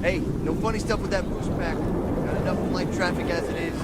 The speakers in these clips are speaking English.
Hey, no funny stuff with that boost pack. Got enough flight traffic as it is.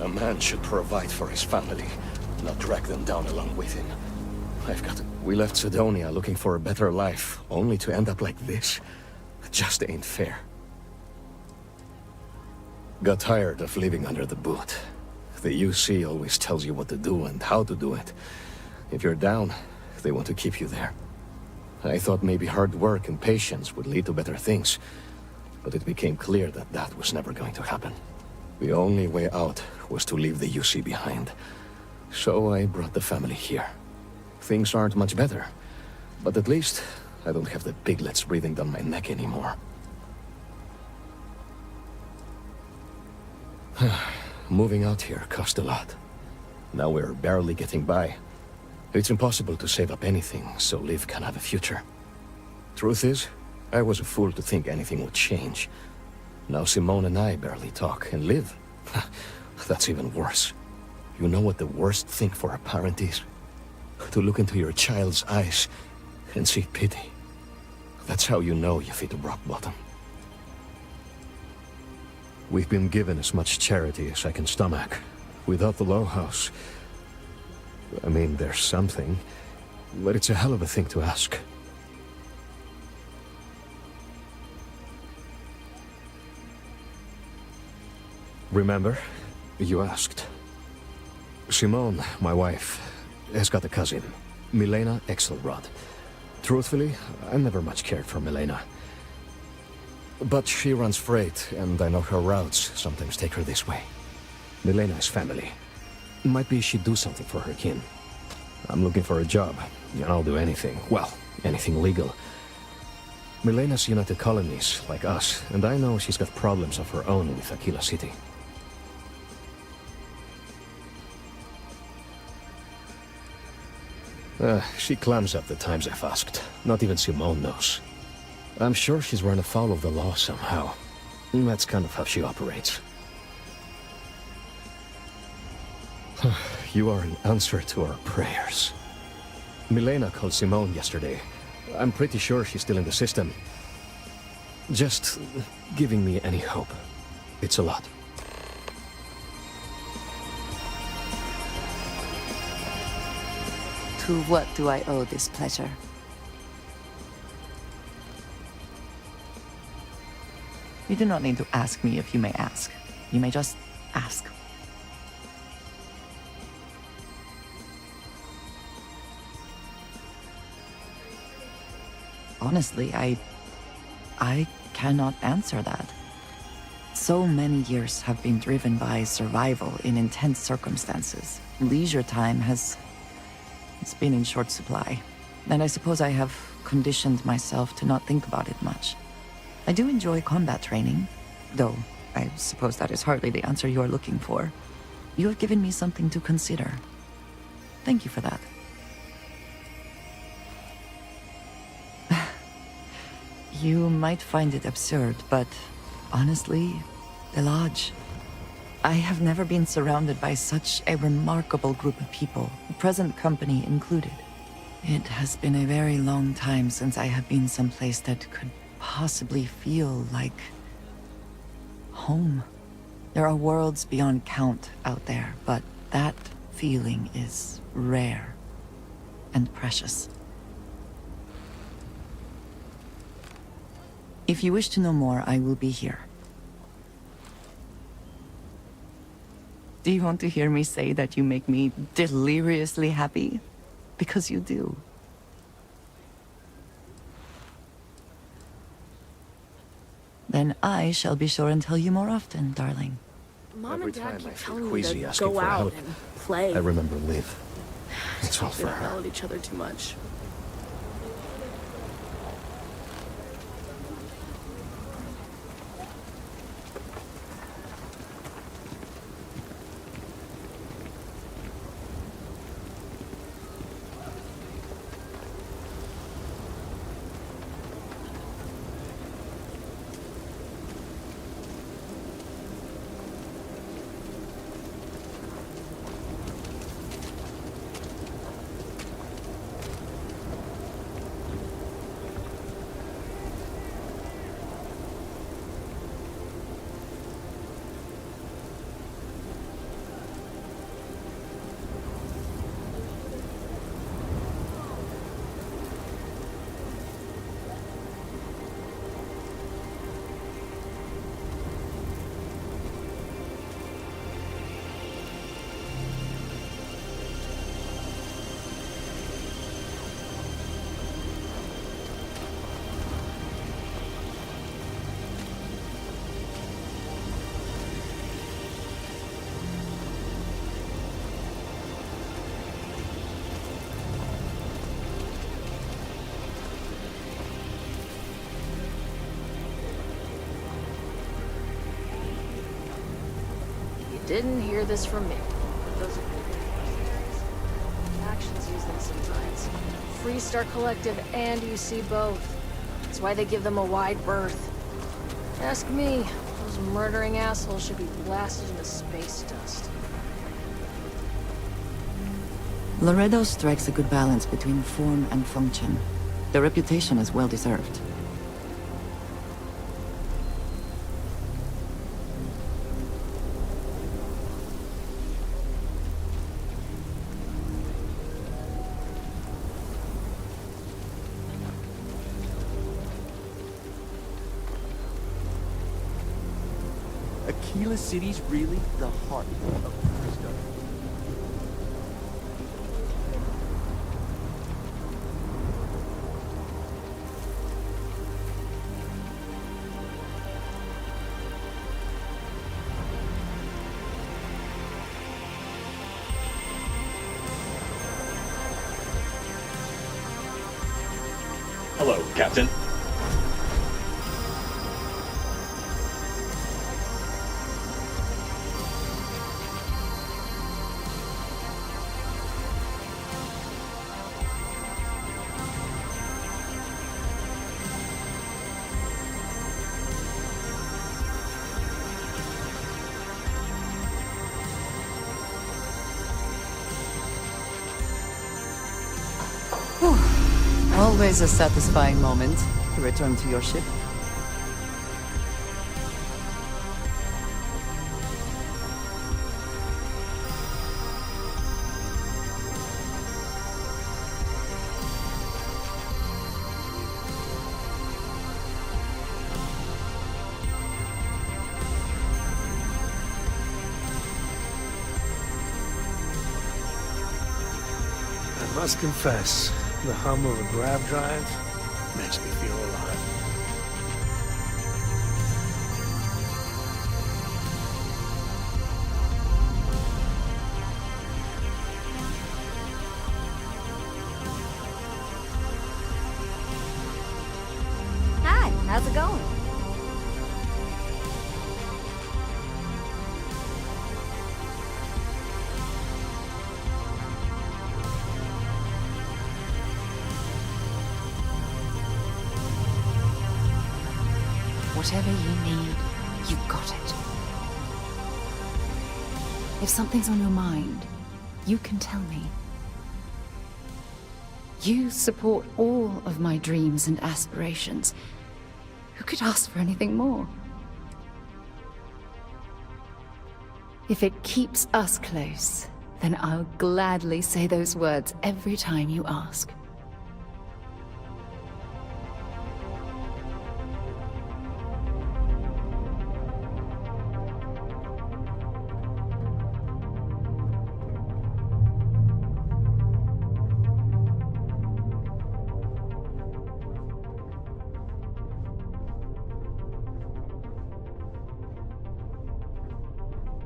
A man should provide for his family, not drag them down along with him. We left Sidonia looking for a better life, only to end up like this. It just ain't fair. Got tired of living under the boot. The UC always tells you what to do and how to do it. If you're down, they want to keep you there. I thought maybe hard work and patience would lead to better things, but it became clear that that was never going to happen. The only way out was to leave the UC behind. So I brought the family here. Things aren't much better, but at least I don't have the piglets breathing down my neck anymore. Moving out here cost a lot. Now we're barely getting by. It's impossible to save up anything so Liv can have a future. Truth is, I was a fool to think anything would change. Now Simone and I barely talk, and Liv? That's even worse. You know what the worst thing for a parent is? To look into your child's eyes and see pity. That's how you know you've hit rock bottom. We've been given as much charity as I can stomach. Without the Low House... I mean, there's something, but it's a hell of a thing to ask. Remember? You asked. Simone, my wife, has got a cousin, Milena Exelrod. Truthfully, I never much cared for Milena. But she runs freight, and I know her routes sometimes take her this way. Milena is family. Might be she'd do something for her kin. I'm looking for a job, and I'll do anything. Well, anything legal. Milena's United Colonies, like us, and I know she's got problems of her own with Aquila City. She clams up the times I've asked. Not even Simone knows. I'm sure she's run afoul of the law somehow. That's kind of how she operates. You are an answer to our prayers. Milena called Simone yesterday. I'm pretty sure she's still in the system. Just giving me any hope. It's a lot. To what do I owe this pleasure? You do not need to ask me if you may ask. You may just ask. Honestly, I cannot answer that. So many years have been driven by survival in intense circumstances. Leisure time it's been in short supply. And I suppose I have conditioned myself to not think about it much. I do enjoy combat training, though I suppose that is hardly the answer you are looking for. You have given me something to consider. Thank you for that. You might find it absurd, but honestly, the Lodge. I have never been surrounded by such a remarkable group of people, present company included. It has been a very long time since I have been someplace that could possibly feel like home. There are worlds beyond count out there, but that feeling is rare and precious. If you wish to know more, I will be here. Do you want to hear me say that you make me deliriously happy? Because you do. Then I shall be sure and tell you more often, darling. Mom Every and Dad time I keep feel telling me queasy to asking go for out help, and play. I remember Liv. It's all We for don't her. yell at each other too much. Didn't hear this from me. Those are factions use them sometimes. Freestar Collective and UC both. That's why they give them a wide berth. Ask me, those murdering assholes should be blasted into space dust. Laredo strikes a good balance between form and function. Their reputation is well deserved. Aquila City's really the heart of Bethesda. Hello, Captain. Always a satisfying moment to return to your ship. I must confess, the hum of a grab drive makes me feel alive. Hi, how's it going? Whatever you need, you've got it. If something's on your mind, you can tell me. You support all of my dreams and aspirations. Who could ask for anything more? If it keeps us close, then I'll gladly say those words every time you ask.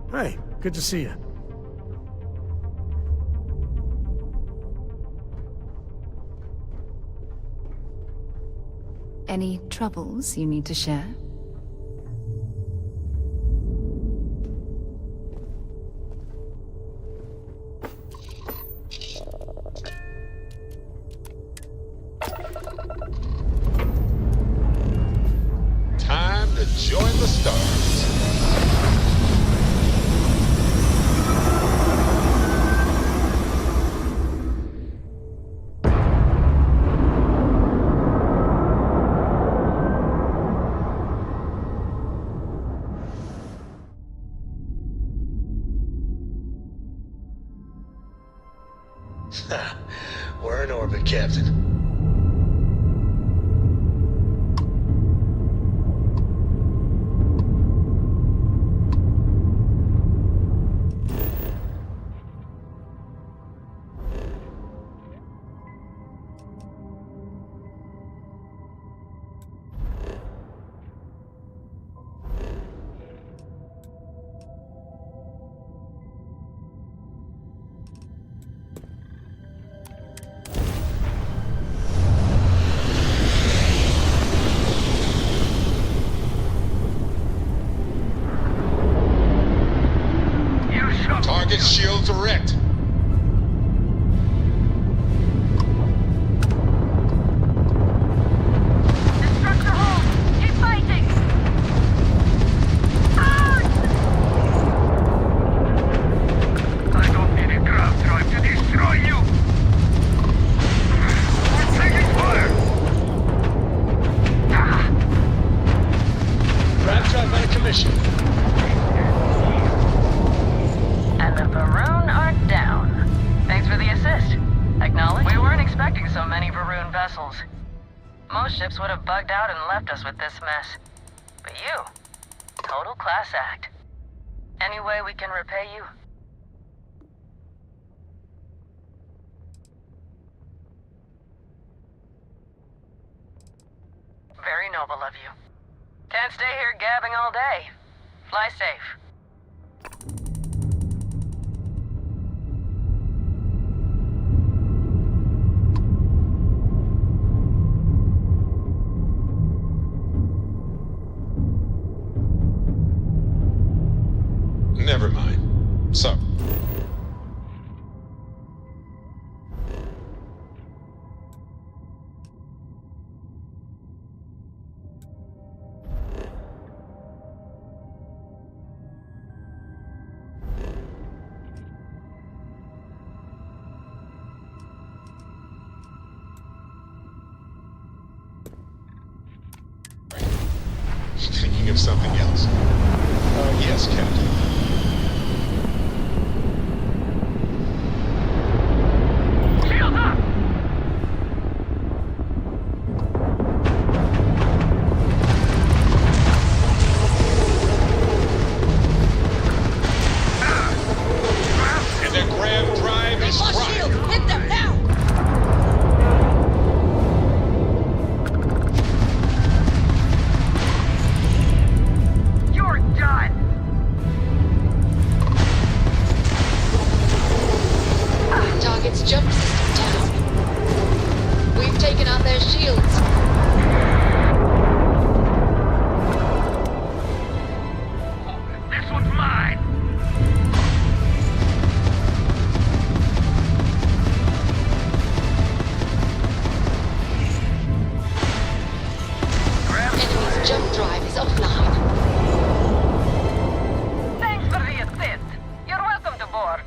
Hey, good to see you. Any troubles you need to share? Time to join the stars. We're in orbit, Captain. Target shields erect. Destructor hold! Keep fighting! I don't need a grav drive to destroy you! We're taking fire! Grav drive out of commission. And the Varun are down. Thanks for the assist. Acknowledge. We weren't expecting so many Varun vessels. Most ships would have bugged out and left us with this mess. But you, total class act. Any way we can repay you? Very noble of you. Can't stay here gabbing all day. Fly safe. Never mind. So, thinking of something else. Yes, Captain. Shield up! And the grav drive is primed. Hit them now! You're done! Target's jump system down. We've taken out their shields. This one's mine! Enemy's jump drive is offline. Thanks for the assist. You're welcome to board.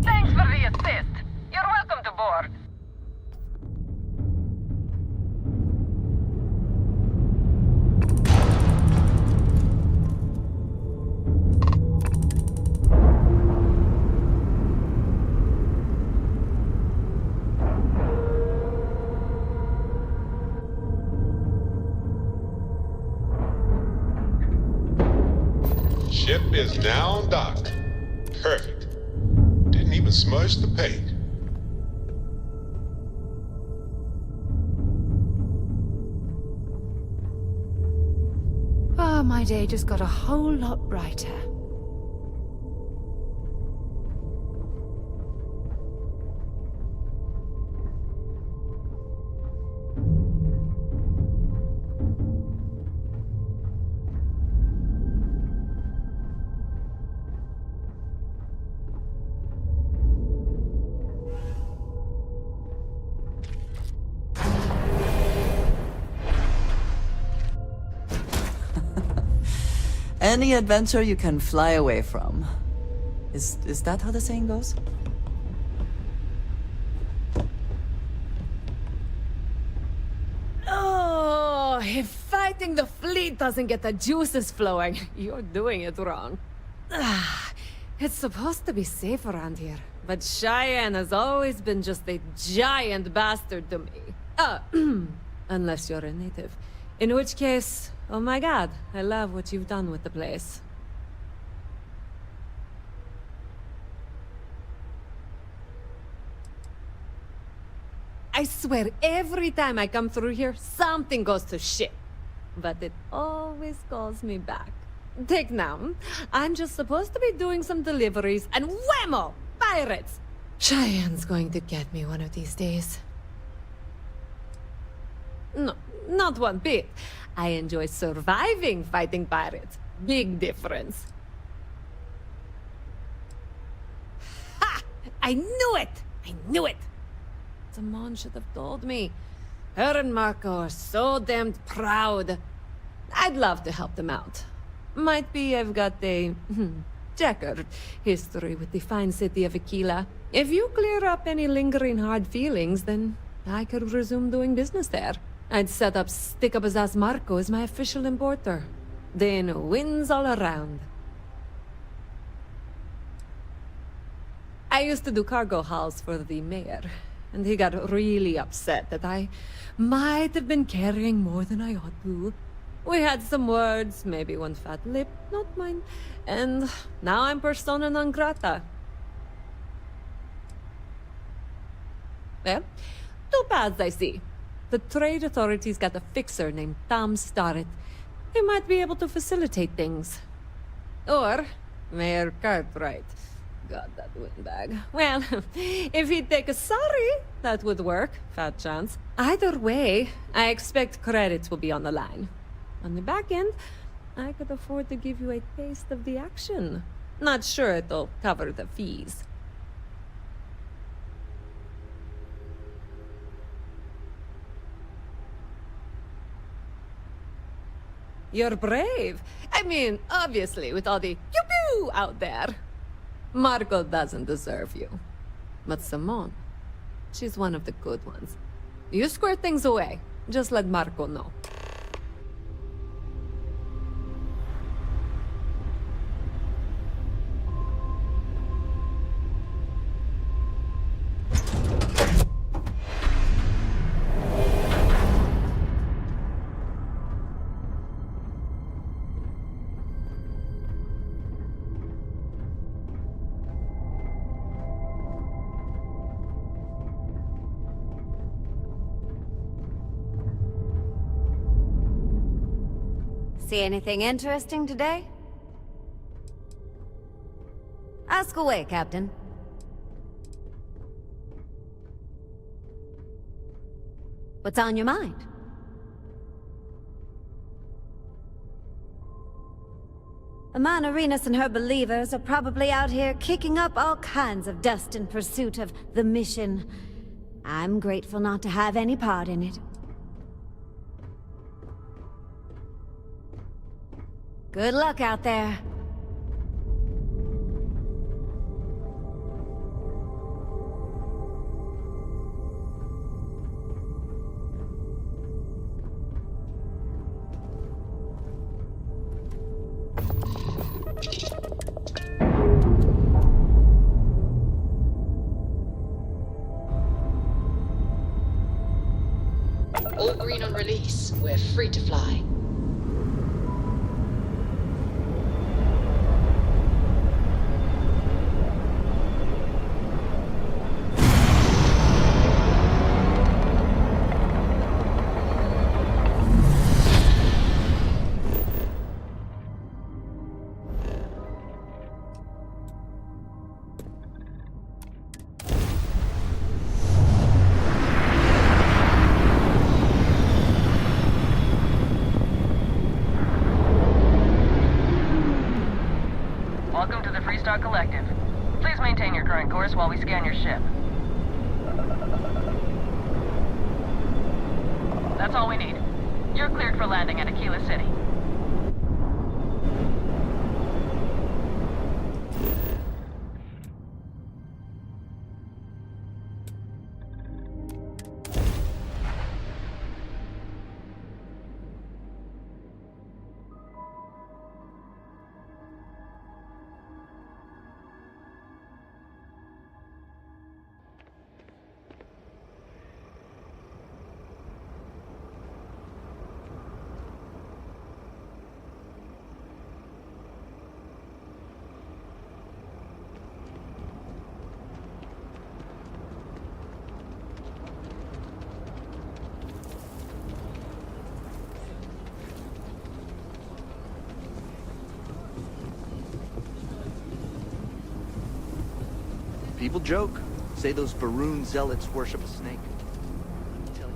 Thanks for the assist. You're welcome to board. Ship is now docked. Perfect. even smudge the paint. Ah, my day just got a whole lot brighter. Any adventure you can fly away from. Is that how the saying goes? Oh, if fighting the fleet doesn't get the juices flowing, you're doing it wrong. It's supposed to be safe around here, but Cheyenne has always been just a giant bastard to me. Unless you're a native. In which case, oh my god, I love what you've done with the place. I swear, every time I come through here, something goes to shit. But it always calls me back. Take now, I'm just supposed to be doing some deliveries, and whammo! Pirates! Cheyenne's going to get me one of these days. No, not one bit. I enjoy surviving fighting pirates. Big difference. Ha! I knew it! I knew it! Simone should have told me. Her and Marco are so damned proud. I'd love to help them out. Might be I've got a checkered history with the fine city of Aquila. If you clear up any lingering hard feelings, then I could resume doing business there. I'd set up stick-up-his-ass Marco as my official importer. Then wins all around. I used to do cargo hauls for the mayor, and he got really upset that I might have been carrying more than I ought to. We had some words, maybe one fat lip, not mine, and now I'm persona non grata. Well, two paths I see. The trade authorities got a fixer named Tom Starrett. He might be able to facilitate things. Or Mayor Cartwright. God, that windbag. Well, if he'd take a sorry, that would work. Fat chance. Either way, I expect credits will be on the line. On the back end, I could afford to give you a taste of the action. Not sure it'll cover the fees. You're brave. I mean, obviously, with all the pew-pew out there. Marco doesn't deserve you. But Simone, she's one of the good ones. You square things away. Just let Marco know. See anything interesting today? Ask away, Captain. What's on your mind? Amana Arenas and her believers are probably out here kicking up all kinds of dust in pursuit of the mission. I'm grateful not to have any part in it. Good luck out there. All green on release. We're free to fly. Star Collective. Please maintain your current course while we scan your ship. That's all we need. You're cleared for landing at Aquila City. People joke, say those Varun zealots worship a snake. Let me tell you.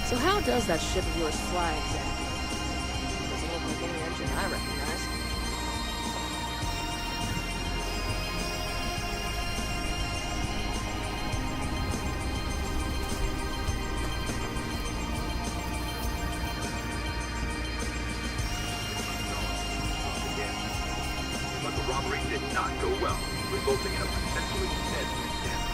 So how does that ship of yours fly exactly? Doesn't look like any engine I recognize. But the robbery did not go well, resulting in a potentially deadly damage.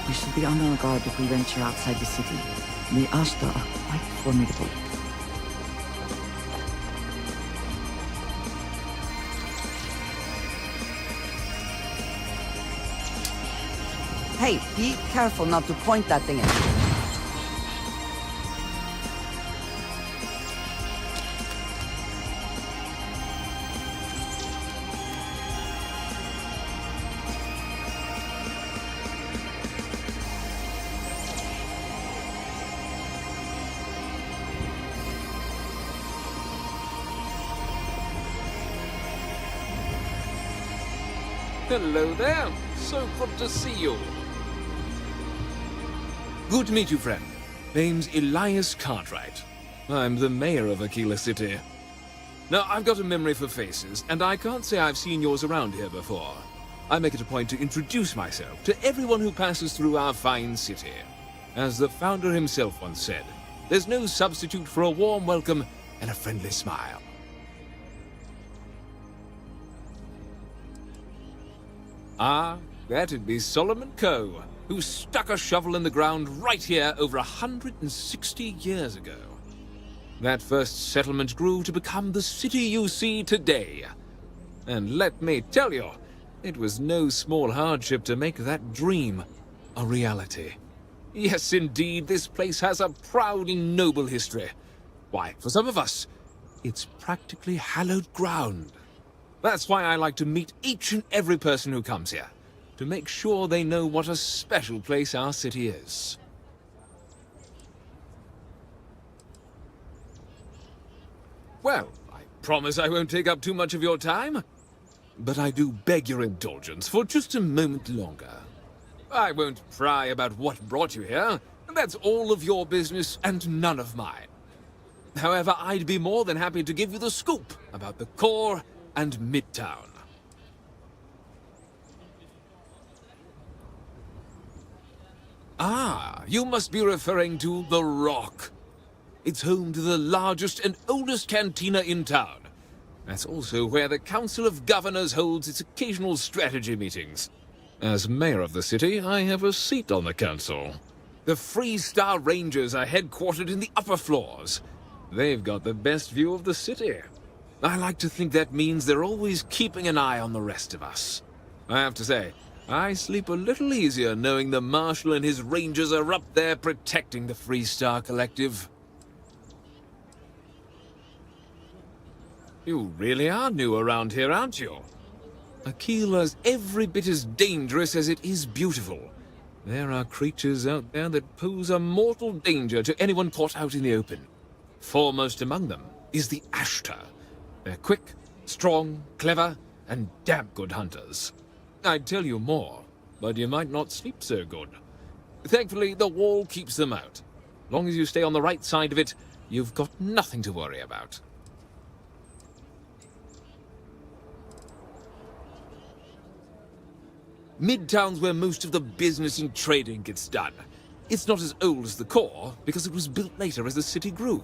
We should be on our guard if we venture outside the city. The Ashta are quite formidable. Hey, be careful not to point that thing at me. Hello there. So good to see you. Good to meet you, friend. Name's Elias Cartwright. I'm the mayor of Aquila City. Now, I've got a memory for faces, and I can't say I've seen yours around here before. I make it a point to introduce myself to everyone who passes through our fine city. As the founder himself once said, there's no substitute for a warm welcome and a friendly smile. Ah, That'd be Solomon Coe, who stuck a shovel in the ground right here over 160 years ago. That first settlement grew to become the city you see today. And let me tell you, it was no small hardship to make that dream a reality. Yes, indeed, this place has a proud and noble history. Why, for some of us, it's practically hallowed ground. That's why I like to meet each and every person who comes here, to make sure they know what a special place our city is. Well, I promise I won't take up too much of your time, but I do beg your indulgence for just a moment longer. I won't pry about what brought you here. That's all of your business and none of mine. However, I'd be more than happy to give you the scoop about the core and Midtown. Ah, you must be referring to The Rock. It's home to the largest and oldest cantina in town. That's also where the Council of Governors holds its occasional strategy meetings. As mayor of the city, I have a seat on the council. The Freestar Rangers are headquartered in the upper floors. They've got the best view of the city. I like to think that means they're always keeping an eye on the rest of us. I have to say, I sleep a little easier knowing the Marshal and his Rangers are up there protecting the Freestar Collective. You really are new around here, aren't you? Aquila's every bit as dangerous as it is beautiful. There are creatures out there that pose a mortal danger to anyone caught out in the open. Foremost among them is the Ashtar. They're quick, strong, clever, and damn good hunters. I'd tell you more, but you might not sleep so good. Thankfully, the wall keeps them out. Long as you stay on the right side of it, you've got nothing to worry about. Midtown's where most of the business and trading gets done. It's not as old as the core, because it was built later as the city grew.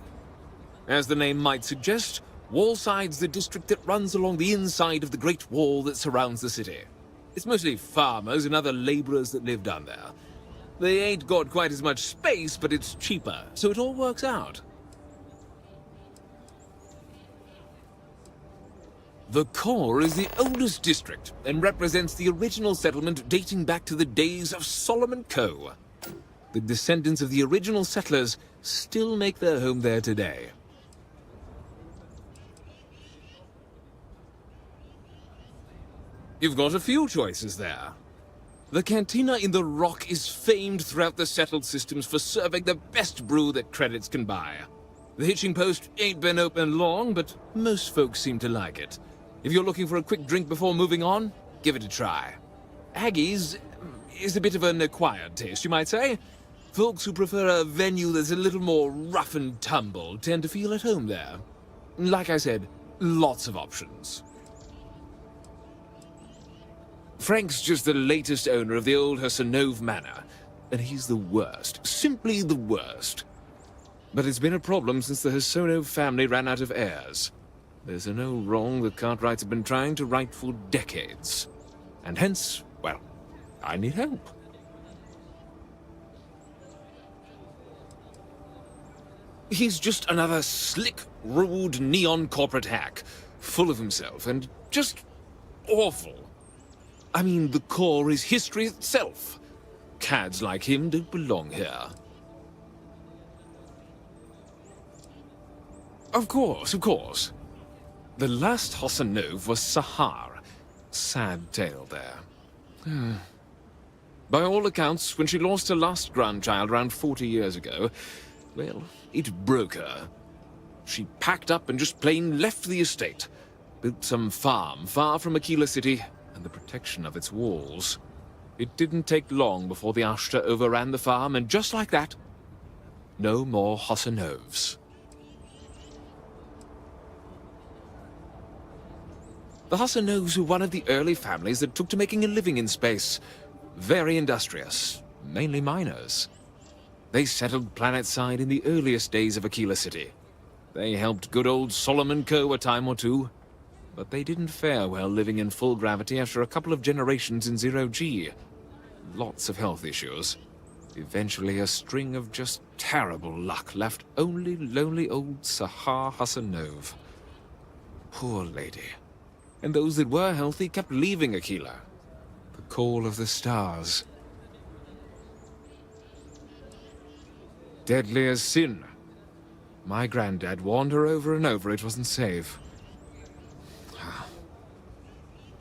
As the name might suggest, Wallside's the district that runs along the inside of the Great Wall that surrounds the city. It's mostly farmers and other laborers that live down there. They ain't got quite as much space, but it's cheaper, so it all works out. The core is the oldest district and represents the original settlement dating back to the days of Solomon Coe. The descendants of the original settlers still make their home there today. You've got a few choices there. The cantina in the Rock is famed throughout the settled systems for serving the best brew that credits can buy. The hitching post ain't been open long, but most folks seem to like it. If you're looking for a quick drink before moving on, give it a try. Haggis is a bit of an acquired taste, you might say. Folks who prefer a venue that's a little more rough and tumble tend to feel at home there. Like I said, lots of options. Frank's just the latest owner of the old Hassanov Manor, and he's the worst, simply the worst. But it's been a problem since the Hassanov family ran out of heirs. There's no wrong the Cartwrights have been trying to right for decades. And hence, well, I need help. He's just another slick, rude, neon corporate hack, full of himself and just awful. I mean, the core is history itself. Cads like him don't belong here. Of course. The last Hassanov was Sahar. Sad tale there. By all accounts, when she lost her last grandchild around 40 years ago, well, it broke her. She packed up and just plain left the estate. Built some farm far from Aquila City and the protection of its walls. It didn't take long before the Ashtar overran the farm, and just like that, no more Hassanovs. The Hassanovs were one of the early families that took to making a living in space. Very industrious, mainly miners. They settled planetside in the earliest days of Aquila City. They helped good old Solomon Coe a time or two. but they didn't fare well living in full gravity after a couple of generations in zero-G. Lots of health issues. Eventually, a string of just terrible luck left only lonely old Sahar Hassanov. Poor lady. And those that were healthy kept leaving Aquila. The call of the stars. Deadly as sin. My granddad warned her over and over it wasn't safe.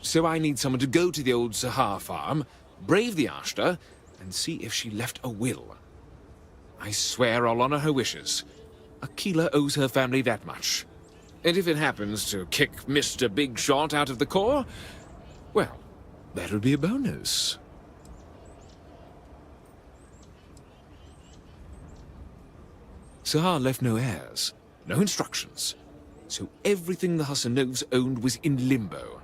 So I need someone to go to the old Sahar farm, brave the Ashta, and see if she left a will. I swear I'll honor her wishes. Aquila owes her family that much. And if it happens to kick Mr. Big Shot out of the Corps, well, that'll be a bonus. Sahar left no heirs, no instructions, so everything the Hassanovs owned was in limbo.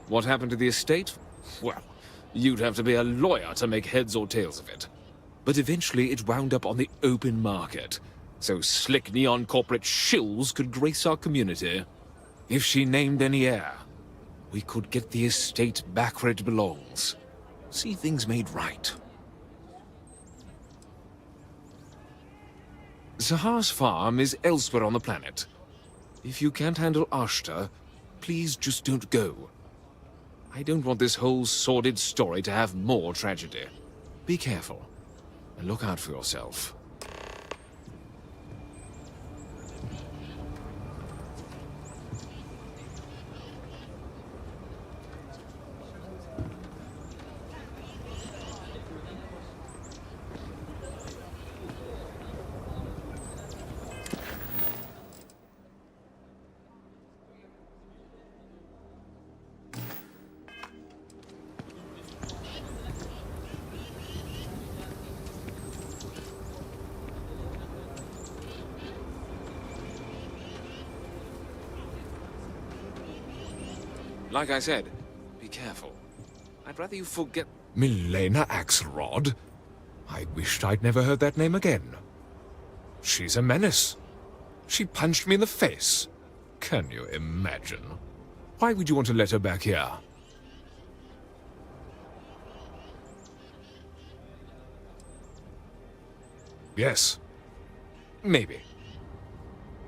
What happened to the estate? Well, you'd have to be a lawyer to make heads or tails of it. But eventually it wound up on the open market, so slick neon corporate shills could grace our community. If she named any heir, we could get the estate back where it belongs. See things made right. Sahar's farm is elsewhere on the planet. If you can't handle Ashta, please just don't go. I don't want this whole sordid story to have more tragedy. Be careful, and look out for yourself. Like I said, be careful. I'd rather you forget... Milena Axelrod? I wished I'd never heard that name again. She's a menace. She punched me in the face. Can you imagine? Why would you want to let her back here? Yes. Maybe.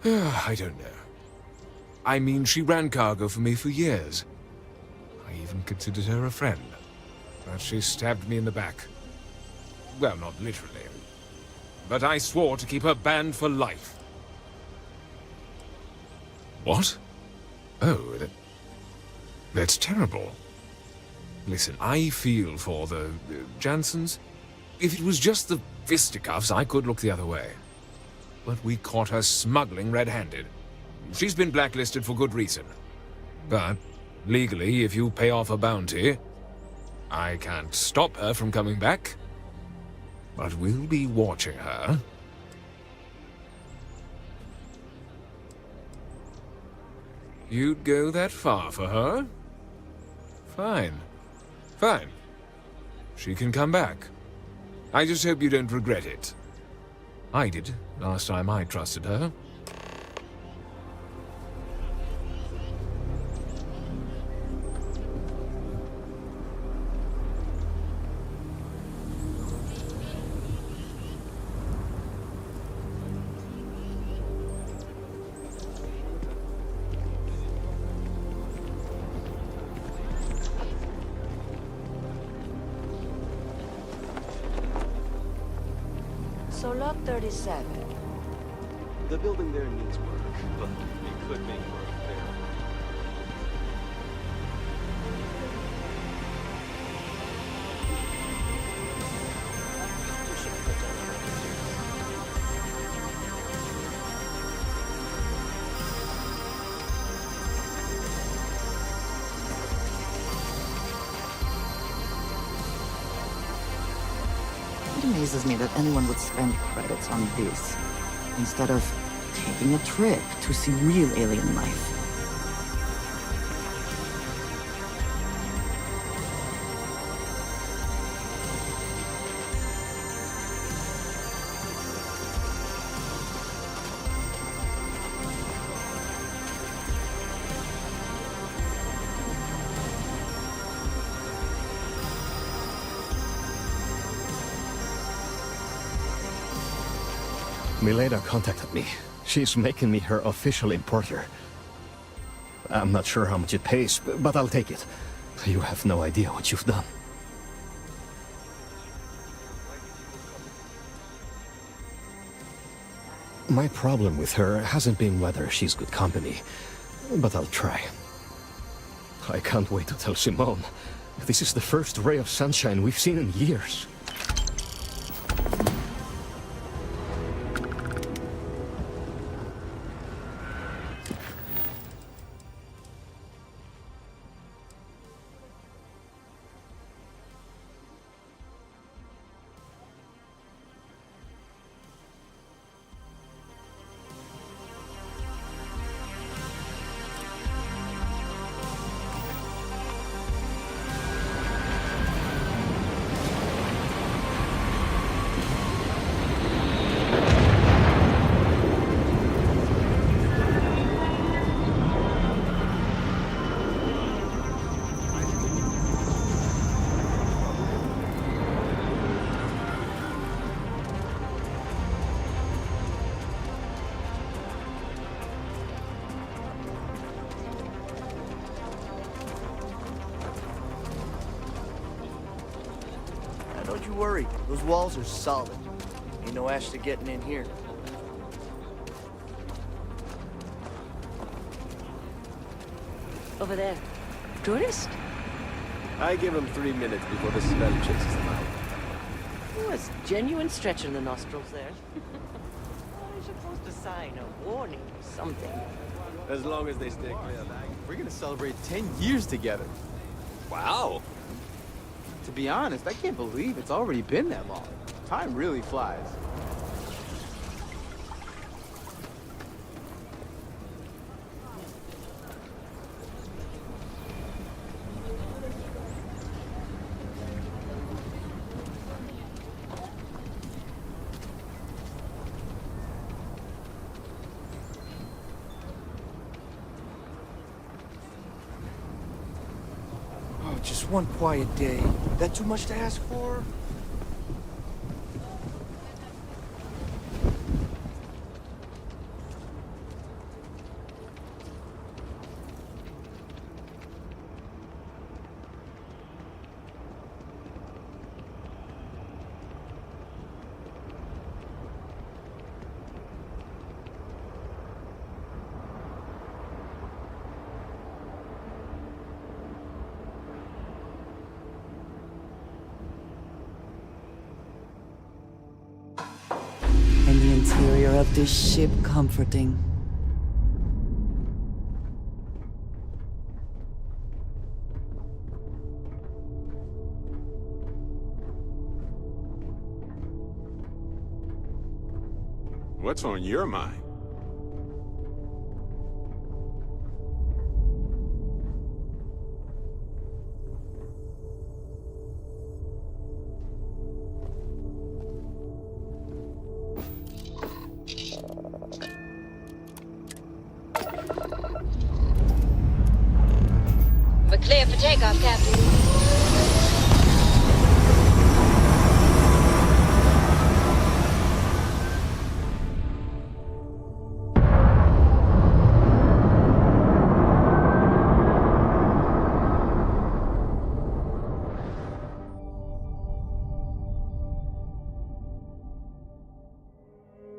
I don't know. I mean, she ran cargo for me for years. I even considered her a friend. But she stabbed me in the back. Well, not literally. But I swore to keep her banned for life. What? Oh, that's terrible. Listen, I feel for the Jansons. If it was just the fisticuffs, I could look the other way. But we caught her smuggling red-handed. She's been blacklisted for good reason. But, legally, if you pay off a bounty, I can't stop her from coming back. But we'll be watching her. You'd go that far for her? Fine. Fine. She can come back. I just hope you don't regret it. I did, last time I trusted her. So lot 37. The building there needs work, but it could make work there. It amazes me that anyone would spend credits on this, instead of taking a trip to see real alien life. Milena contacted me. She's making me her official importer. I'm not sure how much it pays, but I'll take it. You have no idea what you've done. My problem with her hasn't been whether she's good company, but I'll try. I can't wait to tell Simone. This is the first ray of sunshine we've seen in years. Don't you worry, those walls are solid. Ain't no Ashley getting in here. Over there. Tourist? I give him 3 minutes before the smell chases him out. Oh, it's genuine stretch in the nostrils there. I'm supposed to sign a warning or something. As long as they stay clear of that. We're gonna celebrate 10 years together. Wow. To be honest, I can't believe it's already been that long. Time really flies. Oh, just one quiet day. That too much to ask for? And the interior of this ship comforting. What's on your mind? We're clear for takeoff, Captain.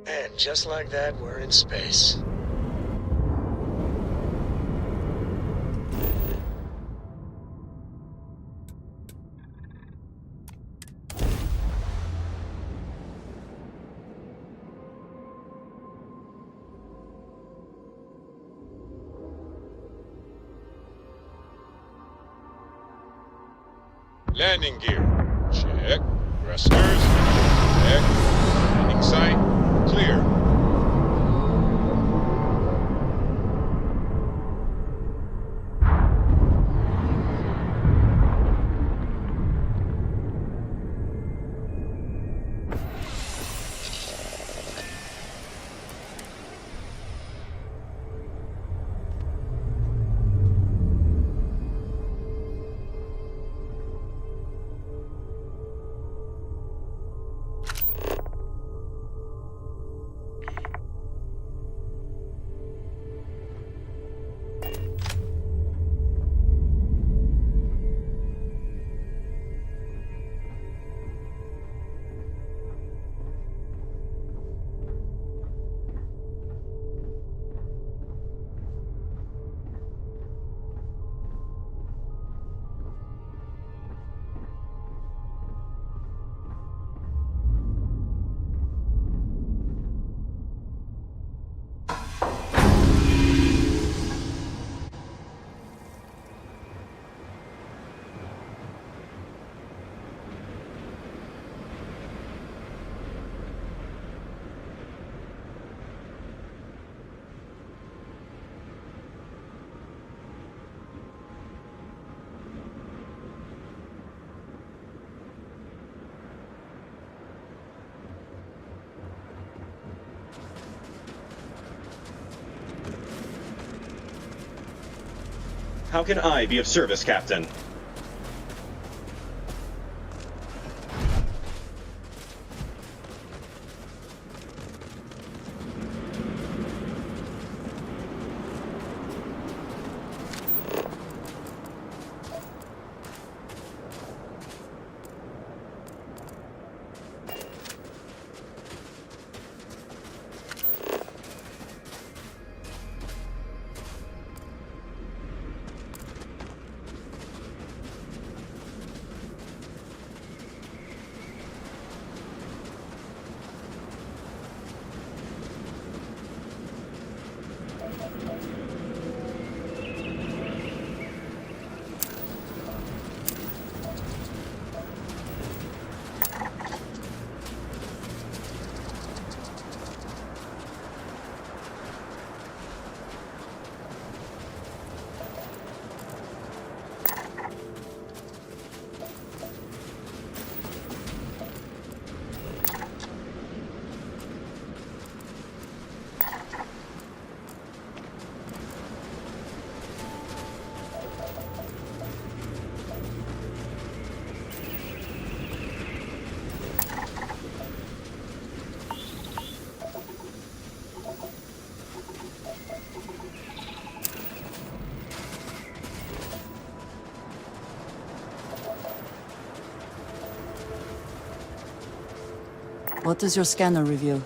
And just like that, we're in space. Landing gear. Check. Thrusters. Check. Landing site. Clear. How can I be of service, Captain? What does your scanner reveal?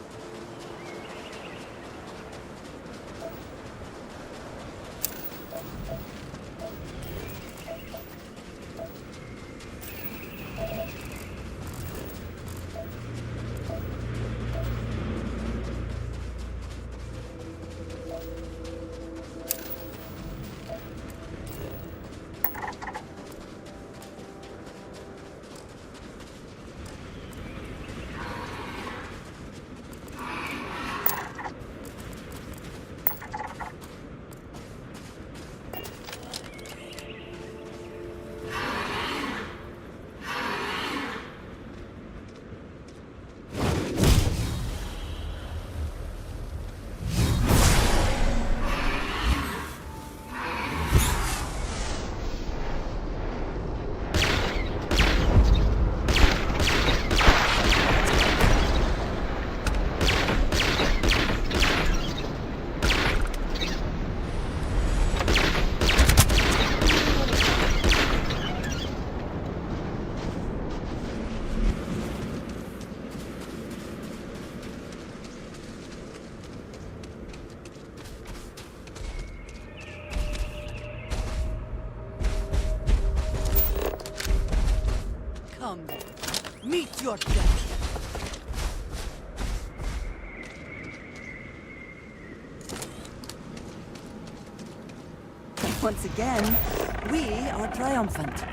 Come then. Meet your death. Once again, we are triumphant.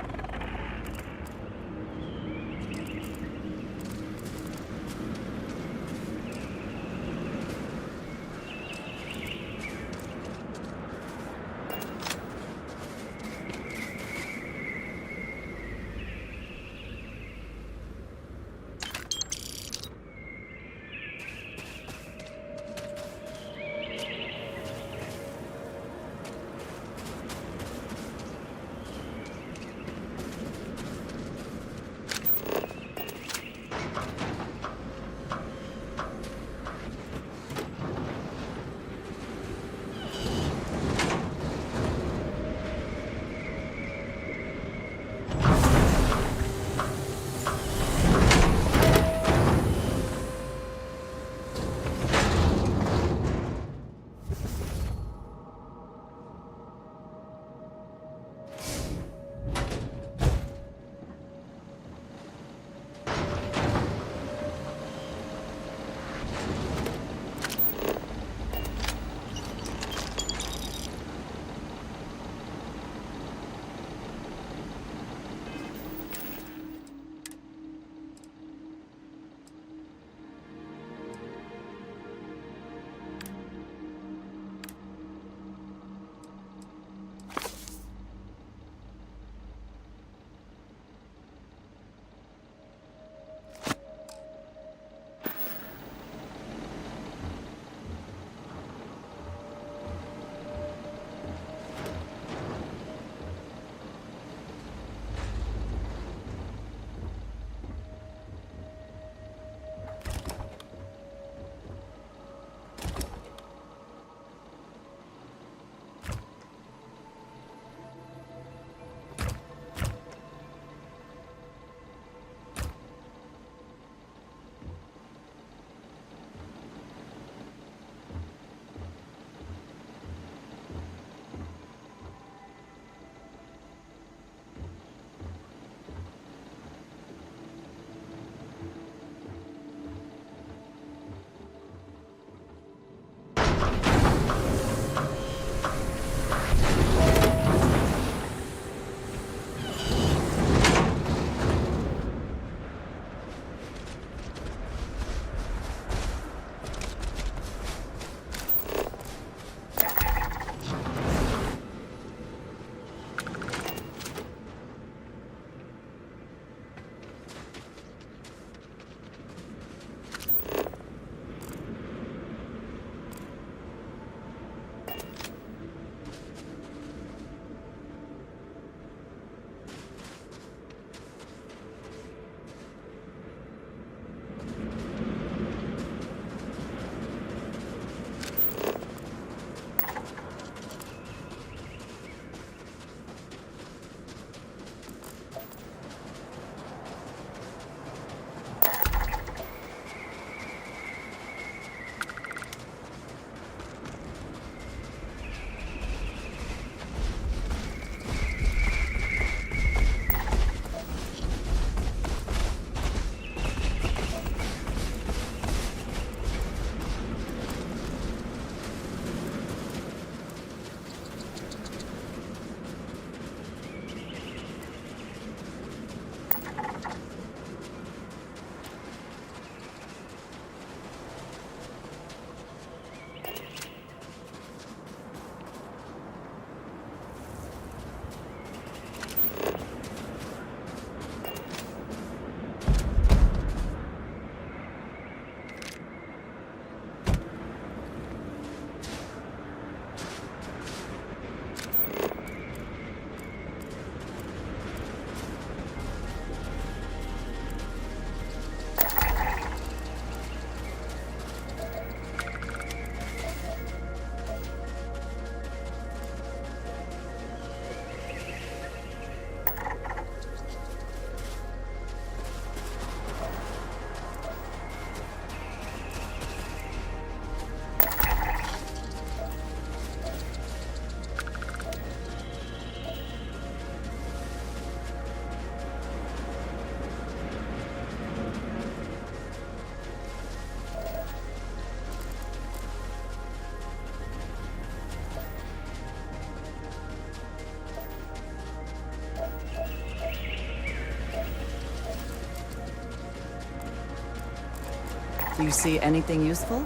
Do you see anything useful?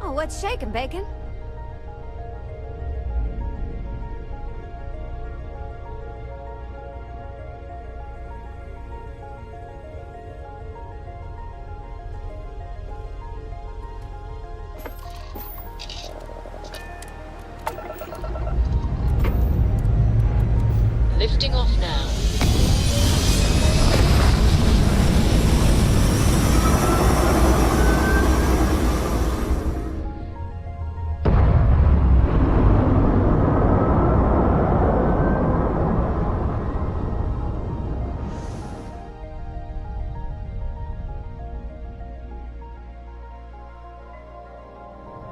Oh, what's shaking, Bacon? Lifting off now.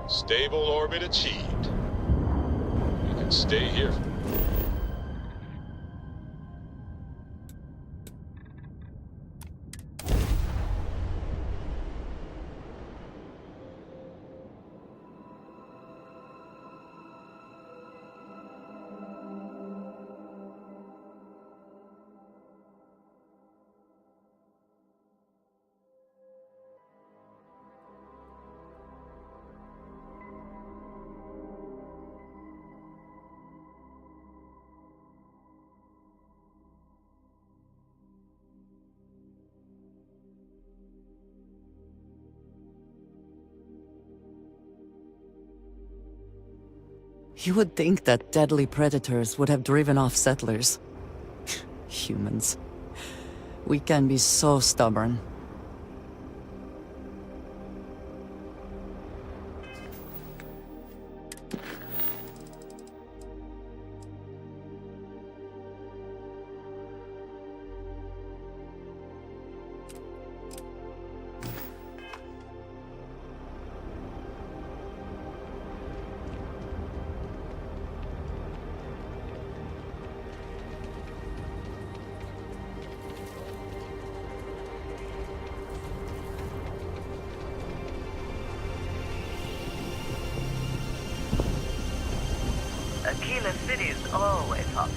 Stable orbit achieved. You can stay here. You would think that deadly predators would have driven off settlers. Humans. We can be so stubborn. Aquila City is always hopping.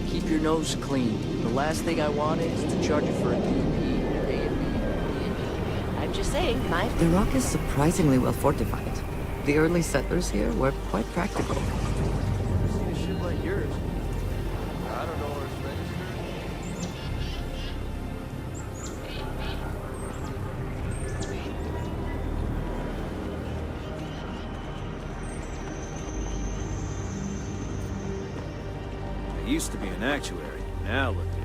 Keep your nose clean. The last thing I want is to charge you for a DP. I'm just saying, my... The rock is surprisingly well fortified. The early settlers here were quite practical. Never seen a ship like yours. I don't know where it's registered. I used to be an actuary. Now look at me.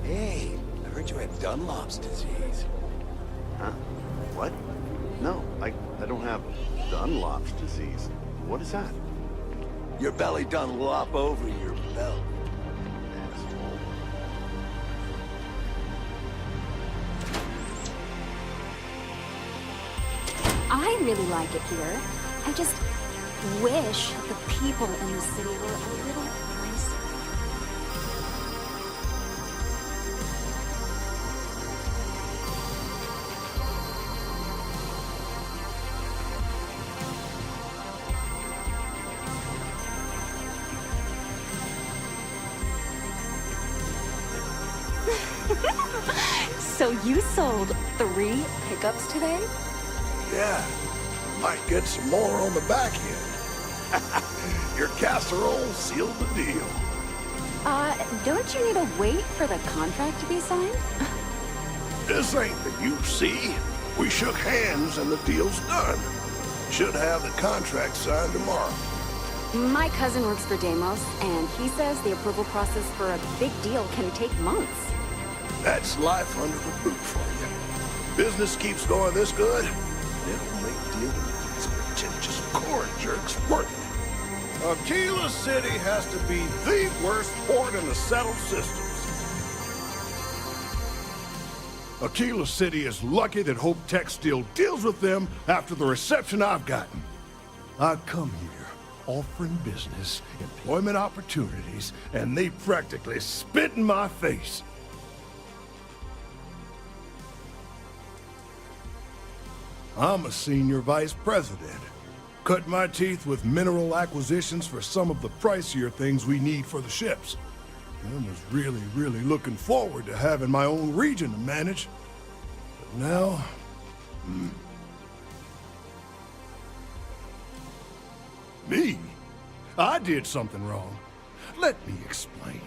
Hey, I heard you had had Dunlop's disease. Huh? What? No, I don't have Dunlop's disease. What is that? Your belly done lop over your belt. I really like it here. I just wish the people in the city were a little nicer. So you sold 3 pickups today? Yeah, might get some more on the back end. Your casserole sealed the deal. Don't you need to wait for the contract to be signed? This ain't the UC. We shook hands and the deal's done. Should have the contract signed tomorrow. My cousin works for Deimos, and he says the approval process for a big deal can take months. That's life under the boot for you. Business keeps going this good, it'll make dealing with these pretentious corn jerks worth it. Aquila City has to be the worst port in the settled systems. Aquila City is lucky that Hope Tech still deals with them after the reception I've gotten. I come here offering business, employment opportunities, and they practically spit in my face. I'm a senior vice president. Cut my teeth with mineral acquisitions for some of the pricier things we need for the ships. I was really looking forward to having my own region to manage. But now... Me? I did something wrong. Let me explain.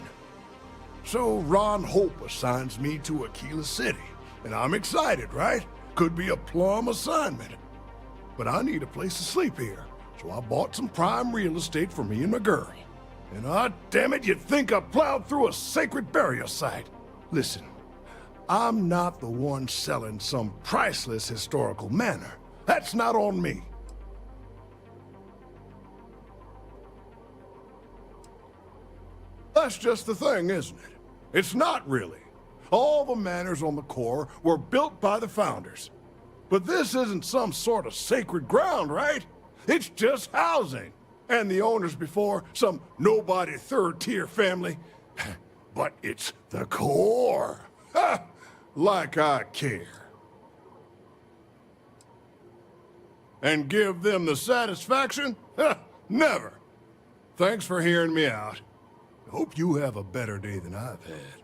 So Ron Hope assigns me to Aquila City, and I'm excited, right? Could be a plum assignment. But I need a place to sleep here, so I bought some prime real estate for me and my girl. And damn it, you'd think I plowed through a sacred burial site. Listen, I'm not the one selling some priceless historical manor. That's not on me. That's just the thing, isn't it? It's not really. All the manors on the core were built by the founders. But this isn't some sort of sacred ground, right? It's just housing. And the owners before, some nobody third-tier family. But it's the core. Ha! Like I care. And give them the satisfaction? Ha! Never. Thanks for hearing me out. Hope you have a better day than I've had.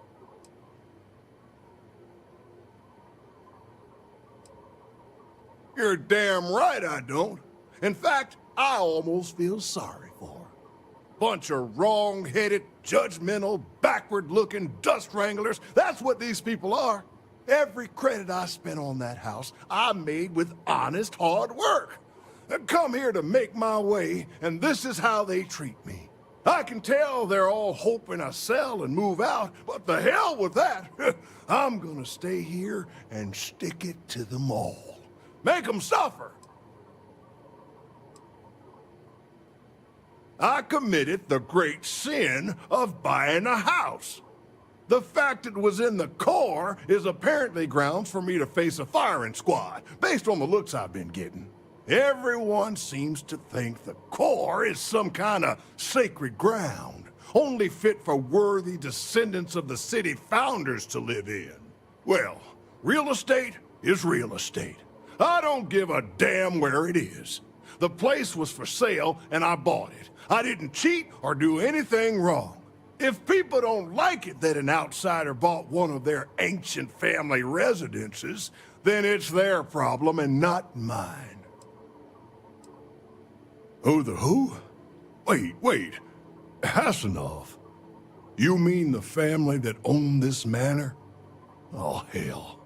You're damn right I don't. In fact, I almost feel sorry for her. Bunch of wrong-headed, judgmental, backward-looking dust wranglers. That's what these people are. Every credit I spent on that house, I made with honest, hard work. I come here to make my way, and this is how they treat me. I can tell they're all hoping I sell and move out, but the hell with that. I'm gonna stay here and stick it to them all. Make them suffer. I committed the great sin of buying a house. The fact it was in the core is apparently grounds for me to face a firing squad, based on the looks I've been getting. Everyone seems to think the core is some kind of sacred ground, only fit for worthy descendants of the city founders to live in. Well, real estate is real estate. I don't give a damn where it is. The place was for sale, and I bought it. I didn't cheat or do anything wrong. If people don't like it that an outsider bought one of their ancient family residences, then it's their problem and not mine. Oh, the who? Wait. Hassanov. You mean the family that owned this manor? Oh, hell.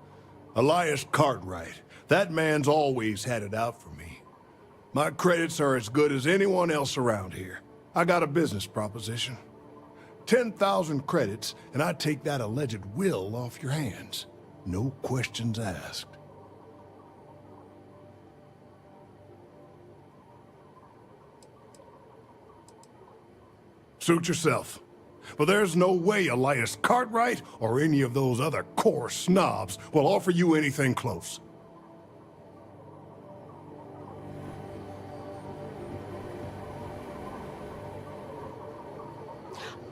Elias Cartwright. That man's always had it out for me. My credits are as good as anyone else around here. I got a business proposition. 10,000 credits, and I take that alleged will off your hands. No questions asked. Suit yourself. But there's no way Elias Cartwright or any of those other core snobs will offer you anything close.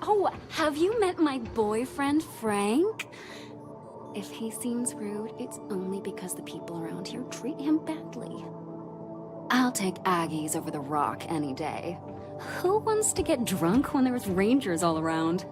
Oh, have you met my boyfriend, Frank? If he seems rude, it's only because the people around here treat him badly. I'll take Aggies over the Rock any day. Who wants to get drunk when there's rangers all around?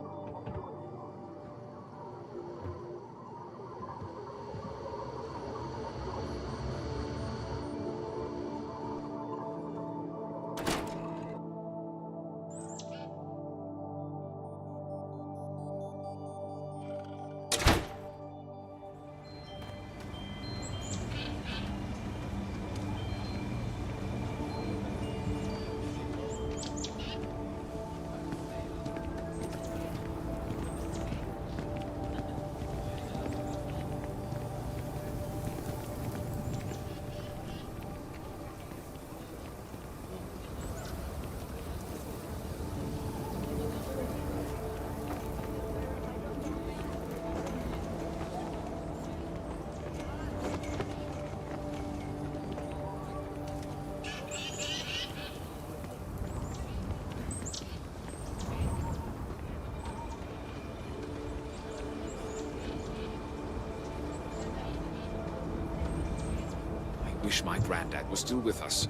I wish my granddad was still with us.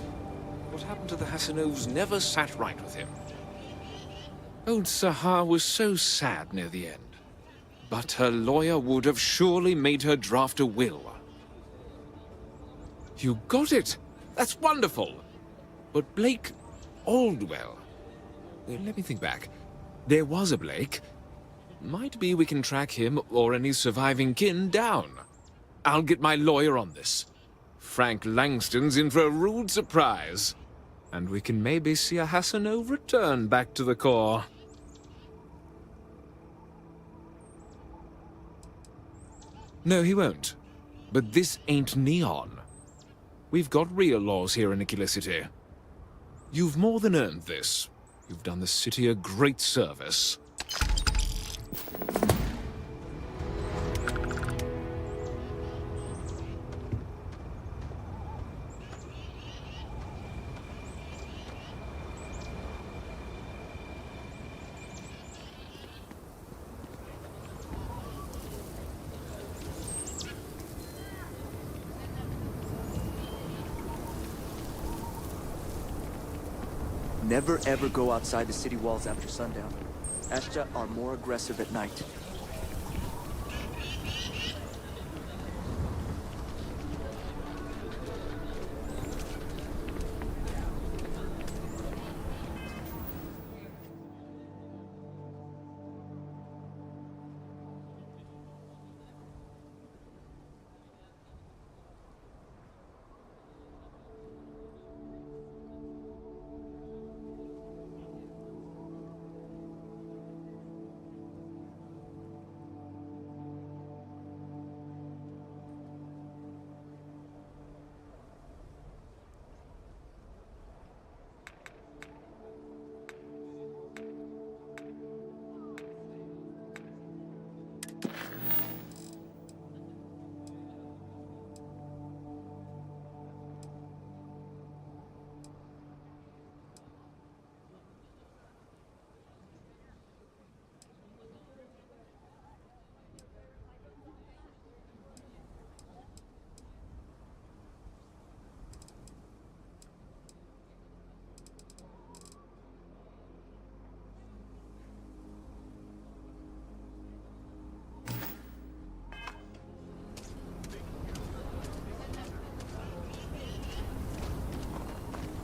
What happened to the Hassanovs never sat right with him. Old Sahar was so sad near the end. But her lawyer would have surely made her draft a will. You got it! That's wonderful! But Blake Aldwell... Let me think back. There was a Blake. Might be we can track him or any surviving kin down. I'll get my lawyer on this. Frank Langston's in for a rude surprise. And we can maybe see a Hassanov return back to the core. No, he won't. But this ain't Neon. We've got real laws here in Aquila City. You've more than earned this. You've done the city a great service. Never ever go outside the city walls after sundown. Ashta are more aggressive at night.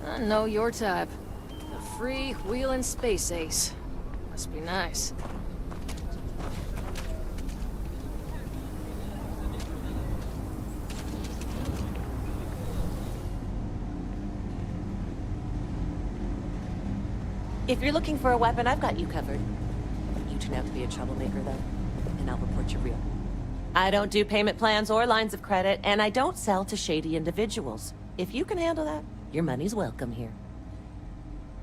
I know your type. A free-wheeling space ace. Must be nice. If you're looking for a weapon, I've got you covered. You turn out to be a troublemaker, though, and I'll report you real. I don't do payment plans or lines of credit, and I don't sell to shady individuals. If you can handle that, your money's welcome here.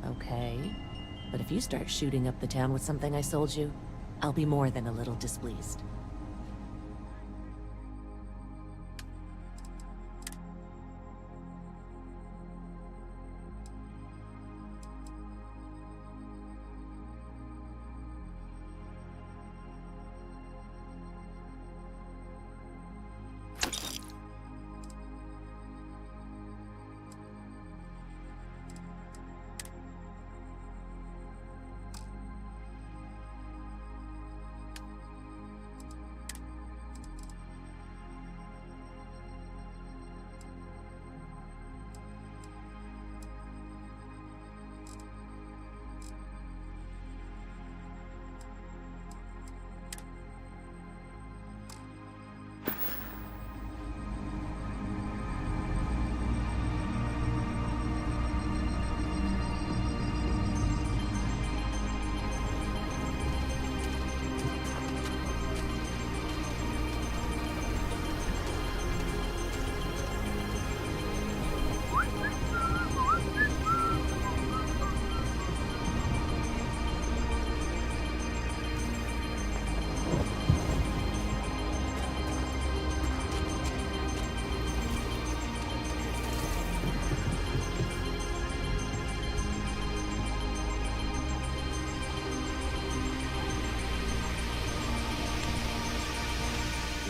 Okay, but if you start shooting up the town with something I sold you, I'll be more than a little displeased.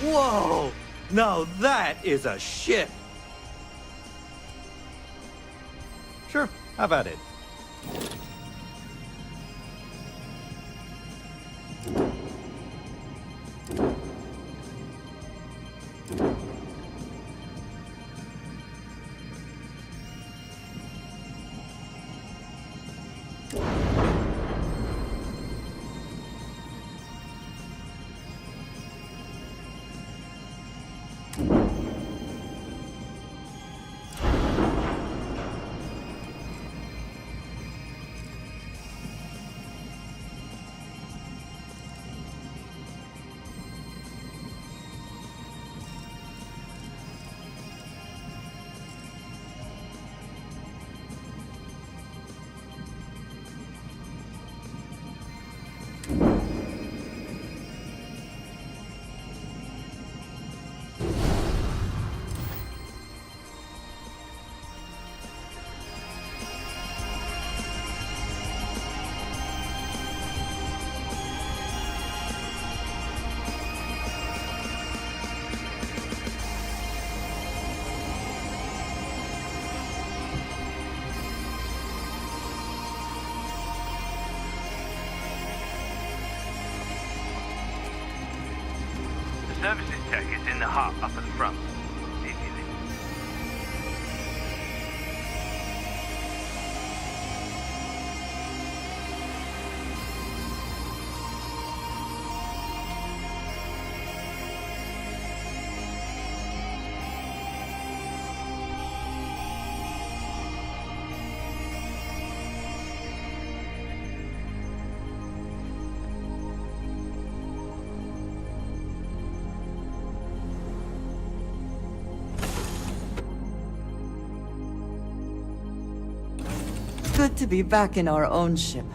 Whoa! Now that is a ship! Sure, have at it. Services tech is in the hut up at the front. If you need. Good to be back in our own ship.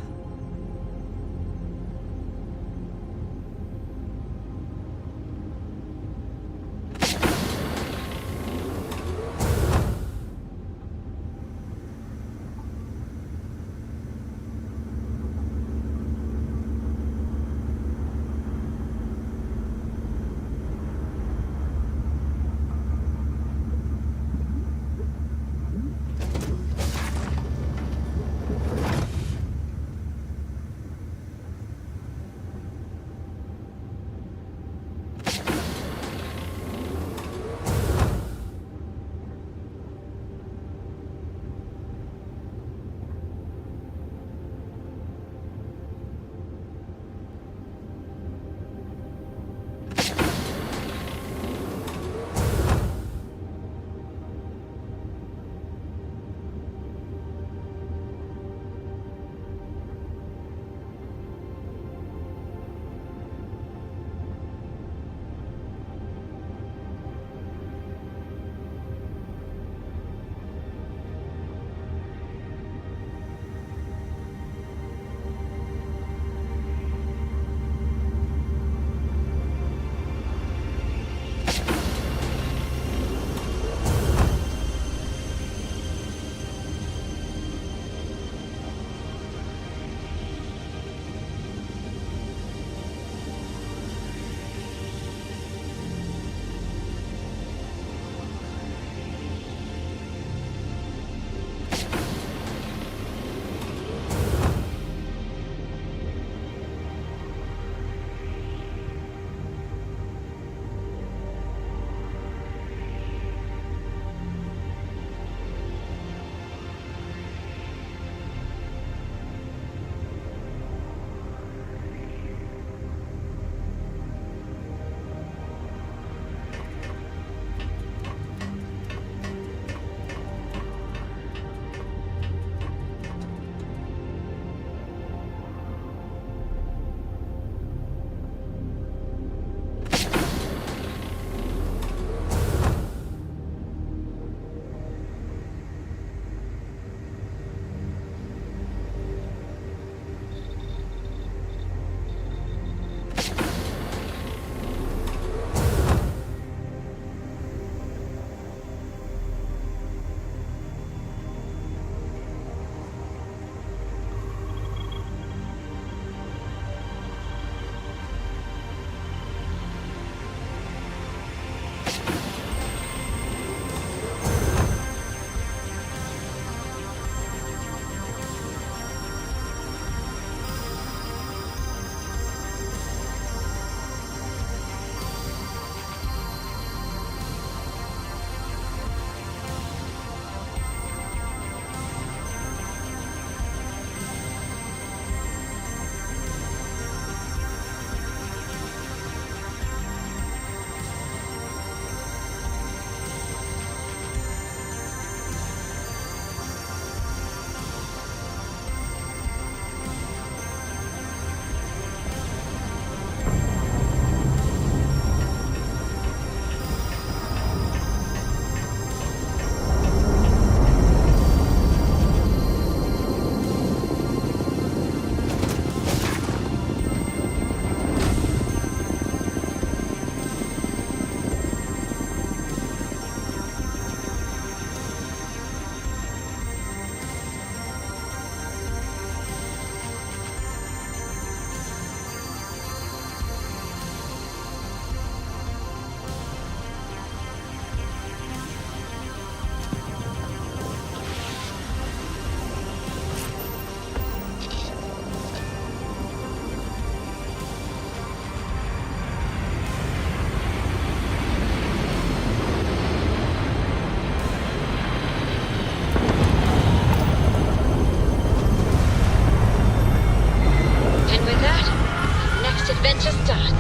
adventure starts.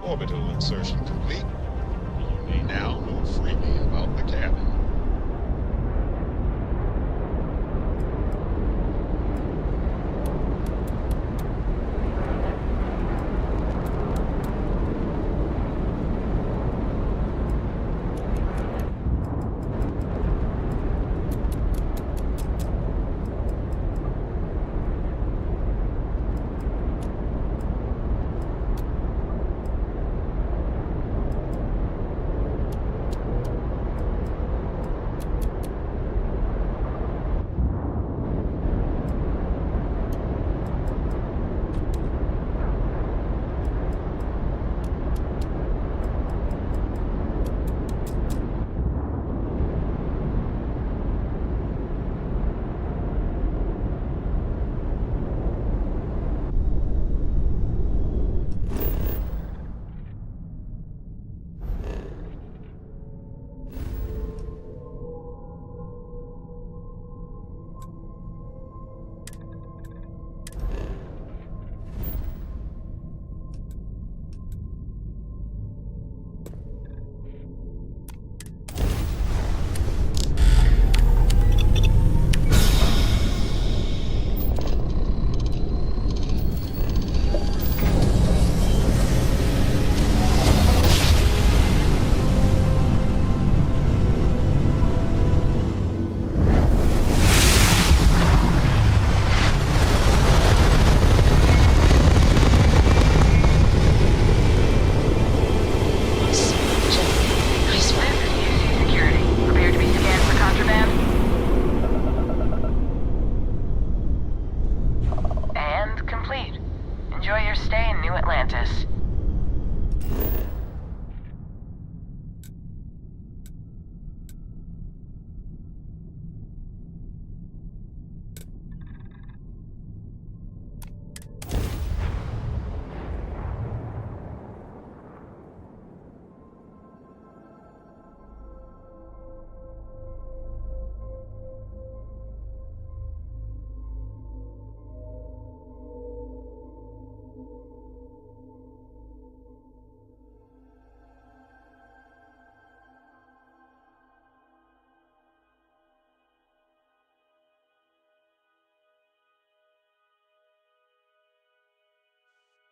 Orbital insertion complete. You may now move freely about the cabin.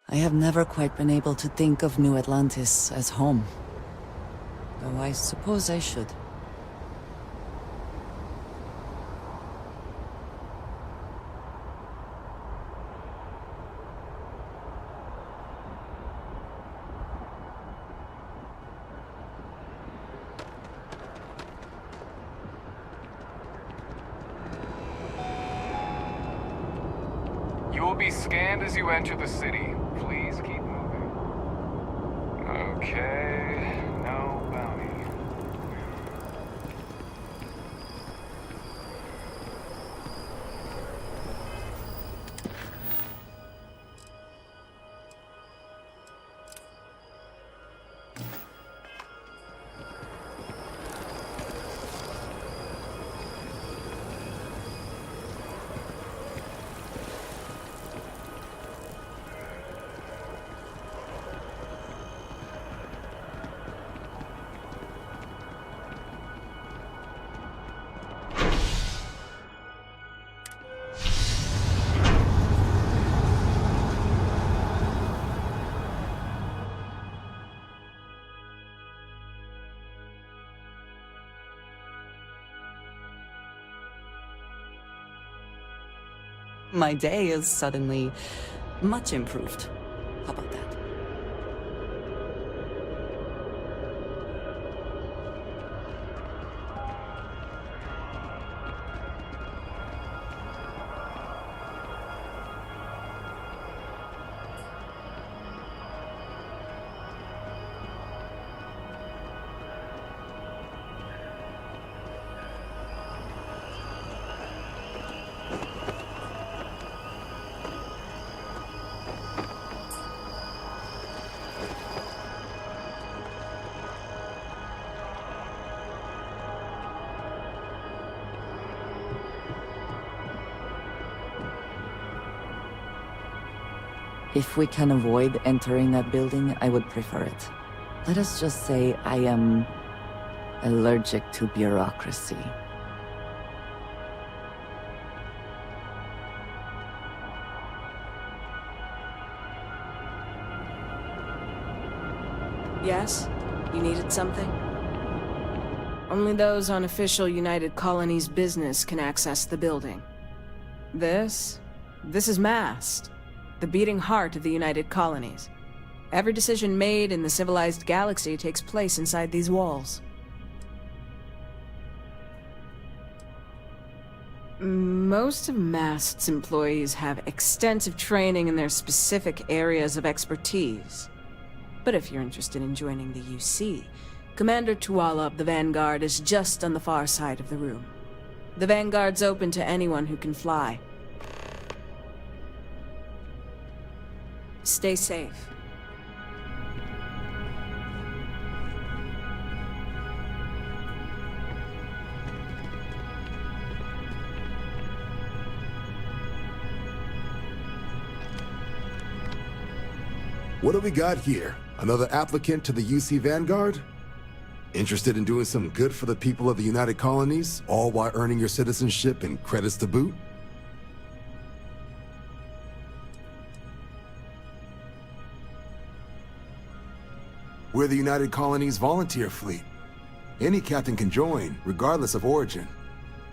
I have never quite been able to think of New Atlantis as home. Though I suppose I should. You will be scanned as you enter the city. Please keep moving. Okay, no bounty. My day is suddenly much improved. How about that? If we can avoid entering that building, I would prefer it. Let us just say I am allergic to bureaucracy. Yes? You needed something? Only those on official United Colonies business can access the building. This is Mast, the beating heart of the United Colonies. Every decision made in the civilized galaxy takes place inside these walls. Most of Mast's employees have extensive training in their specific areas of expertise. But if you're interested in joining the UC, Commander Tuala of the Vanguard is just on the far side of the room. The Vanguard's open to anyone who can fly. Stay safe. What do we got here? Another applicant to the UC Vanguard? Interested in doing some good for the people of the United Colonies, all while earning your citizenship and credits to boot? We're the United Colonies Volunteer Fleet. Any captain can join, regardless of origin.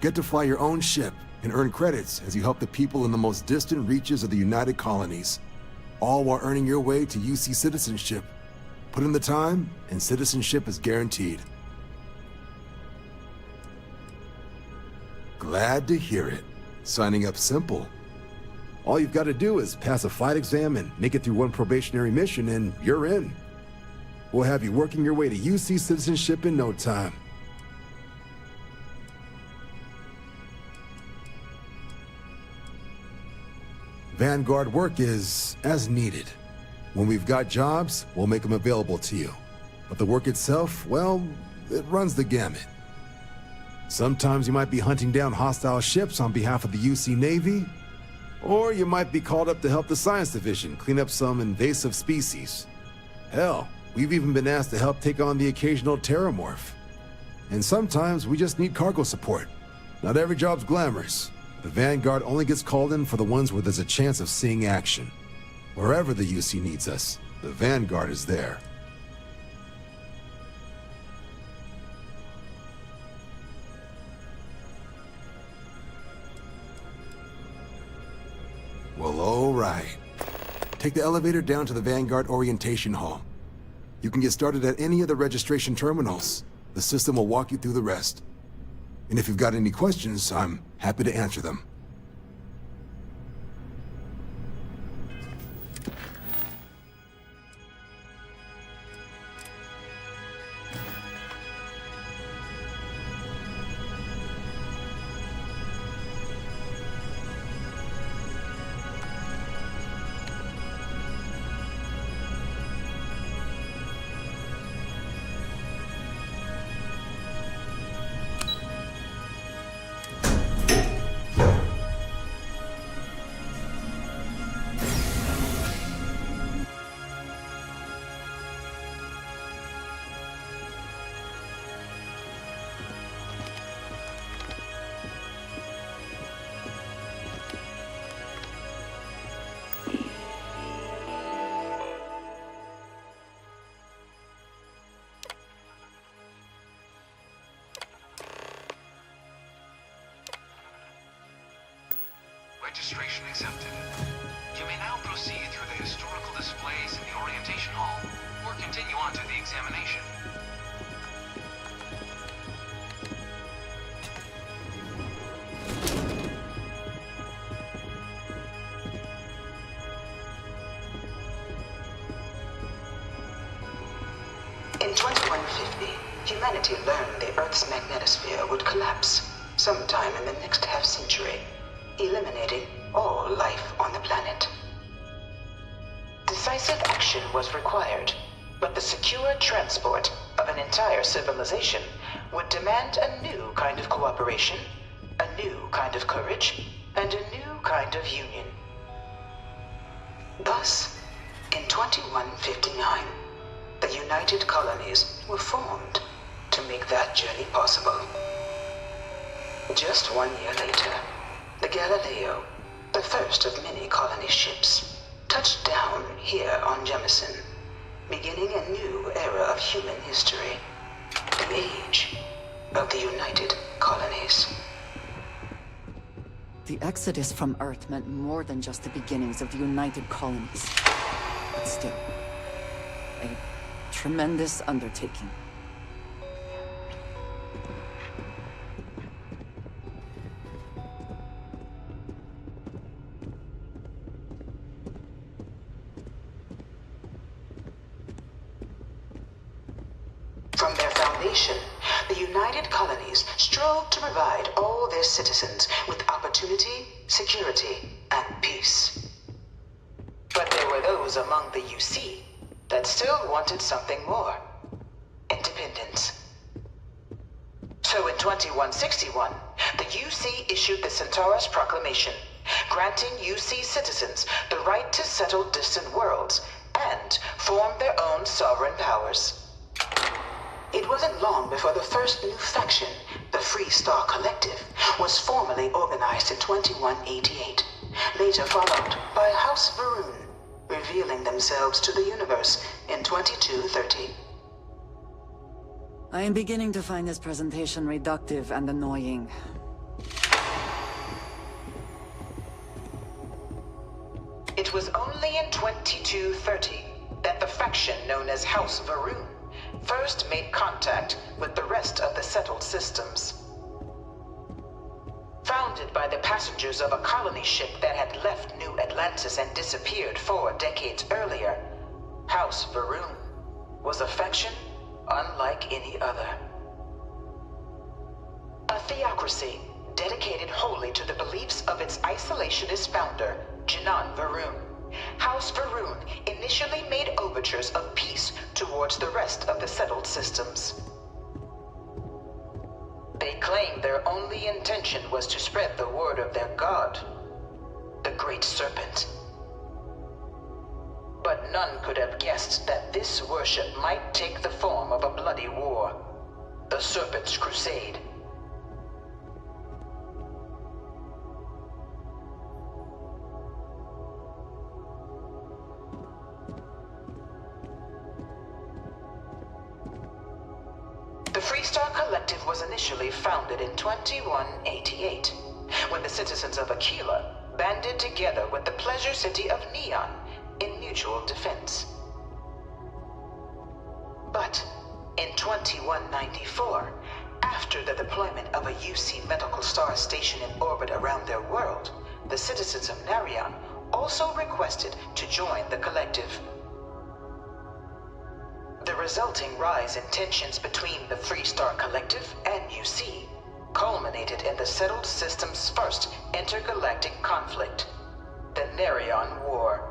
Get to fly your own ship and earn credits as you help the people in the most distant reaches of the United Colonies, all while earning your way to UC citizenship. Put in the time, and citizenship is guaranteed. Glad to hear it. Signing up simple. All you've got to do is pass a flight exam and make it through one probationary mission, and you're in. We'll have you working your way to UC citizenship in no time. Vanguard work is as needed. When we've got jobs, we'll make them available to you. But the work itself, well, it runs the gamut. Sometimes you might be hunting down hostile ships on behalf of the UC Navy, or you might be called up to help the Science Division clean up some invasive species. Hell, we've even been asked to help take on the occasional terramorph. And sometimes we just need cargo support. Not every job's glamorous. The Vanguard only gets called in for the ones where there's a chance of seeing action. Wherever the UC needs us, the Vanguard is there. Well, all right. Take the elevator down to the Vanguard Orientation Hall. You can get started at any of the registration terminals. The system will walk you through the rest. And if you've got any questions, I'm happy to answer them. Registration accepted. You may now proceed through the historical displays in the orientation hall, or continue on to the examination. In 2150, humanity learned the Earth's magnetosphere would collapse sometime in the next half-century, eliminating all life on the planet. Decisive action was required, but the secure transport of an entire civilization would demand a new kind of cooperation, a new kind of courage, and a new kind of union. Thus, in 2159, the United Colonies were formed to make that journey possible. Just 1 year later, the Galileo, the first of many colony ships, touched down here on Jemison, beginning a new era of human history, the age of the United Colonies. The exodus from Earth meant more than just the beginnings of the United Colonies. But still, a tremendous undertaking. From their foundation, the United Colonies strove to provide all their citizens with opportunity, security, and peace. But there were those among the UC that still wanted something more. Independence. So in 2161, the UC issued the Centaurus Proclamation, granting UC citizens the right to settle distant worlds and form their own sovereign powers. It wasn't long before the first new faction, the Free Star Collective, was formally organized in 2188, later followed by House Varun, revealing themselves to the universe in 2230. I am beginning to find this presentation reductive and annoying. It was only in 2230 that the faction known as House Varun first made contact with the rest of the settled systems. Founded by the passengers of a colony ship that had left New Atlantis and disappeared 4 decades earlier, House Varun was a faction unlike any other. A theocracy dedicated wholly to the beliefs of its isolationist founder, Janan Varun. House Varun initially made overtures of peace towards the rest of the settled systems. They claimed their only intention was to spread the word of their god, the Great Serpent. But none could have guessed that this worship might take the form of a bloody war, the Serpent's Crusade. The Freestar Collective was initially founded in 2188, when the citizens of Aquila banded together with the pleasure city of Neon in mutual defense. But in 2194, after the deployment of a UC medical star station in orbit around their world, the citizens of Narion also requested to join the collective. The resulting rise in tensions between the Freestar Collective and UC culminated in the settled system's first intergalactic conflict, the Narion War.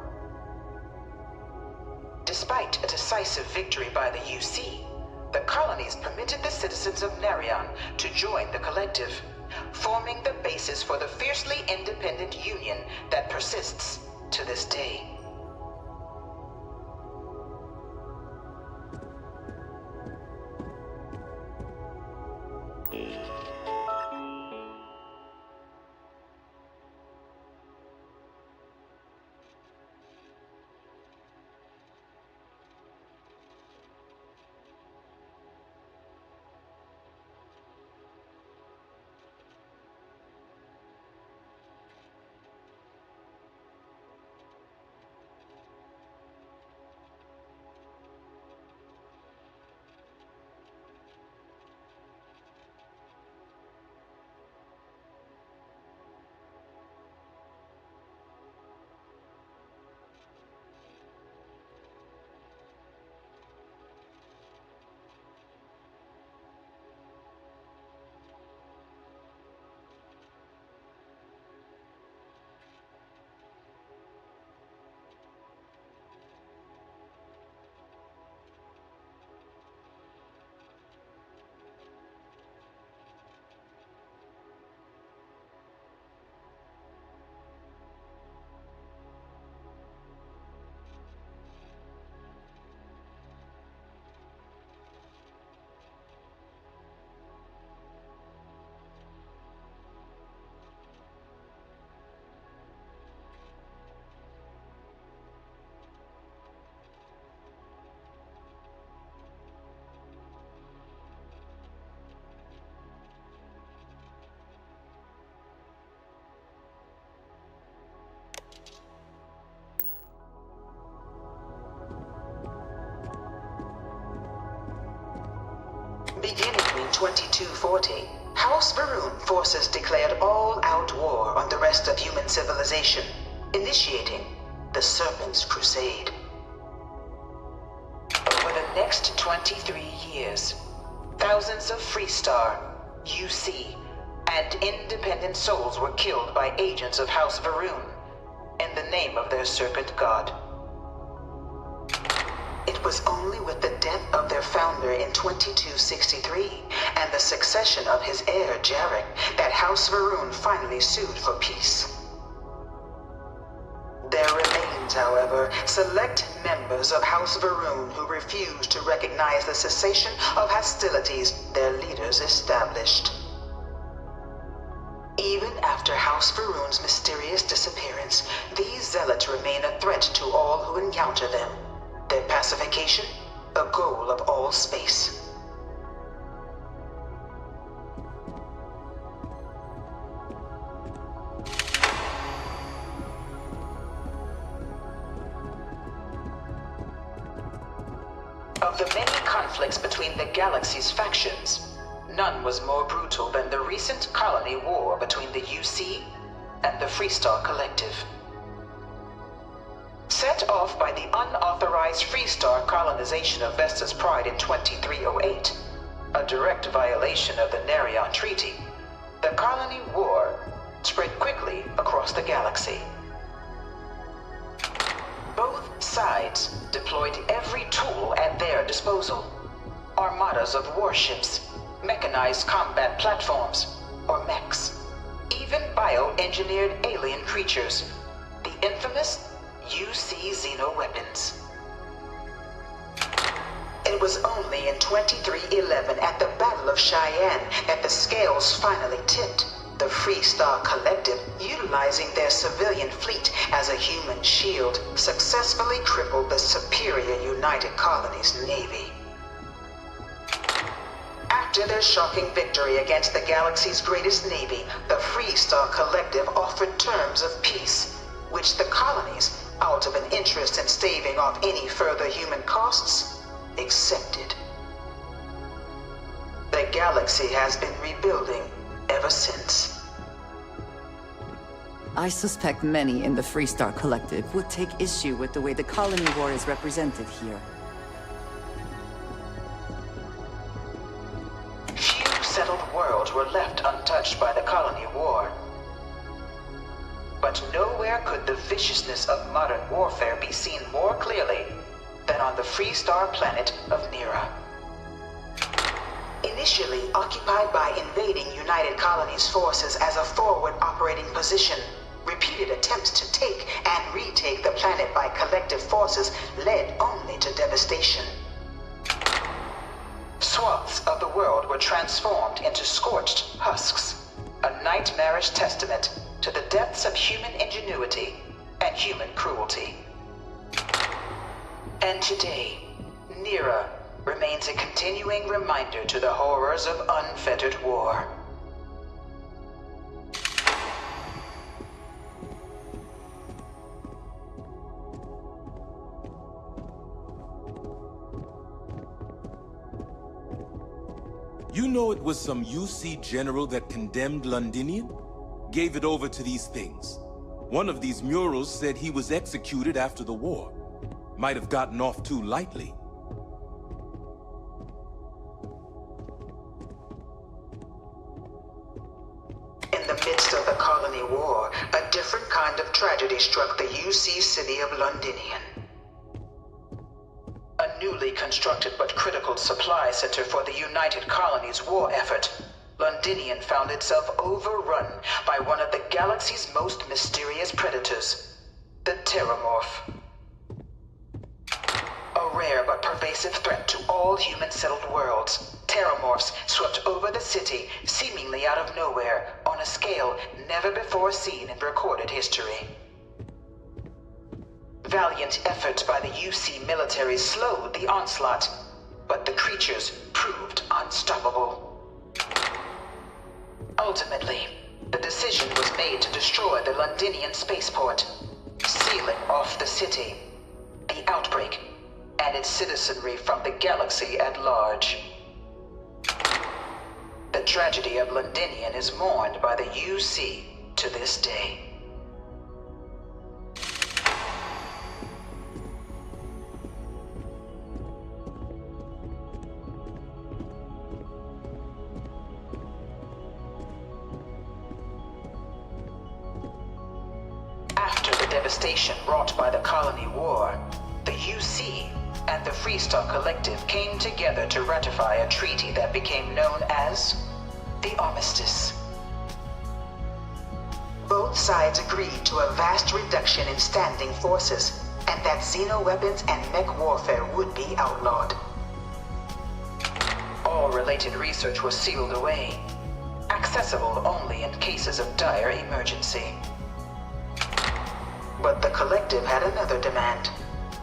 Despite a decisive victory by the UC, the colonies permitted the citizens of Narion to join the collective, forming the basis for the fiercely independent union that persists to this day. 2240, House Varun forces declared all-out war on the rest of human civilization, initiating the Serpent's Crusade. Over the next 23 years, thousands of Freestar, UC, and independent souls were killed by agents of House Varun in the name of their serpent god. It was only with the death of their founder in 2263 and the succession of his heir, Jarek, that House Varun finally sued for peace. There remains, however, select members of House Varun who refuse to recognize the cessation of hostilities their leaders established. Even after House Varun's mysterious disappearance, these zealots remain a threat to all who encounter them. Their pacification, a goal of all space. Of the many conflicts between the galaxy's factions, none was more brutal than the recent colony war between the UC and the Freestar Collective. Set off by the unauthorized Freestar colonization of Vesta's Pride in 2308, a direct violation of the Nerion Treaty, the colony war spread quickly across the galaxy. Both sides deployed every tool at their disposal. Armadas of warships, mechanized combat platforms, or mechs, even bioengineered alien creatures, the infamous UC xeno-weapons. It was only in 2311 at the Battle of Cheyenne that the scales finally tipped, the Freestar Collective, utilizing their civilian fleet as a human shield, successfully crippled the superior United Colonies Navy. After their shocking victory against the galaxy's greatest navy, the Freestar Collective offered terms of peace, which the colonies, out of an interest in staving off any further human costs, accepted. The galaxy has been rebuilding ever since. I suspect many in the Freestar Collective would take issue with the way the colony war is represented here. Few settled worlds were left untouched by the colony war. But nowhere could the viciousness of modern warfare be seen more clearly than on the Freestar planet of Nira. Initially occupied by invading United Colonies forces as a forward operating position, repeated attempts to take and retake the planet by collective forces led only to devastation. Swaths of the world were transformed into scorched husks, a nightmarish testament to the depths of human ingenuity and human cruelty. And today, Nira remains a continuing reminder to the horrors of unfettered war. You know it was some UC general that condemned Londinian? Gave it over to these things. One of these murals said he was executed after the war. Might have gotten off too lightly. In the midst of the colony war, a different kind of tragedy struck the UC city of Londinian. A newly constructed but critical supply center for the United Colonies' war effort, Londinian found itself overrun by one of the galaxy's most mysterious predators, the Terramorph. A rare but pervasive threat to all human-settled worlds, Terramorphs swept over the city, seemingly out of nowhere, on a scale never before seen in recorded history. Valiant efforts by the UC military slowed the onslaught, but the creatures proved unstoppable. Ultimately, the decision was made to destroy the Londinian spaceport, sealing off the city, the outbreak, and its citizenry from the galaxy at large. The tragedy of Londinian is mourned by the UC to this day. After the devastation wrought by the Colony War, the UC and the Freestar Collective came together to ratify a treaty that became known as the Armistice. Both sides agreed to a vast reduction in standing forces, and that xeno-weapons and mech warfare would be outlawed. All related research was sealed away, accessible only in cases of dire emergency. But the Collective had another demand,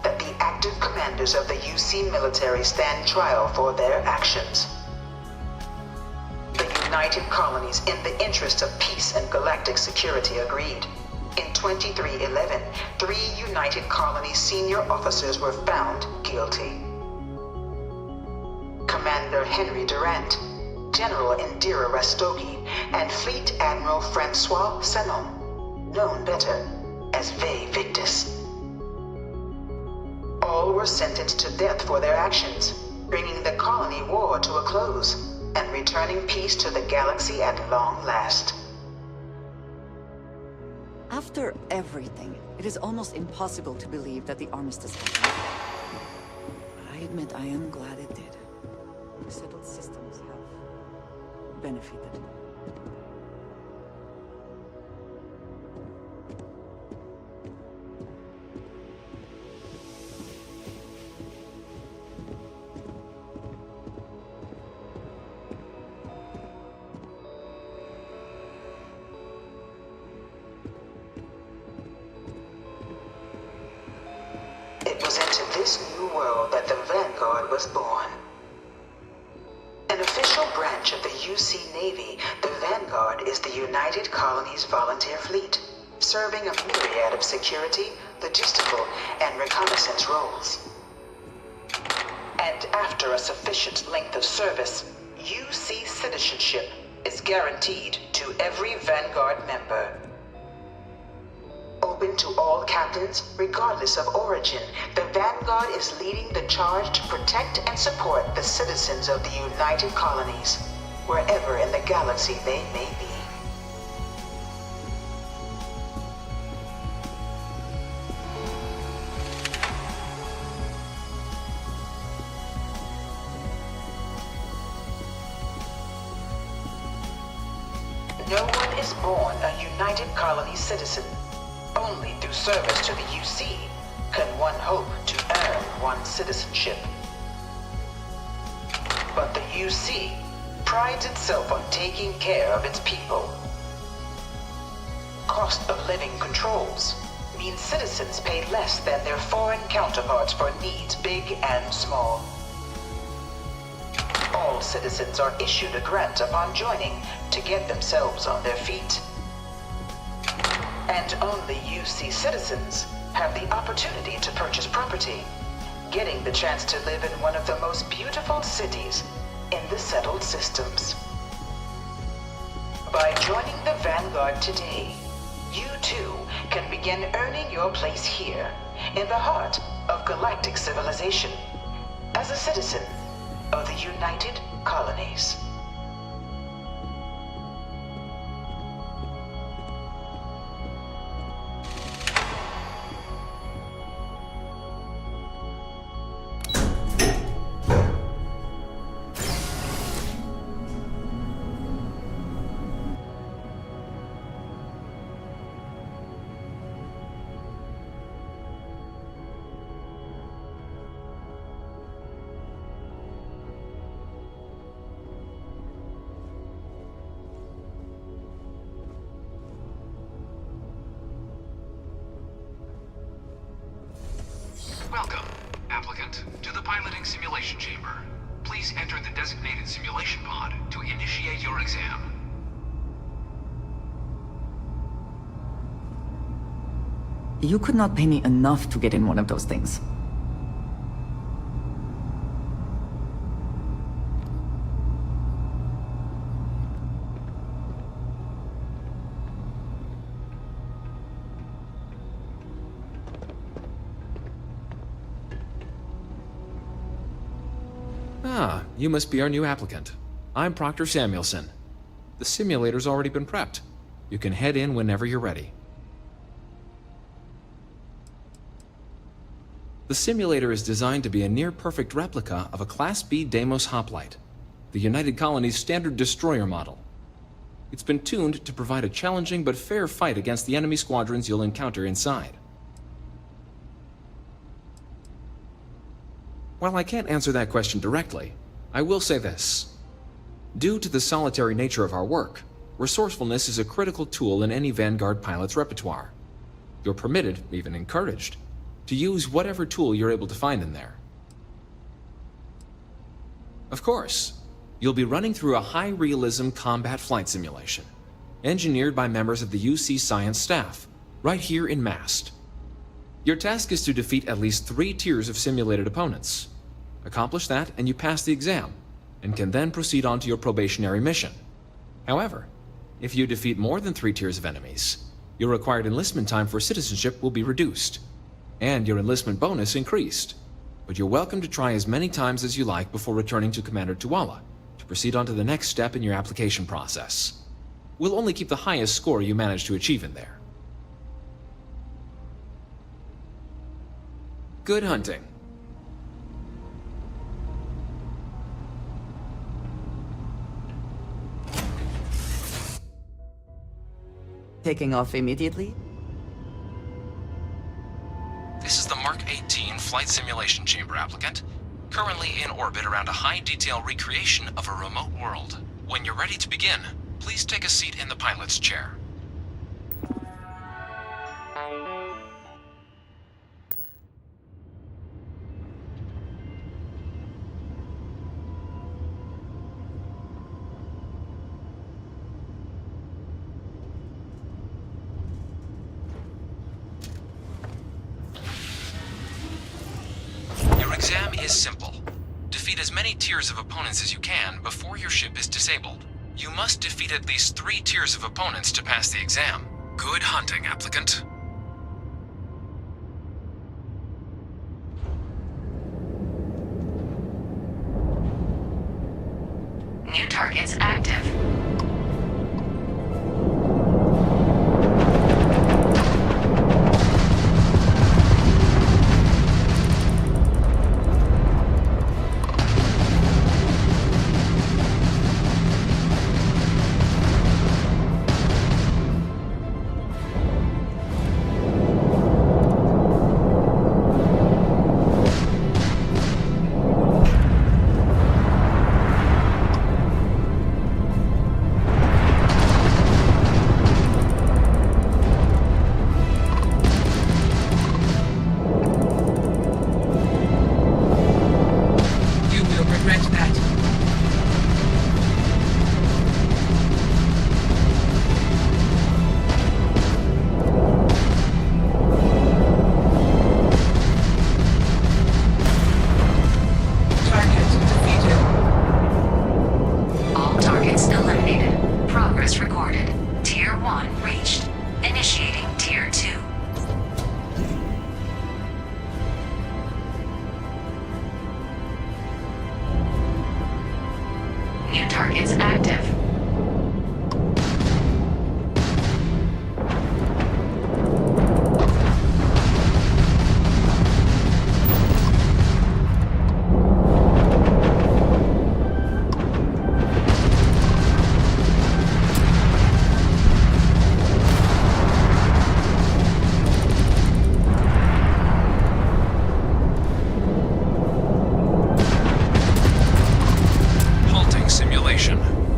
that the active commanders of the UC military stand trial for their actions. The United Colonies, in the interest of peace and galactic security, agreed. In 2311, 3 United Colonies senior officers were found guilty. Commander Henry Durant, General Indira Rastogi, and Fleet Admiral Francois Sanon, known better as Ve Victus. All were sentenced to death for their actions, bringing the colony war to a close and returning peace to the galaxy at long last. After everything, it is almost impossible to believe that the armistice happened. I admit I am glad it did. The settled systems have benefited. It was into this new world that the Vanguard was born. An official branch of the UC Navy, the Vanguard is the United Colonies Volunteer Fleet, serving a myriad of security, logistical, and reconnaissance roles. And after a sufficient length of service, UC citizenship is guaranteed to every Vanguard member. Open to all captains, regardless of origin, the Vanguard is leading the charge to protect and support the citizens of the United Colonies, wherever in the galaxy they may be. No one is born a United Colony citizen. Only through service to the UC can one hope to earn one's citizenship. But the UC prides itself on taking care of its people. Cost of living controls means citizens pay less than their foreign counterparts for needs big and small. All citizens are issued a grant upon joining to get themselves on their feet. And only UC citizens have the opportunity to purchase property, getting the chance to live in one of the most beautiful cities in the settled systems. By joining the Vanguard today, you too can begin earning your place here, in the heart of galactic civilization, as a citizen of the United Colonies. Welcome, applicant, to the piloting simulation chamber. Please enter the designated simulation pod to initiate your exam. You could not pay me enough to get in one of those things. Ah, you must be our new applicant. I'm Proctor Samuelson. The simulator's already been prepped. You can head in whenever you're ready. The simulator is designed to be a near-perfect replica of a Class B Deimos hoplite, the United Colony's standard destroyer model. It's been tuned to provide a challenging but fair fight against the enemy squadrons you'll encounter inside. While I can't answer that question directly, I will say this. Due to the solitary nature of our work, resourcefulness is a critical tool in any Vanguard pilot's repertoire. You're permitted, even encouraged, to use whatever tool you're able to find in there. Of course, you'll be running through a high-realism combat flight simulation, engineered by members of the UC science staff, right here in Mast. Your task is to defeat at least 3 tiers of simulated opponents. Accomplish that and you pass the exam, and can then proceed on to your probationary mission. However, if you defeat more than 3 tiers of enemies, your required enlistment time for citizenship will be reduced, and your enlistment bonus increased. But you're welcome to try as many times as you like before returning to Commander Tuala to proceed on to the next step in your application process. We'll only keep the highest score you manage to achieve in there. Good hunting. Taking off immediately? This is the Mark 18 Flight Simulation Chamber applicant, currently in orbit around a high-detail recreation of a remote world. When you're ready to begin, please take a seat in the pilot's chair. Exam is simple. Defeat as many tiers of opponents as you can before your ship is disabled. You must defeat at least 3 tiers of opponents to pass the exam. Good hunting, applicant. New targets active. Targets active.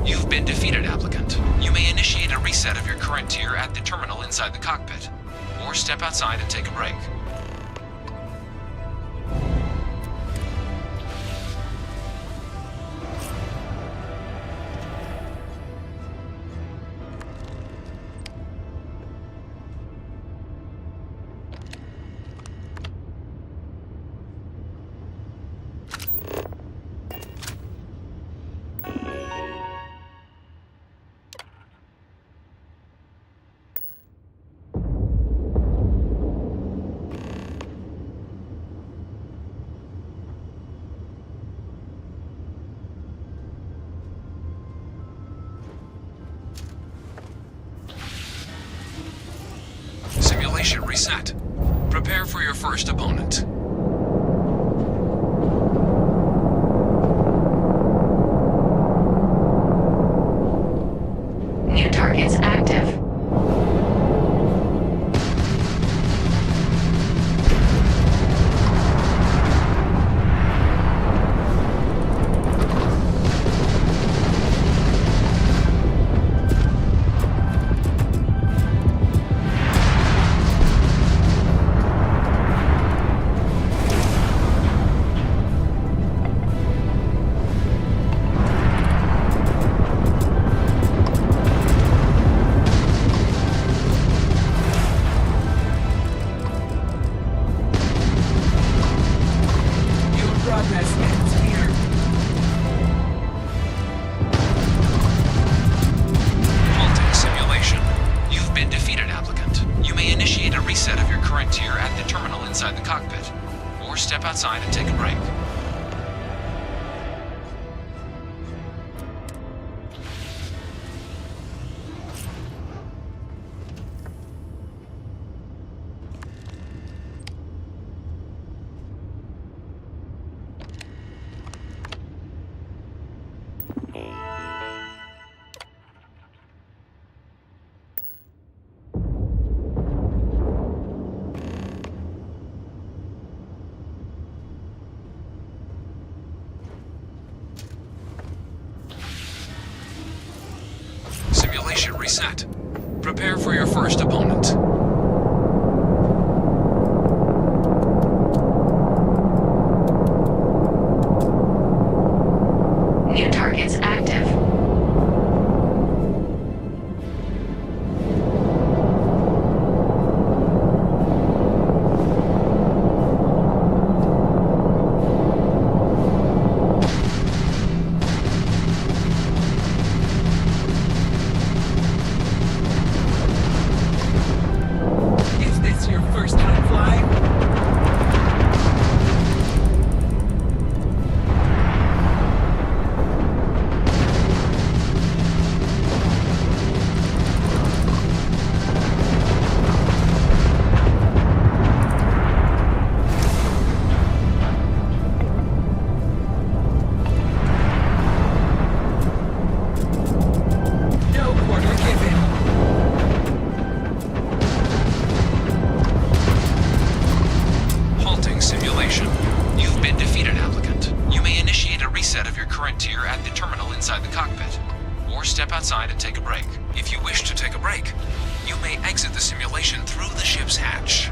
You've been defeated, applicant. You may initiate a reset of your current tier at the terminal inside the cockpit, or step outside and take a break. Simulation reset. Prepare for your first opponent. New targets active. Halting simulation. You've been defeated, applicant. You may initiate a reset of your current tier at the terminal inside the cockpit, or step outside and take a break. Simulation reset. Prepare for your first opponent. New targets active. Is this your first time flying? No quarter given. Halting simulation. You've been defeated, applicant. You may initiate a reset of your current tier at the terminal inside the cockpit, or step outside and take a break. If you wish to take a break, you may exit the simulation through the ship's hatch.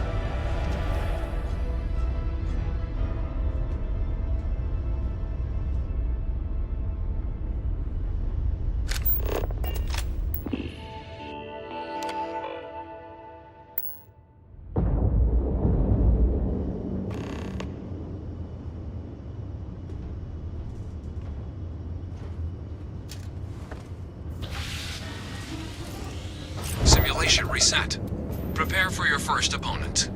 Simulation reset. Prepare for your first opponent.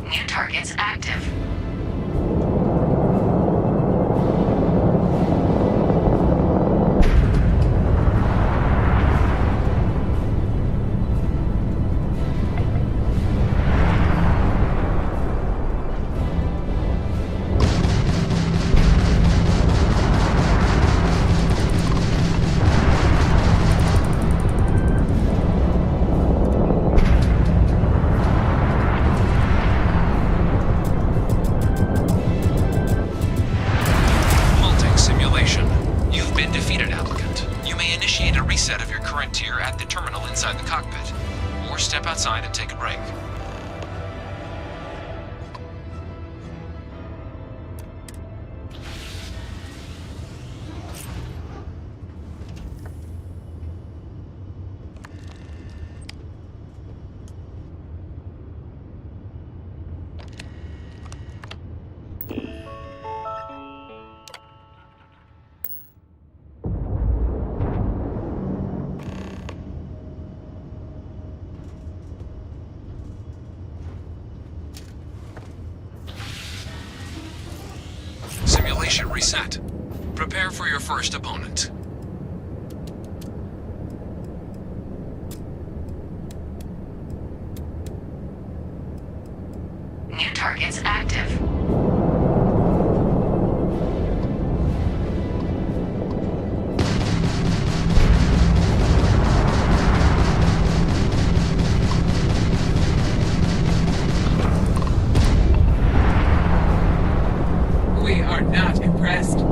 New targets active. Halting simulation. You've been defeated, applicant. You may initiate a reset of your current tier at the terminal inside the cockpit, or step outside and take a break. Simulation reset. Prepare for your first opponent. New targets active. We are not impressed.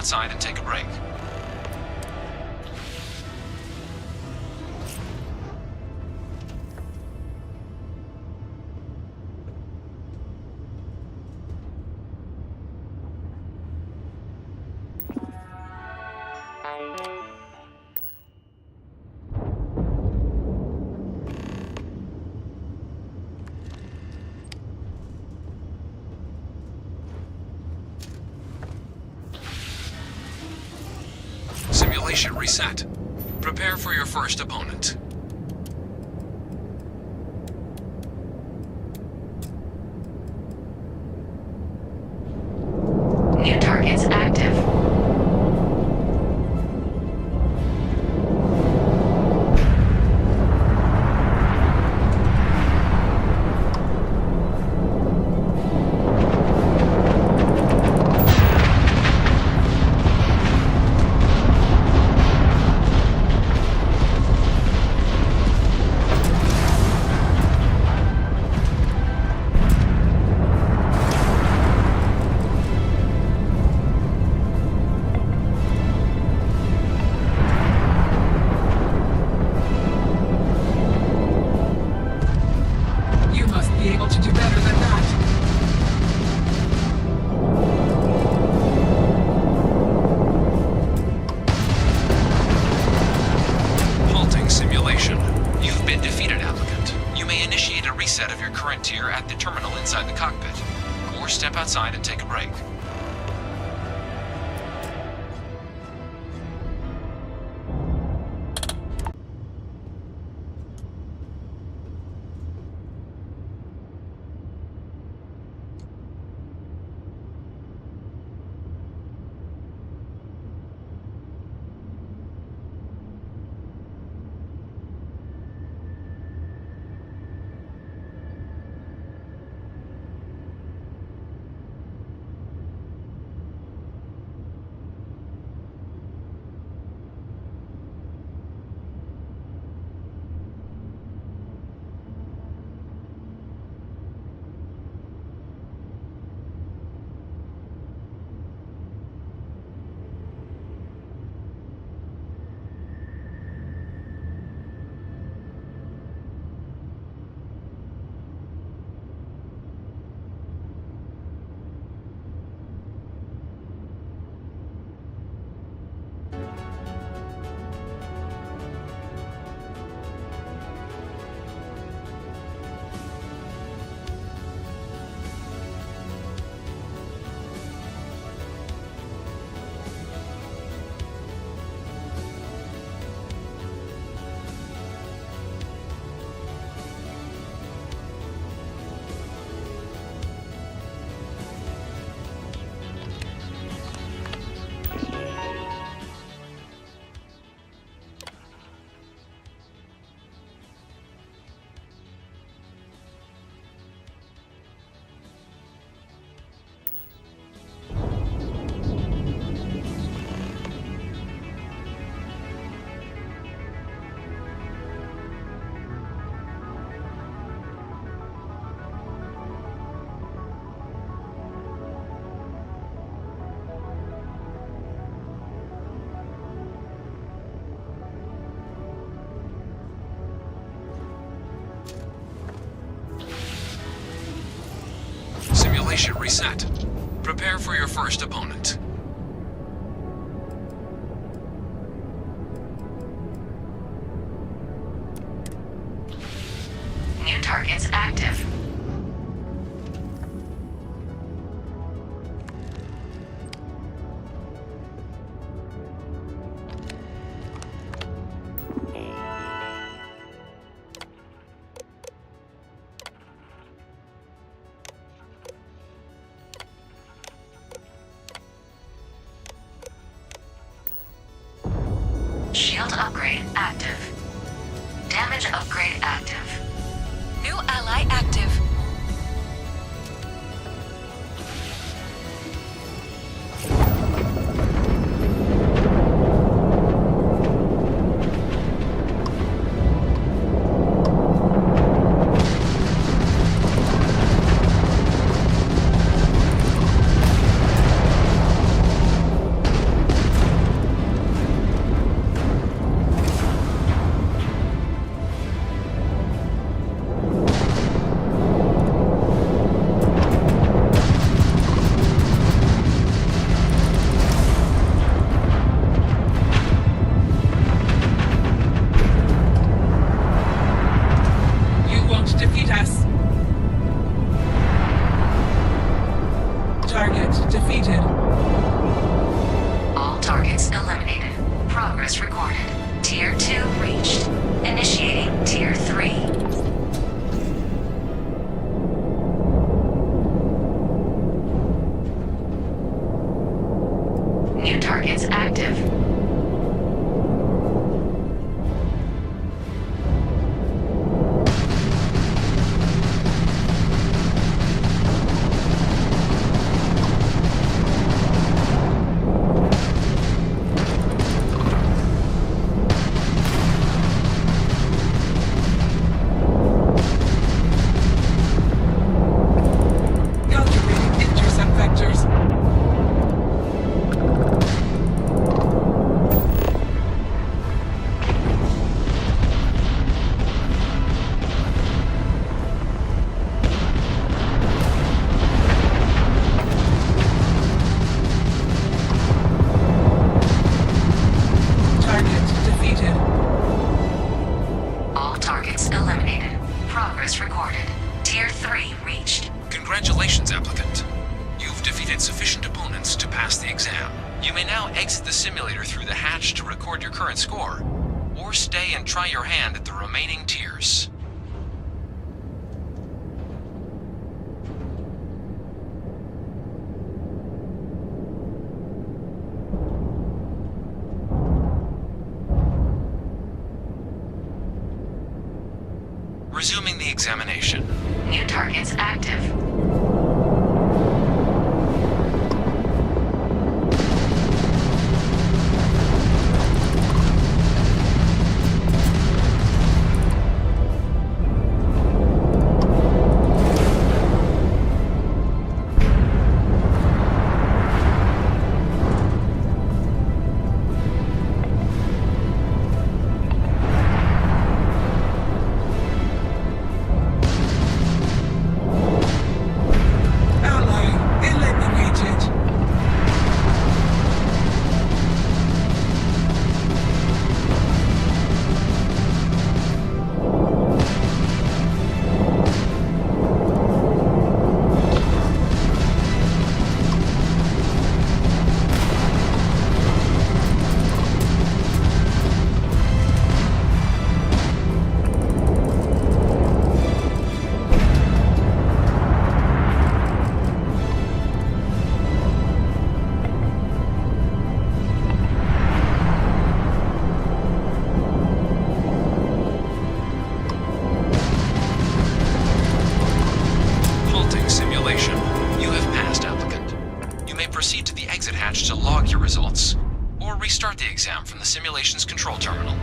outside and take a break. Simulation reset. Prepare for your first opponent. New targets active. Outside and take a break. simulation reset. Prepare for your first opponent. New targets active. Shield upgrade active. Damage upgrade active. New ally active. Congratulations, applicant. You've defeated sufficient opponents to pass the exam. You may now exit the simulator through the hatch to record your current score, or stay and try your hand at the remaining tiers. Resuming the examination. New targets active. To log your results, or restart the exam from the simulation's control terminal.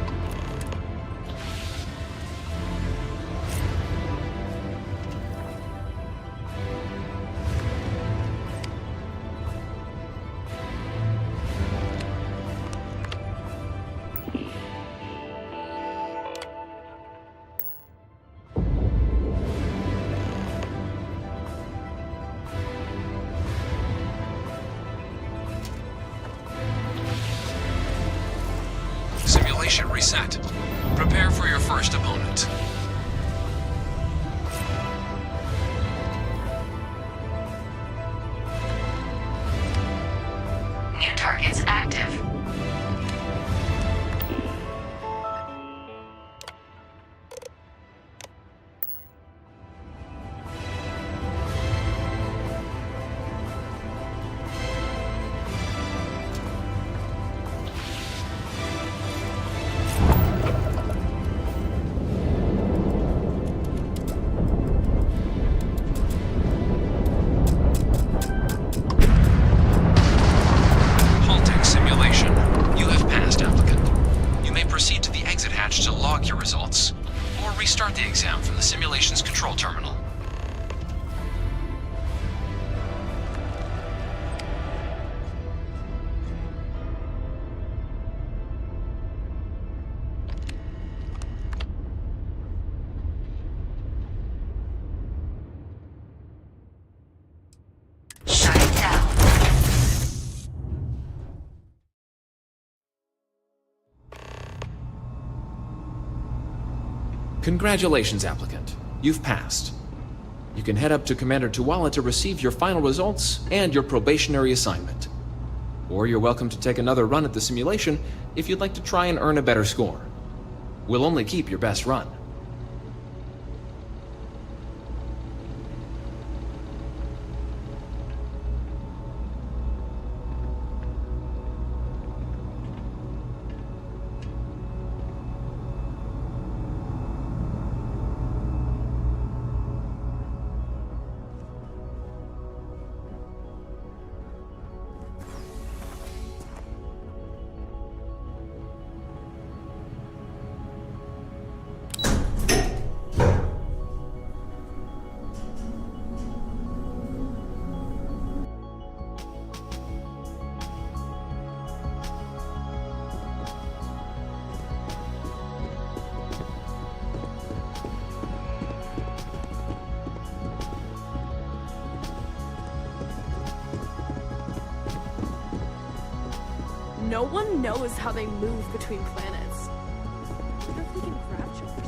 spaceship reset. Prepare for your first opponent. New targets active. Halting simulation. You have passed, applicant. You may proceed to the exit hatch to log your results, or restart the exam from the simulation's control terminal. Shut it down. Congratulations, applicant. You've passed. You can head up to Commander Tuwala to receive your final results and your probationary assignment. Or you're welcome to take another run at the simulation if you'd like to try and earn a better score. We'll only keep your best run. No one knows how they move between planets. I wonder if we can grab Joker.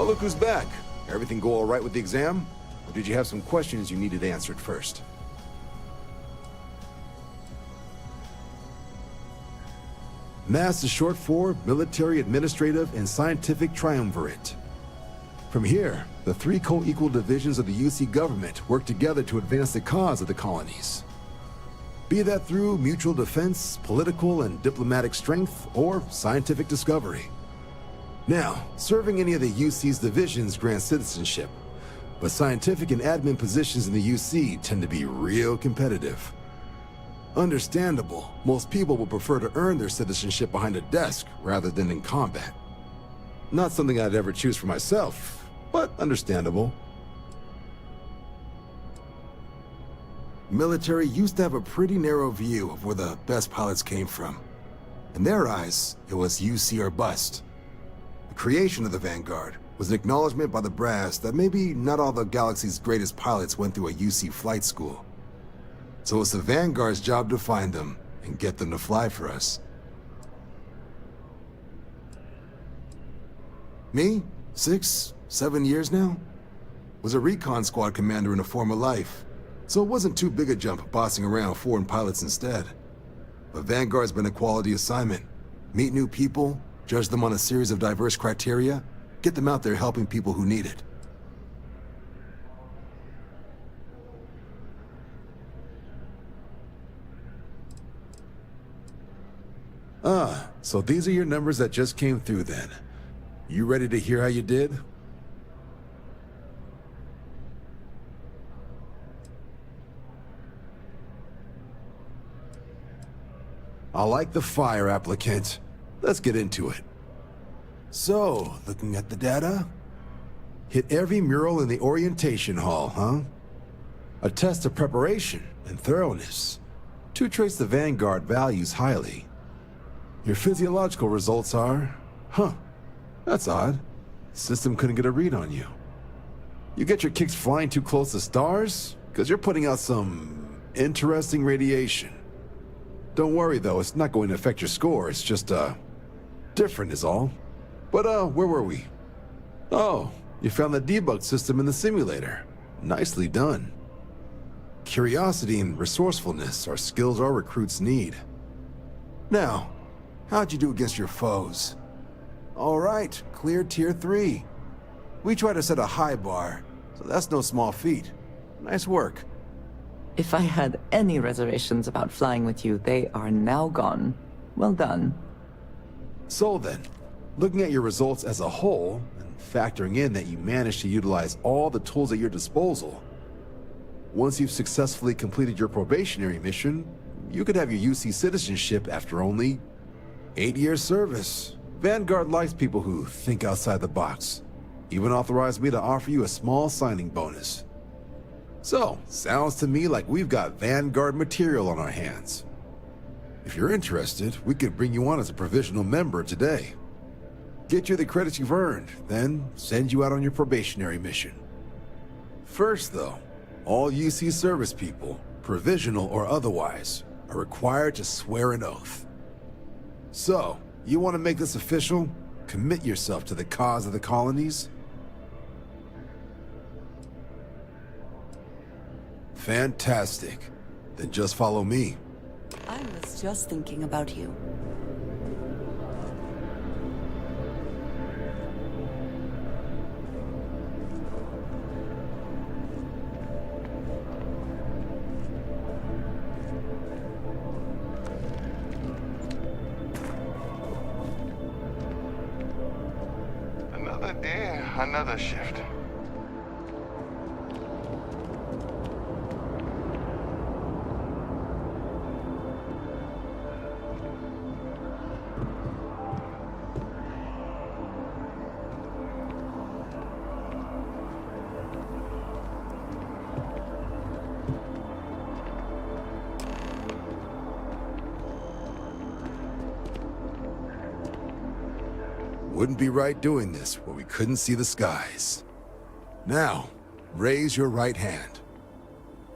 look who's back. Everything go all right with the exam? Or did you have some questions you needed answered first? MASS is short for Military, Administrative, and Scientific Triumvirate. From here, the three co-equal divisions of the UC government work together to advance the cause of the colonies. Be that through mutual defense, political and diplomatic strength, or scientific discovery. Now, serving any of the UC's divisions grants citizenship, but scientific and admin positions in the UC tend to be real competitive. Understandable, most people would prefer to earn their citizenship behind a desk rather than in combat. Not something I'd ever choose for myself, but understandable. Military used to have a pretty narrow view of where the best pilots came from. In their eyes, it was UC or bust. The creation of the Vanguard was an acknowledgement by the brass that maybe not all the galaxy's greatest pilots went through a UC flight school. So it's the Vanguard's job to find them and get them to fly for us. Me? 6, 7 years now? Was a recon squad commander in a former life. So it wasn't too big a jump bossing around foreign pilots instead. But Vanguard's been a quality assignment. Meet new people, judge them on a series of diverse criteria, get them out there helping people who need it. Ah, so these are your numbers that just came through then. You ready to hear how you did? I like the fire, applicant. Let's get into it. So, looking at the data? Hit every mural in the orientation hall, huh? A test of preparation and thoroughness. Two traits the Vanguard values highly. Your physiological results are... that's odd. System couldn't get a read on you. You get your kicks flying too close to stars? Because you're putting out some interesting radiation. Don't worry though, it's not going to affect your score, it's just, different is all. But, where were we? Oh, you found the debug system in the simulator. Nicely done. Curiosity and resourcefulness are skills our recruits need. Now, how'd you do against your foes? All right, clear tier 3. We try to set a high bar, so that's no small feat. Nice work. If I had any reservations about flying with you, they are now gone. Well done. So then, looking at your results as a whole, and factoring in that you managed to utilize all the tools at your disposal, once you've successfully completed your probationary mission, you could have your UC citizenship after only 8 years service. Vanguard likes people who think outside the box. Even authorized me to offer you a small signing bonus. So, sounds to me like we've got Vanguard material on our hands. If you're interested, we could bring you on as a provisional member today. Get you the credits you've earned, then send you out on your probationary mission. First though, all UC service people, provisional or otherwise, are required to swear an oath. So, you want to make this official? Commit yourself to the cause of the colonies? Fantastic. Then just follow me. I was just thinking about you. Another day, another shift. Wouldn't be right doing this where we couldn't see the skies. Now, raise your right hand.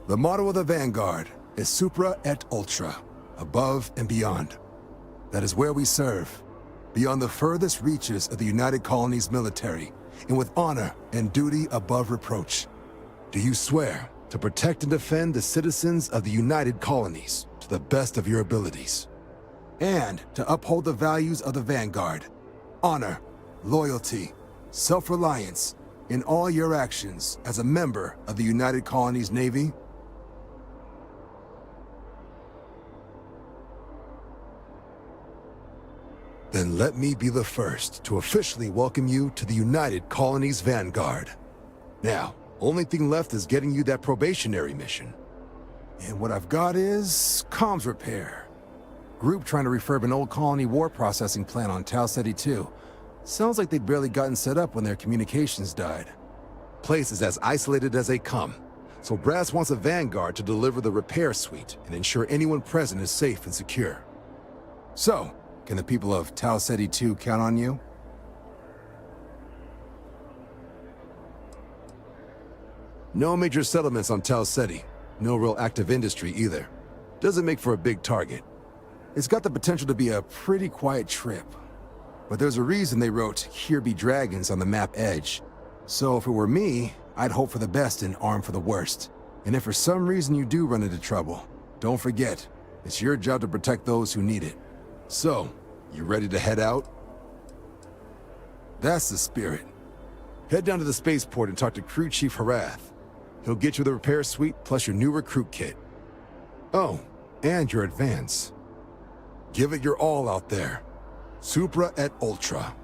The motto of the Vanguard is Supra et Ultra, above and beyond. That is where we serve, beyond the furthest reaches of the United Colonies military, and with honor and duty above reproach. Do you swear to protect and defend the citizens of the United Colonies to the best of your abilities, and to uphold the values of the Vanguard, honor, loyalty, self-reliance, in all your actions as a member of the United Colonies Navy? Then let me be the first to officially welcome you to the United Colonies Vanguard. Now, only thing left is getting you that probationary mission. And what I've got is comms repair. Group trying to refurb an old colony war processing plant on Tau Ceti 2. Sounds like they'd barely gotten set up when their communications died. Place is as isolated as they come, so Brass wants a Vanguard to deliver the repair suite and ensure anyone present is safe and secure. So, can the people of Tau Ceti 2 count on you? No major settlements on Tau Ceti. No real active industry either. Doesn't make for a big target. It's got the potential to be a pretty quiet trip. But there's a reason they wrote "Here be dragons" on the map edge. So if it were me, I'd hope for the best and arm for the worst. And if for some reason you do run into trouble, don't forget, it's your job to protect those who need it. So, you ready to head out? That's the spirit. Head down to the spaceport and talk to Crew Chief Harath. He'll get you the repair suite plus your new recruit kit. Oh, and your advance. Give it your all out there. Supra et Ultra.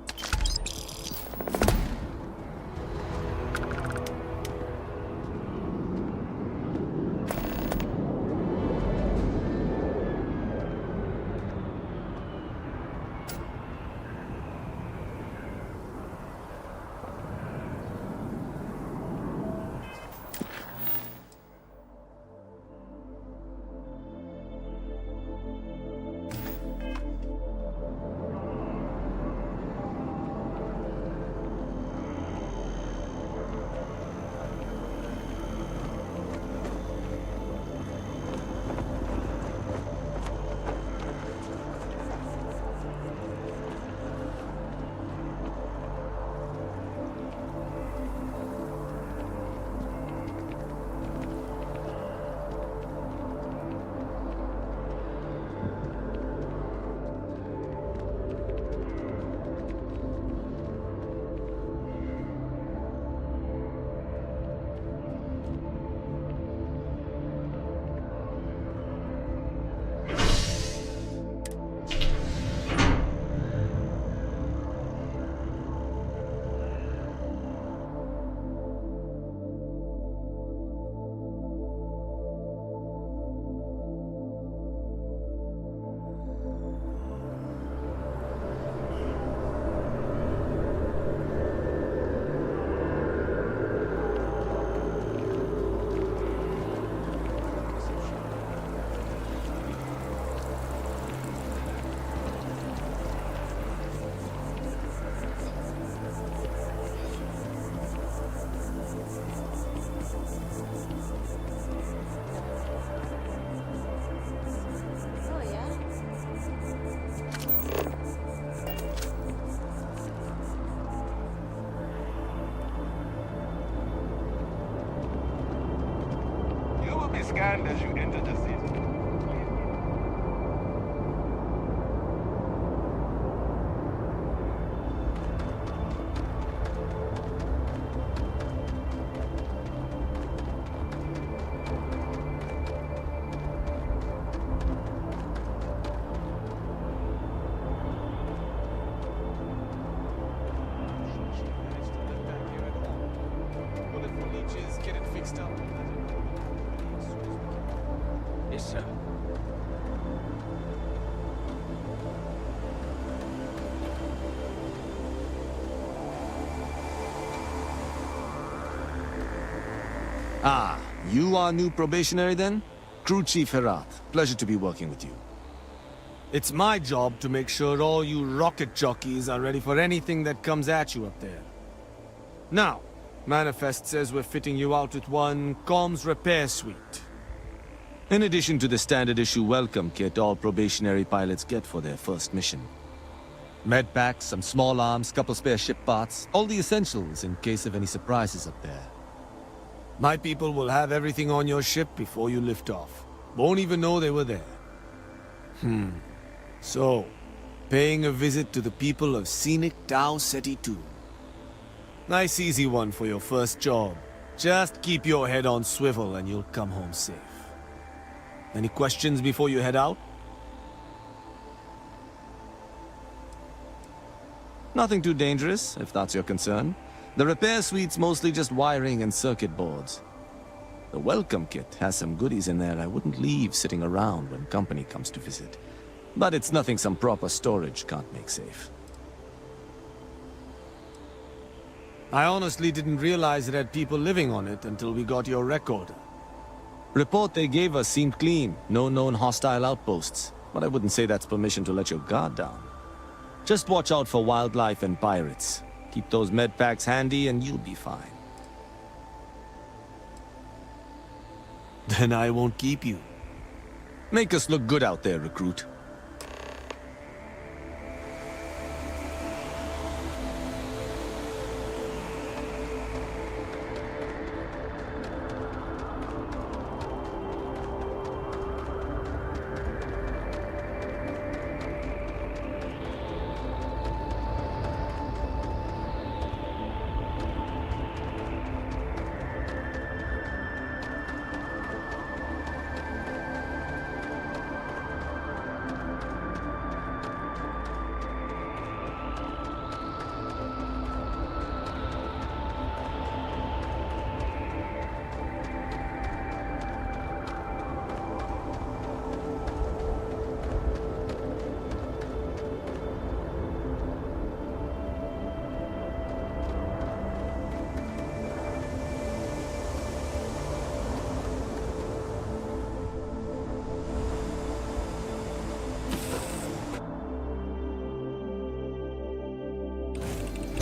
Scanned as you enter the city. Get it fixed up. Yes, sir. Ah, you are new probationary then? Crew Chief Herath, pleasure to be working with you. It's my job to make sure all you rocket jockeys are ready for anything that comes at you up there. Now, Manifest says we're fitting you out with one comms repair suite. In addition to the standard issue welcome kit all probationary pilots get for their first mission. Med packs, some small arms, couple spare ship parts, all the essentials in case of any surprises up there. My people will have everything on your ship before you lift off. Won't even know they were there. So, paying a visit to the people of scenic Tau Ceti 2. Nice easy one for your first job. Just keep your head on swivel and you'll come home safe. Any questions before you head out? Nothing too dangerous, if that's your concern. The repair suite's mostly just wiring and circuit boards. The welcome kit has some goodies in there I wouldn't leave sitting around when company comes to visit. But it's nothing some proper storage can't make safe. I honestly didn't realize it had people living on it until we got your recorder. Report they gave us seemed clean. No known hostile outposts. But I wouldn't say that's permission to let your guard down. Just watch out for wildlife and pirates. Keep those med packs handy and you'll be fine. Then I won't keep you. Make us look good out there, recruit.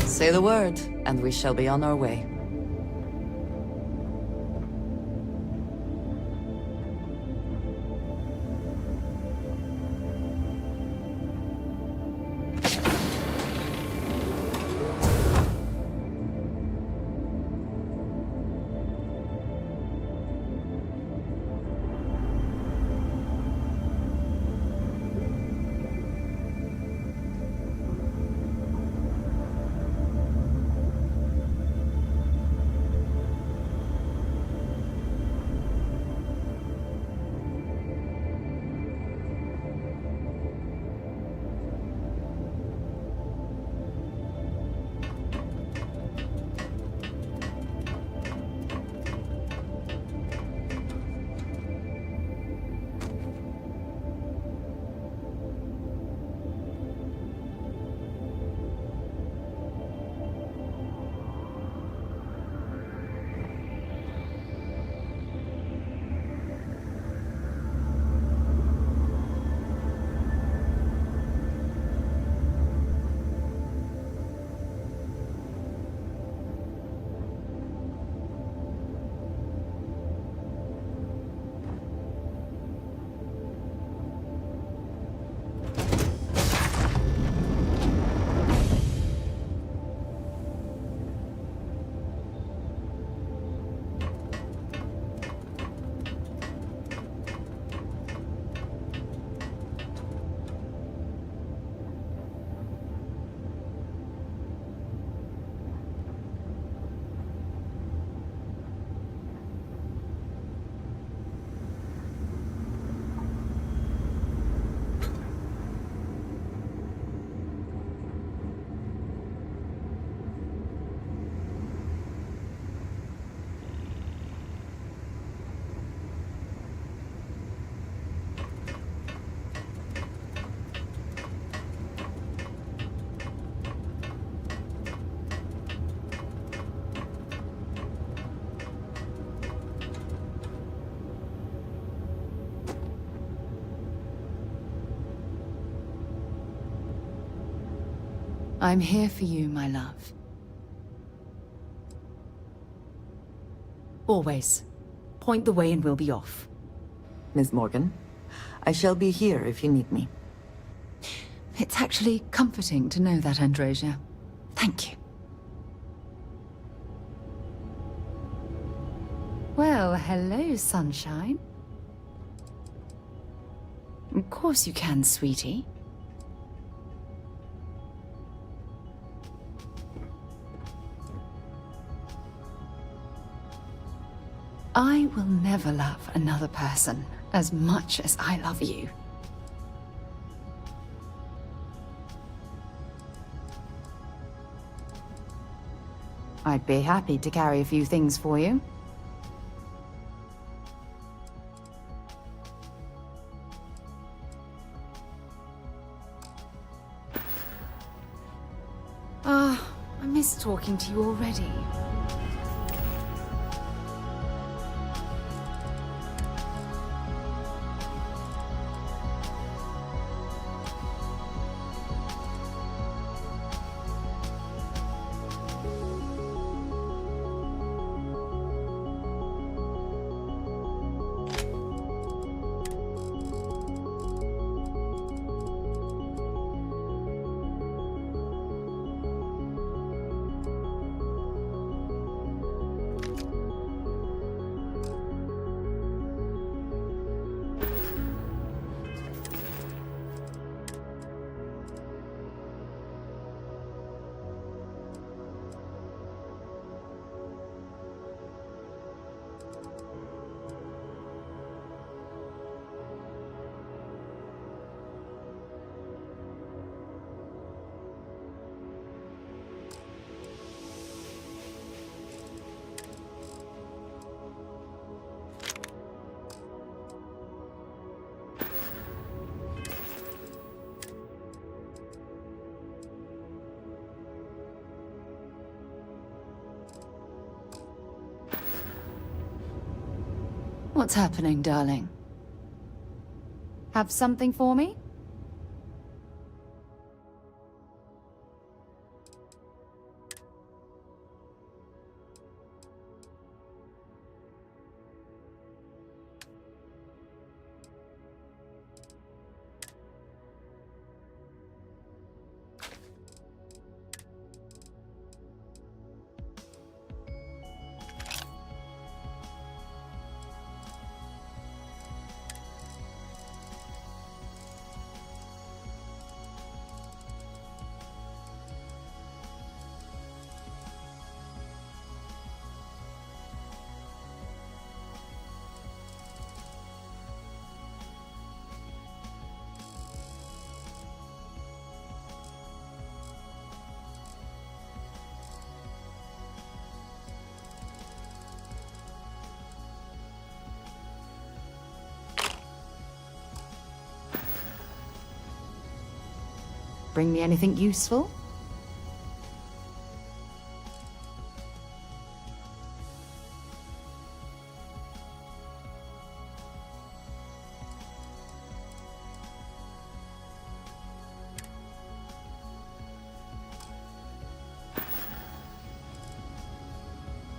Say the word, and we shall be on our way. I'm here for you, my love. Always. Point the way and we'll be off. Miss Morgan, I shall be here if you need me. It's actually comforting to know that, Andreja. Thank you. Well, hello, sunshine. Of course you can, sweetie. I will never love another person as much as I love you. I'd be happy to carry a few things for you. I miss talking to you already. What's happening, darling? Have something for me? Bring me anything useful?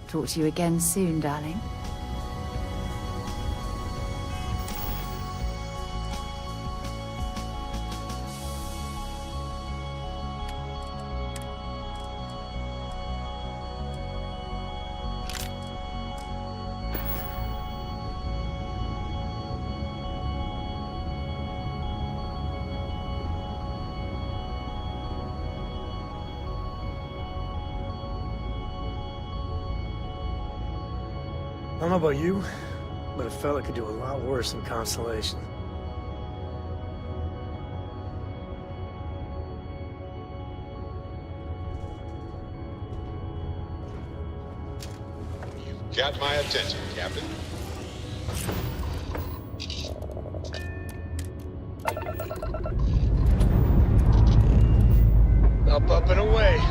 Talk to you again soon, darling. I don't know about you, but a fella could do a lot worse than Constellation. You've got my attention, Captain. Up and away.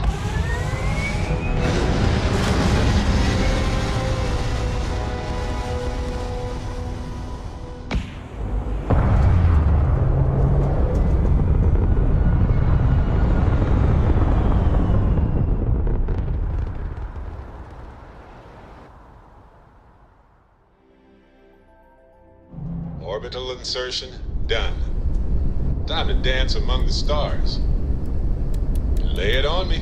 Orbital insertion done. Time to dance among the stars. Lay it on me.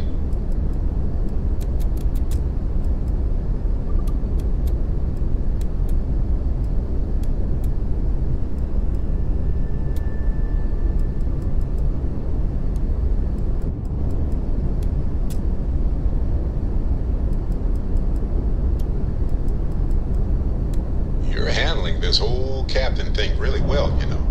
You're handling this whole captain thing really well, you know.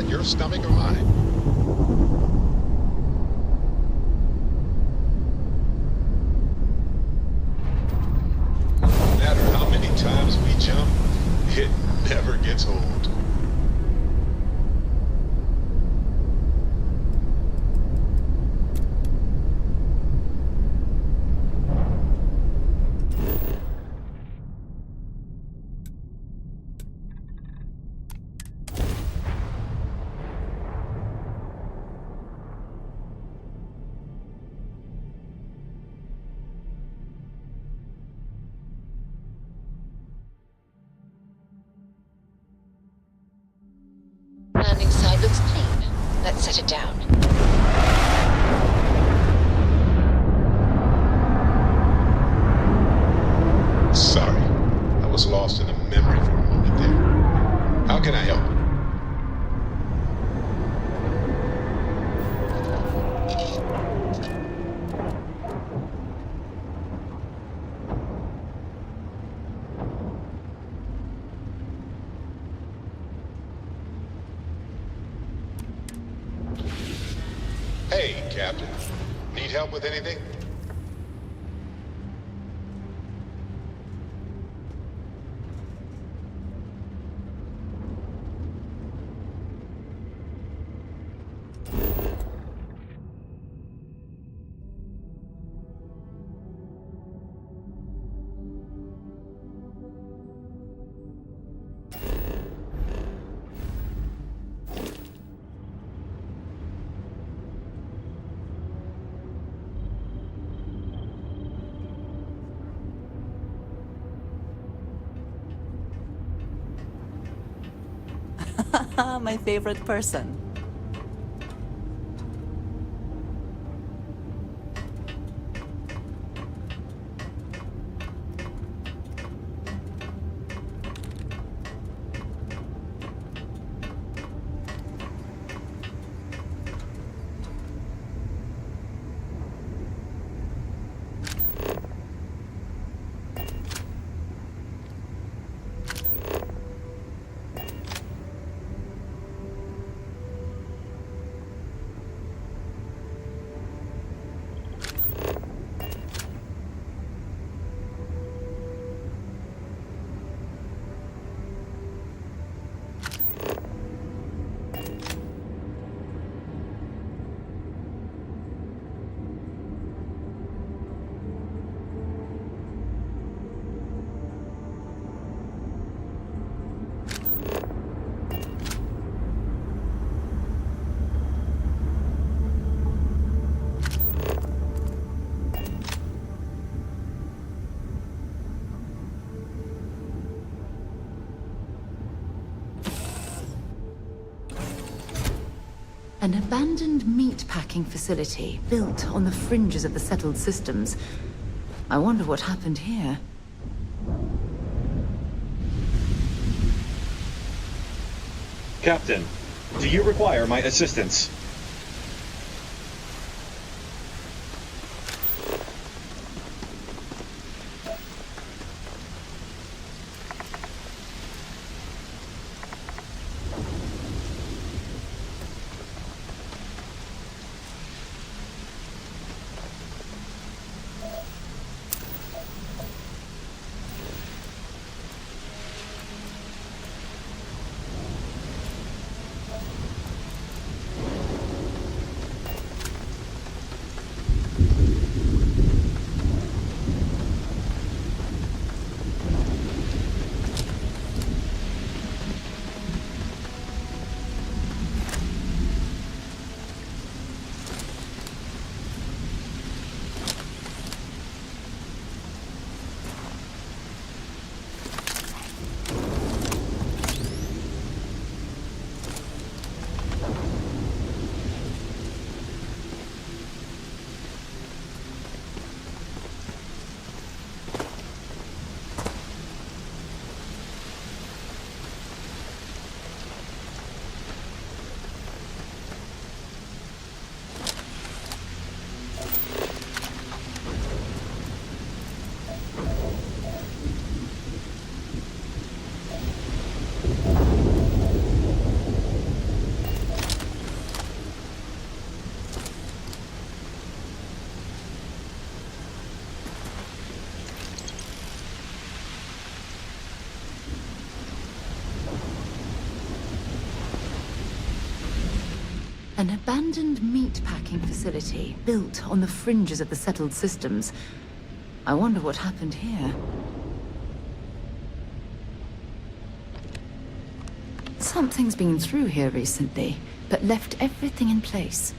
Your stomach or mine? No matter how many times we jump, it never gets old. Landing side looks clean. Let's set it down. Sorry, I was lost in a memory for a moment there. How can I help? Hey, Captain. Need help with anything? My favorite person. An abandoned meat-packing facility built on the fringes of the settled systems. I wonder what happened here. Captain, do you require my assistance? An abandoned meatpacking facility built on the fringes of the settled systems. I wonder what happened here. Something's been through here recently, but left everything in place.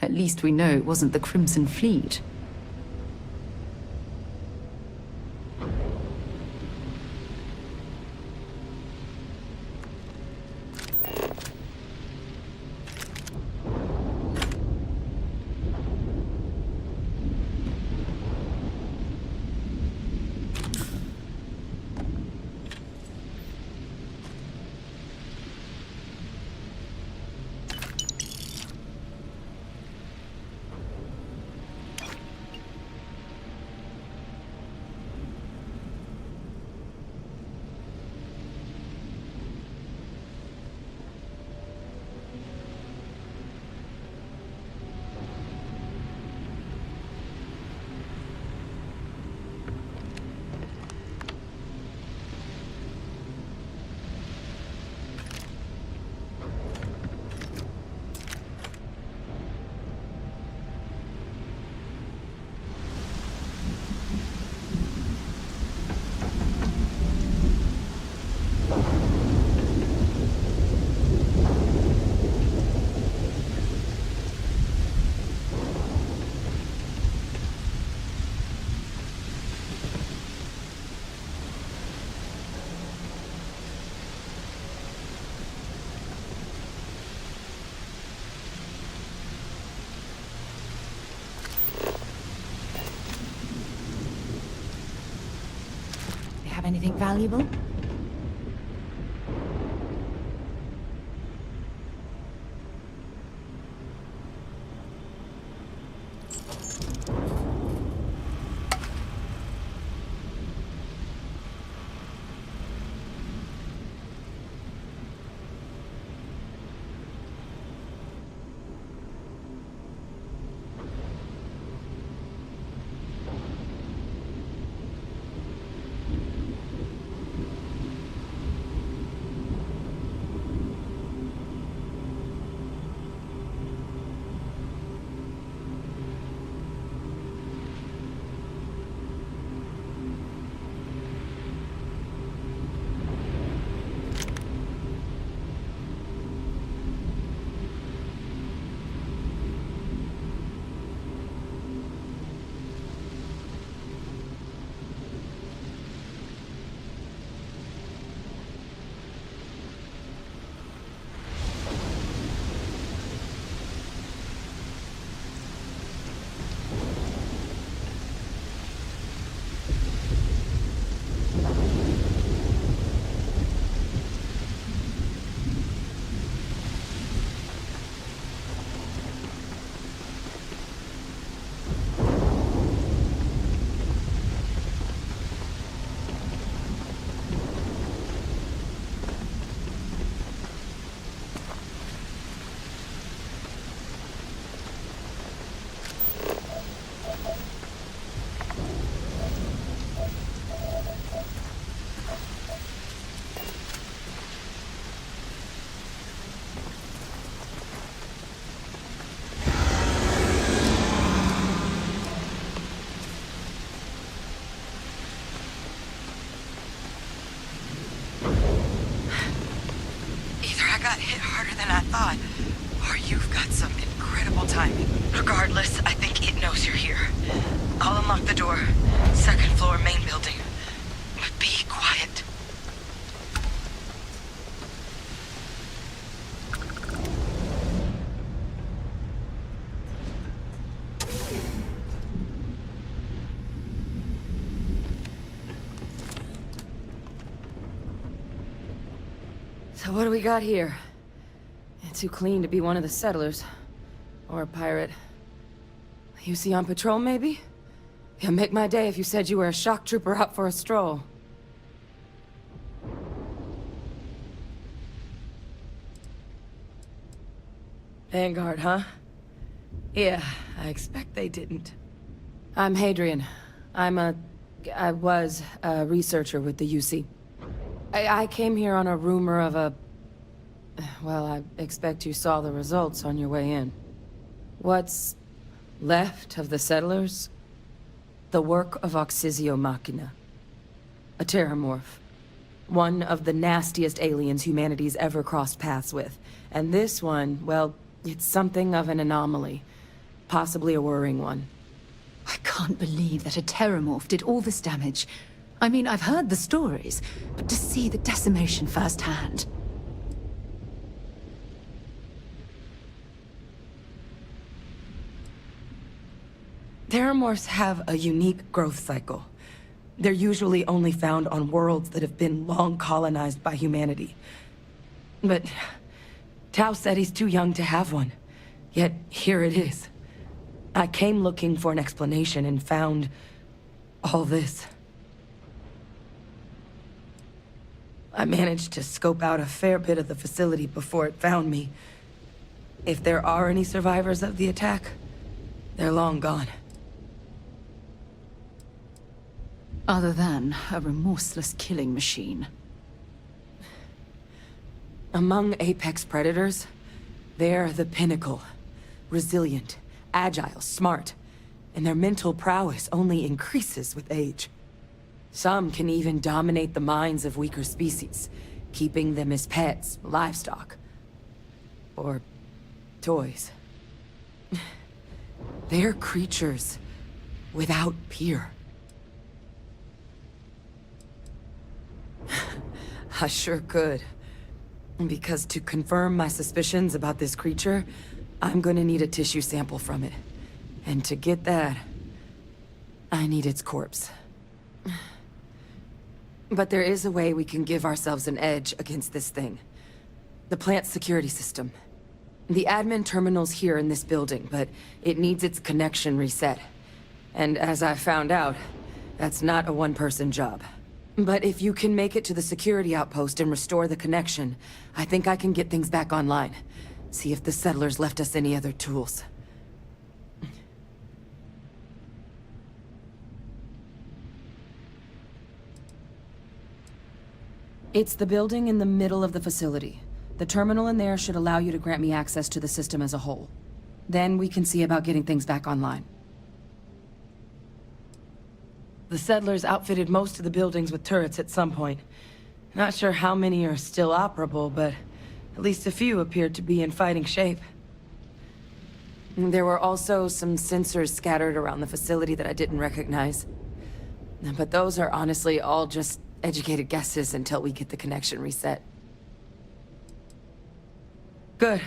At least we know it wasn't the Crimson Fleet. Anything valuable? Or you've got some incredible timing. Regardless, I think it knows you're here. I'll unlock the door. Second floor, main building. But be quiet. So what do we got here? Too clean to be one of the settlers. Or a pirate. You see on patrol, maybe? It'd make my day if you said you were a shock trooper out for a stroll. Vanguard, huh? Yeah, I expect they didn't. I'm Hadrian. I was a researcher with the UC. I came here on a rumor of a... Well, I expect you saw the results on your way in. What's left of the settlers? The work of Oxysio Machina. A terramorph. One of the nastiest aliens humanity's ever crossed paths with. And this one, well, it's something of an anomaly. Possibly a worrying one. I can't believe that a terramorph did all this damage. I mean, I've heard the stories, but to see the decimation firsthand... Terramorphs have a unique growth cycle. They're usually only found on worlds that have been long colonized by humanity. But Tao said he's too young to have one. Yet here it is. I came looking for an explanation and found all this. I managed to scope out a fair bit of the facility before it found me. If there are any survivors of the attack, they're long gone. Other than a remorseless killing machine. Among apex predators, they're the pinnacle. Resilient, agile, smart. And their mental prowess only increases with age. Some can even dominate the minds of weaker species, keeping them as pets, livestock, or toys. They're creatures without peer. I sure could. Because to confirm my suspicions about this creature, I'm gonna need a tissue sample from it. And to get that, I need its corpse. But there is a way we can give ourselves an edge against this thing. The plant's security system. The admin terminal's here in this building, but it needs its connection reset. And as I found out, that's not a one-person job. But if you can make it to the security outpost and restore the connection, I think I can get things back online. See if the settlers left us any other tools. It's the building in the middle of the facility. The terminal in there should allow you to grant me access to the system as a whole. Then we can see about getting things back online. The settlers outfitted most of the buildings with turrets at some point. Not sure how many are still operable, but at least a few appeared to be in fighting shape. There were also some sensors scattered around the facility that I didn't recognize. But those are honestly all just educated guesses until we get the connection reset. Good.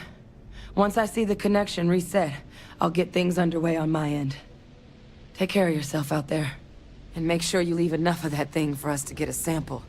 Once I see the connection reset, I'll get things underway on my end. Take care of yourself out there. And make sure you leave enough of that thing for us to get a sample.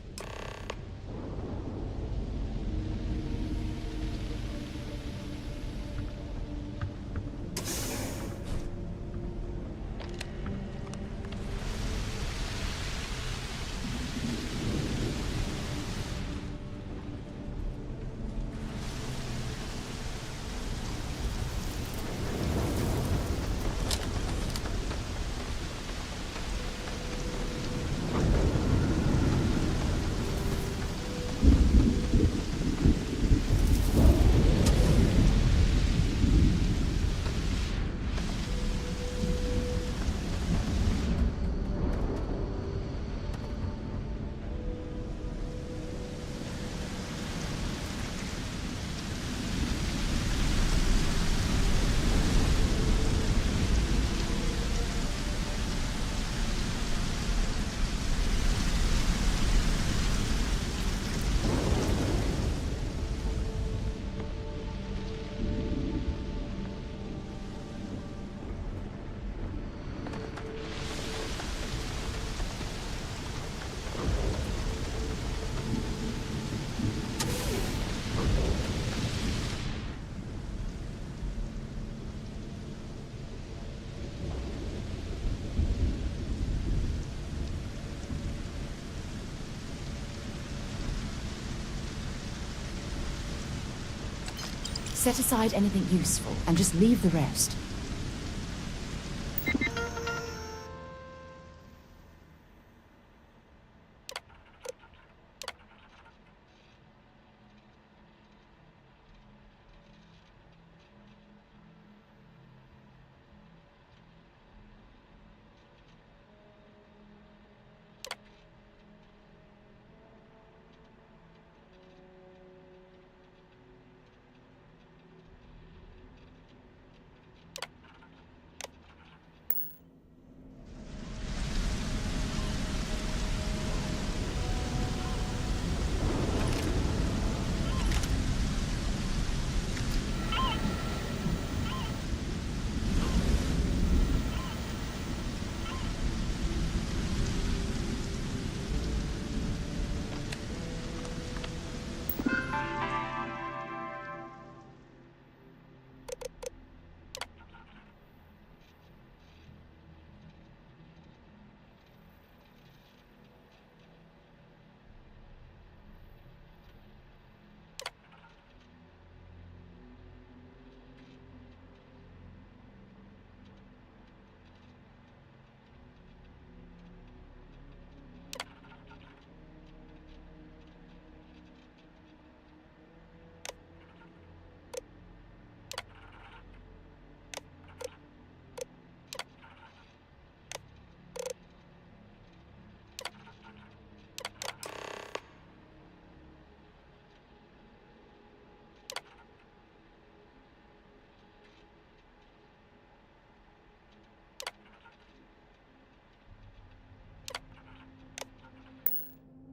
Set aside anything useful and just leave the rest.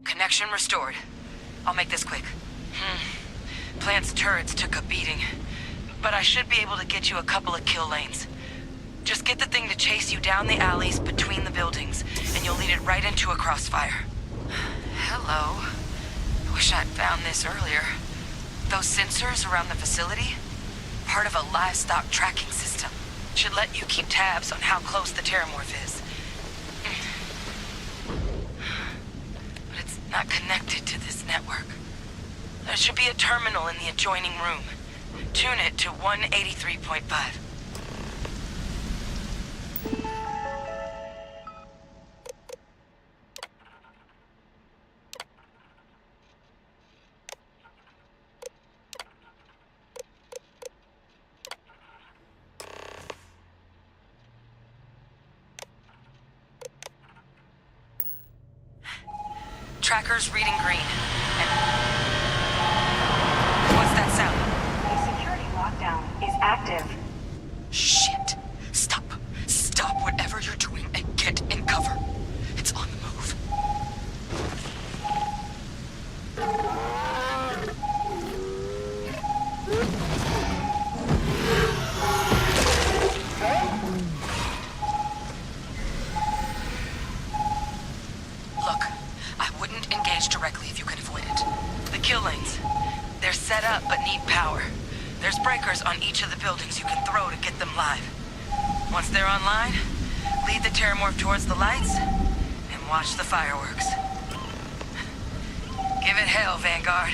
Connection restored. I'll make this quick. Plant's turrets took a beating, but I should be able to get you a couple of kill lanes. Just get the thing to chase you down the alleys between the buildings, and you'll lead it right into a crossfire. Hello. Wish I'd found this earlier. Those sensors around the facility? Part of a livestock tracking system. Should let you keep tabs on how close the terramorph is. But it's not connected to this network. There should be a terminal in the adjoining room. Tune it to 183.5. Tracker's reading green. And what's that sound? The security lockdown is active. Shit. Stop. Stop whatever you're doing and get in cover. It's on the move. Look, I wouldn't engage directly if you can avoid it. The kill lanes, they're set up but need power. There's breakers on each of the buildings you can throw to get them live. Once they're online, lead the terramorph towards the lights and watch the fireworks. Give it hell, Vanguard.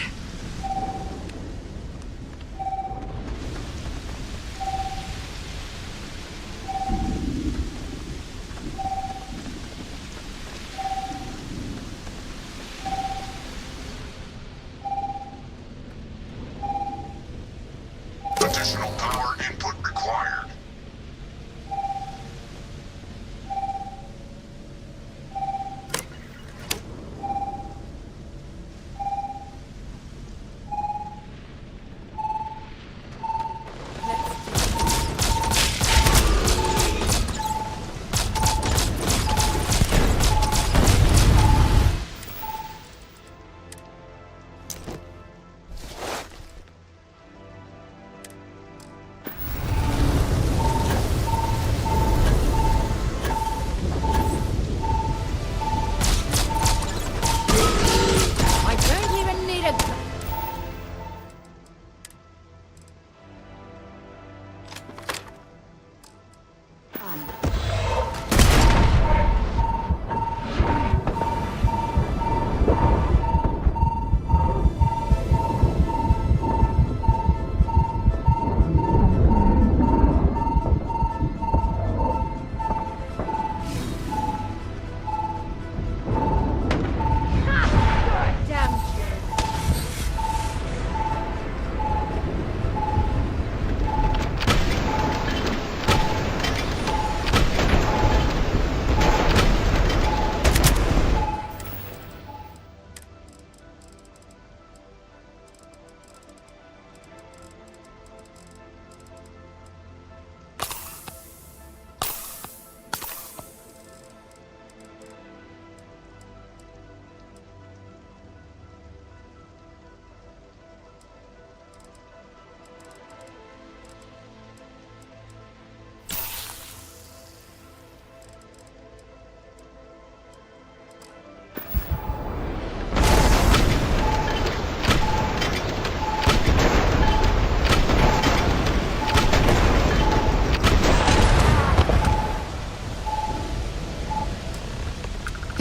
Additional power input required.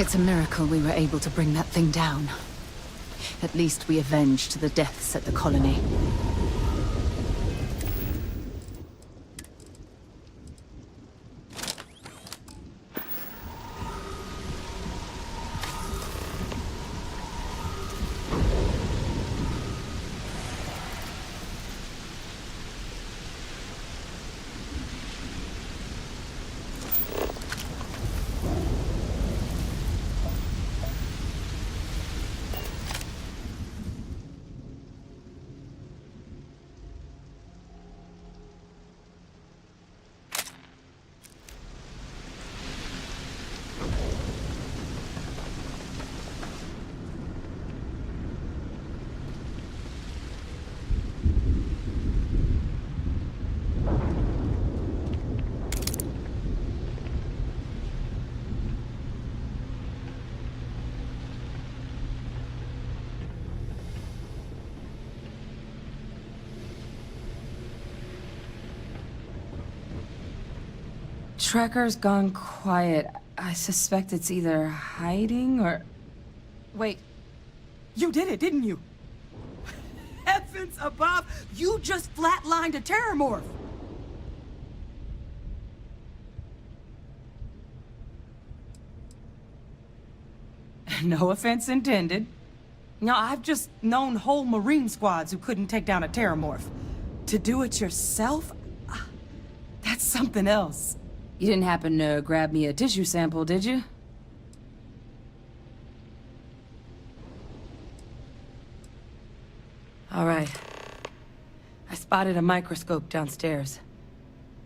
It's a miracle we were able to bring that thing down. At least we avenged the deaths at the colony. Tracker's gone quiet. I suspect it's either hiding or... Wait. You did it, didn't you? Heavens above! You just flatlined a terramorph! No offense intended. Now, I've just known whole Marine squads who couldn't take down a terramorph. To do it yourself? That's something else. You didn't happen to grab me a tissue sample, did you? All right. I spotted a microscope downstairs.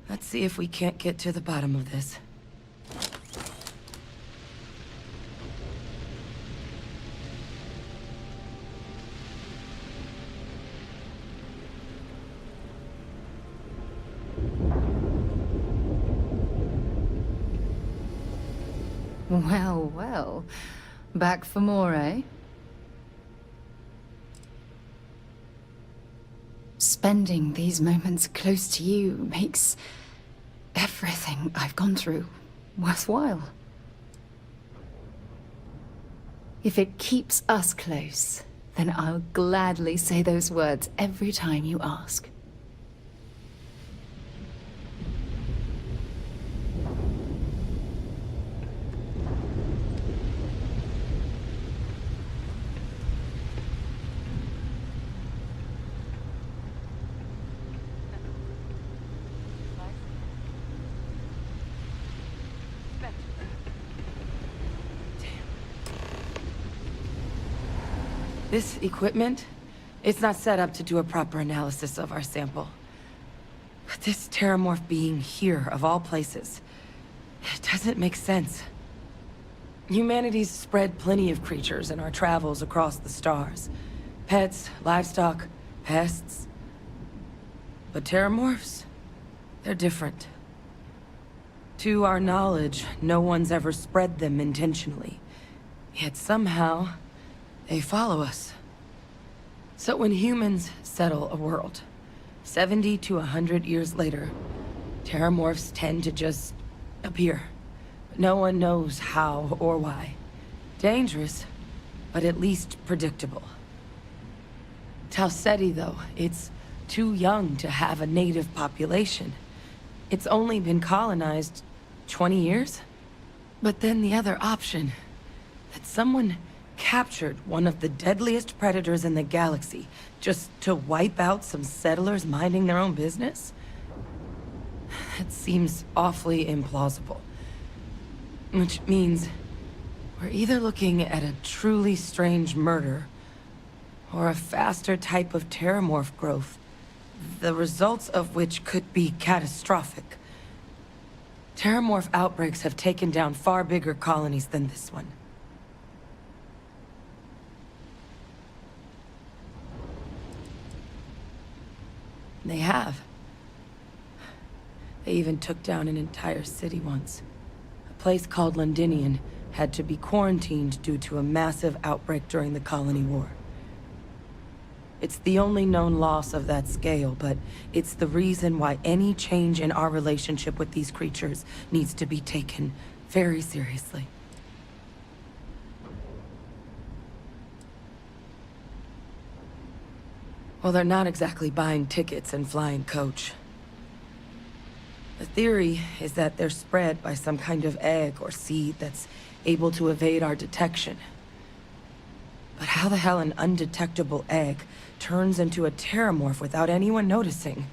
Let's see if we can't get to the bottom of this. Well, well. Back for more, eh? Spending these moments close to you makes everything I've gone through worthwhile. If it keeps us close, then I'll gladly say those words every time you ask. This equipment, it's not set up to do a proper analysis of our sample. But this terramorph being here, of all places, it doesn't make sense. Humanity's spread plenty of creatures in our travels across the stars. Pets, livestock, pests. But terramorphs, they're different. To our knowledge, no one's ever spread them intentionally. Yet somehow, they follow us. So when humans settle a world, 70 to 100 years later, terramorphs tend to just appear. No one knows how or why. Dangerous, but at least predictable. Tau Ceti, though, it's too young to have a native population. It's only been colonized 20 years? But then the other option, that someone captured one of the deadliest predators in the galaxy just to wipe out some settlers minding their own business? That seems awfully implausible. Which means we're either looking at a truly strange murder or a faster type of terramorph growth, the results of which could be catastrophic. Terramorph outbreaks have taken down far bigger colonies than this one. They have. They even took down an entire city once. A place called Londinium had to be quarantined due to a massive outbreak during the Colony War. It's the only known loss of that scale, but it's the reason why any change in our relationship with these creatures needs to be taken very seriously. Well, they're not exactly buying tickets and flying coach. The theory is that they're spread by some kind of egg or seed that's able to evade our detection. But how the hell an undetectable egg turns into a terramorph without anyone noticing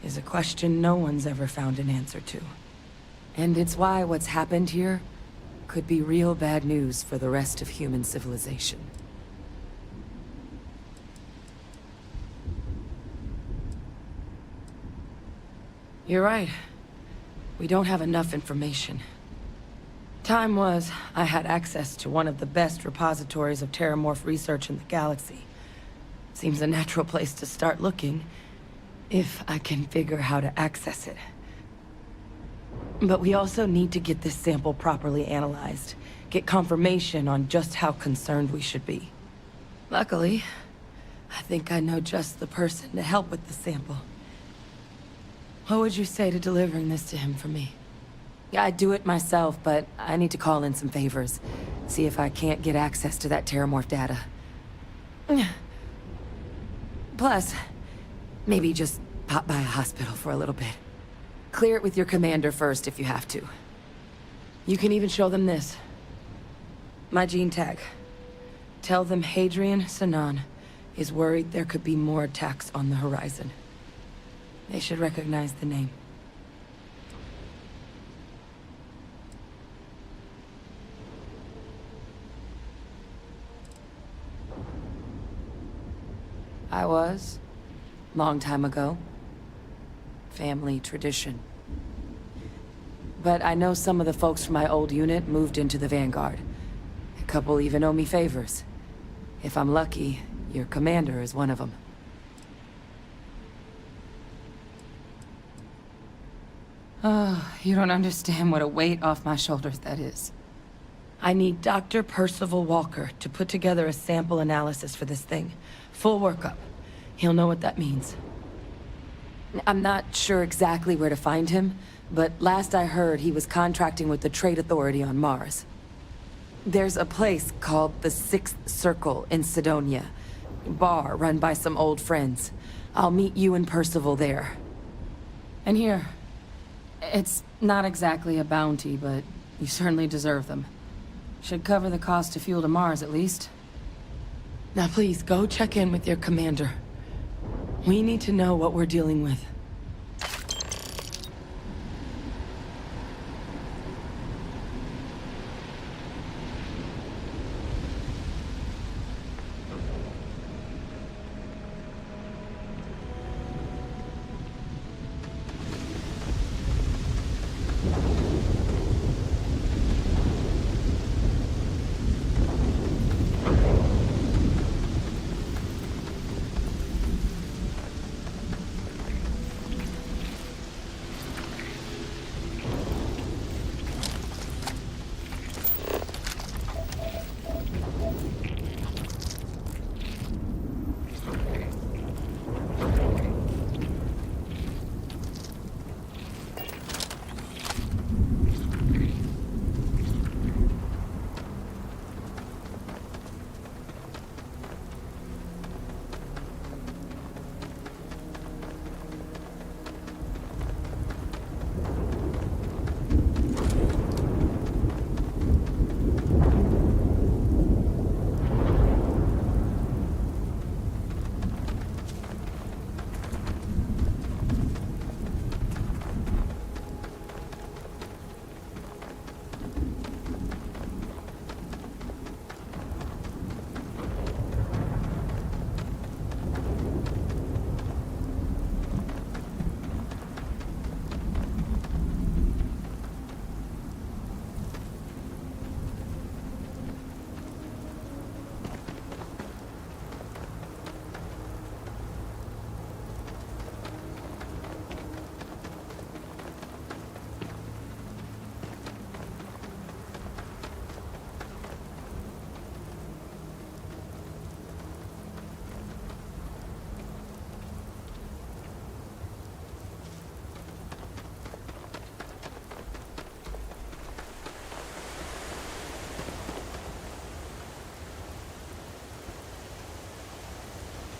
is a question no one's ever found an answer to. And it's why what's happened here could be real bad news for the rest of human civilization. You're right. We don't have enough information. Time was, I had access to one of the best repositories of terramorph research in the galaxy. Seems a natural place to start looking, if I can figure how to access it. But we also need to get this sample properly analyzed, get confirmation on just how concerned we should be. Luckily, I think I know just the person to help with the sample. What would you say to delivering this to him for me? Yeah, I'd do it myself, but I need to call in some favors. See if I can't get access to that Terramorph data. Plus, maybe just pop by a hospital for a little bit. Clear it with your commander first if you have to. You can even show them this. My gene tag. Tell them Hadrian Sanan is worried there could be more attacks on the horizon. They should recognize the name. I was. Long time ago. Family tradition. But I know some of the folks from my old unit moved into the Vanguard. A couple even owe me favors. If I'm lucky, your commander is one of them. Oh, you don't understand what a weight off my shoulders that is. I need Dr. Percival Walker to put together a sample analysis for this thing. Full workup. He'll know what that means. I'm not sure exactly where to find him, but last I heard he was contracting with the Trade Authority on Mars. There's a place called the Sixth Circle in Sidonia. Bar run by some old friends. I'll meet you and Percival there. And here. It's not exactly a bounty, but you certainly deserve them. Should cover the cost to fuel to Mars, at least. Now please, go check in with your commander. We need to know what we're dealing with.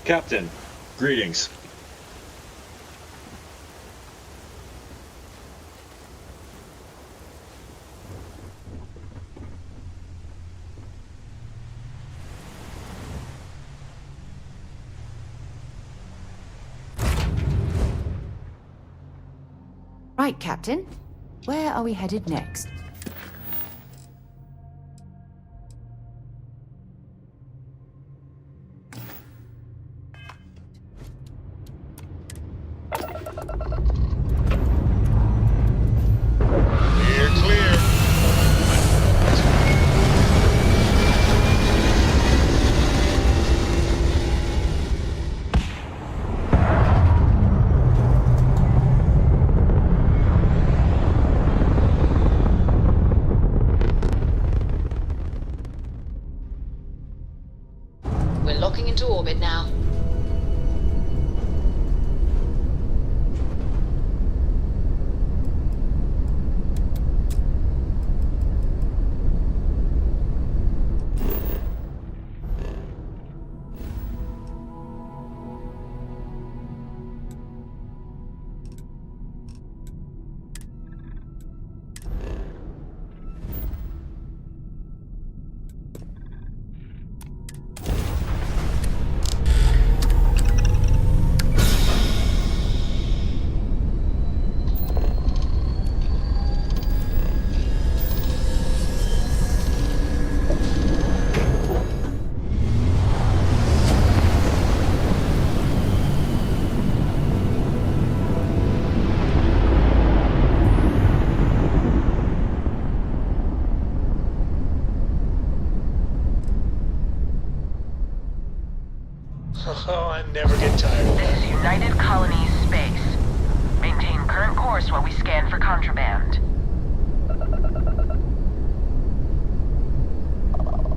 Captain, greetings. Right, Captain. Where are we headed next? never get tired of This is United Colonies space. Maintain current course while we scan for contraband.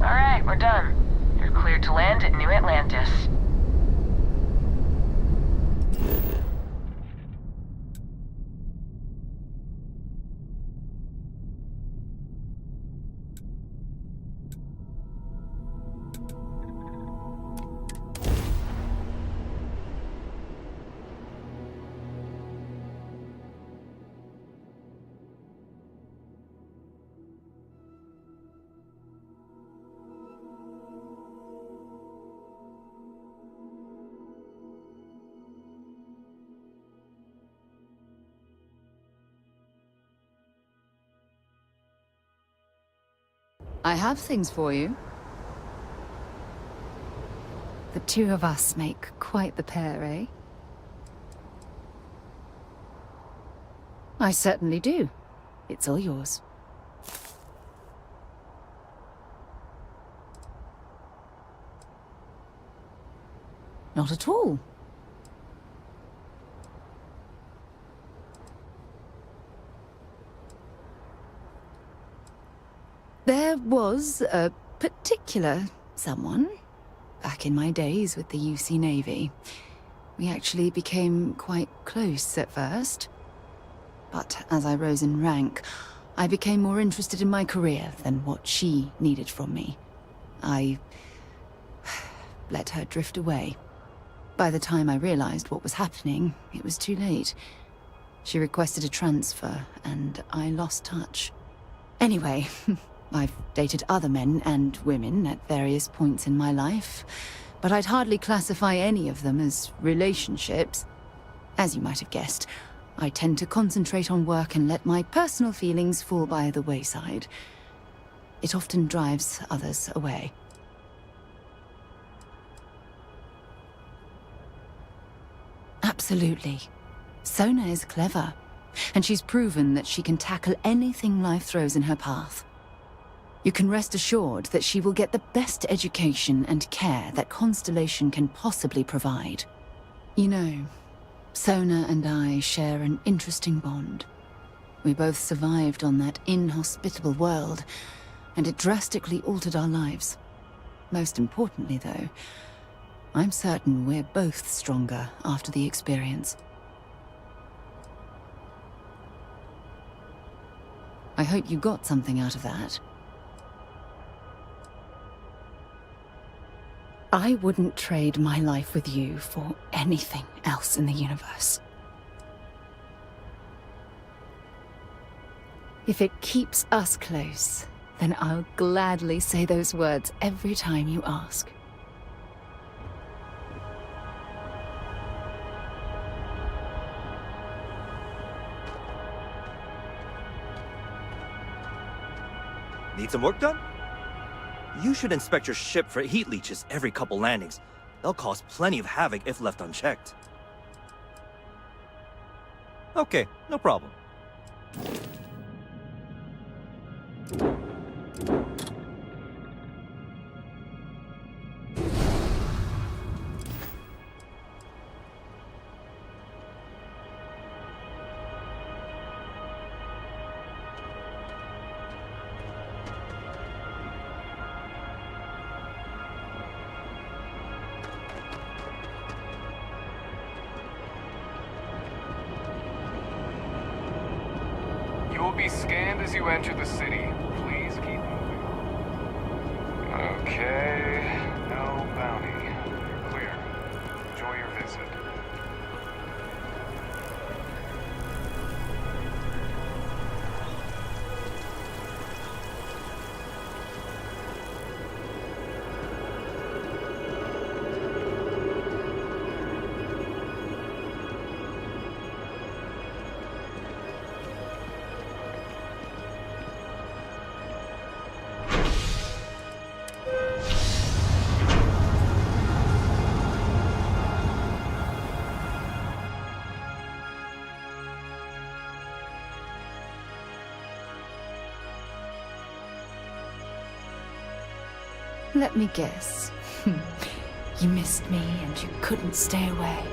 Alright, we're done. You're cleared to land at New Atlantis. I have things for you. The two of us make quite the pair, eh? I certainly do. It's all yours. Not at all. There was a particular someone back in my days with the UC Navy. We actually became quite close at first. But as I rose in rank, I became more interested in my career than what she needed from me. I let her drift away. By the time I realized what was happening, it was too late. She requested a transfer, and I lost touch. Anyway, I've dated other men and women at various points in my life, but I'd hardly classify any of them as relationships. As you might have guessed, I tend to concentrate on work and let my personal feelings fall by the wayside. It often drives others away. Absolutely. Sona is clever, and she's proven that she can tackle anything life throws in her path. You can rest assured that she will get the best education and care that Constellation can possibly provide. You know, Sona and I share an interesting bond. We both survived on that inhospitable world, and it drastically altered our lives. Most importantly, though, I'm certain we're both stronger after the experience. I hope you got something out of that. I wouldn't trade my life with you for anything else in the universe. If it keeps us close, then I'll gladly say those words every time you ask. Need some work done? You should inspect your ship for heat leeches every couple landings. They'll cause plenty of havoc if left unchecked. Okay, no problem. You will be scanned as you enter the city. Please keep moving. Okay, no bounty. You're clear. Enjoy your visit. Let me guess. You missed me and you couldn't stay away.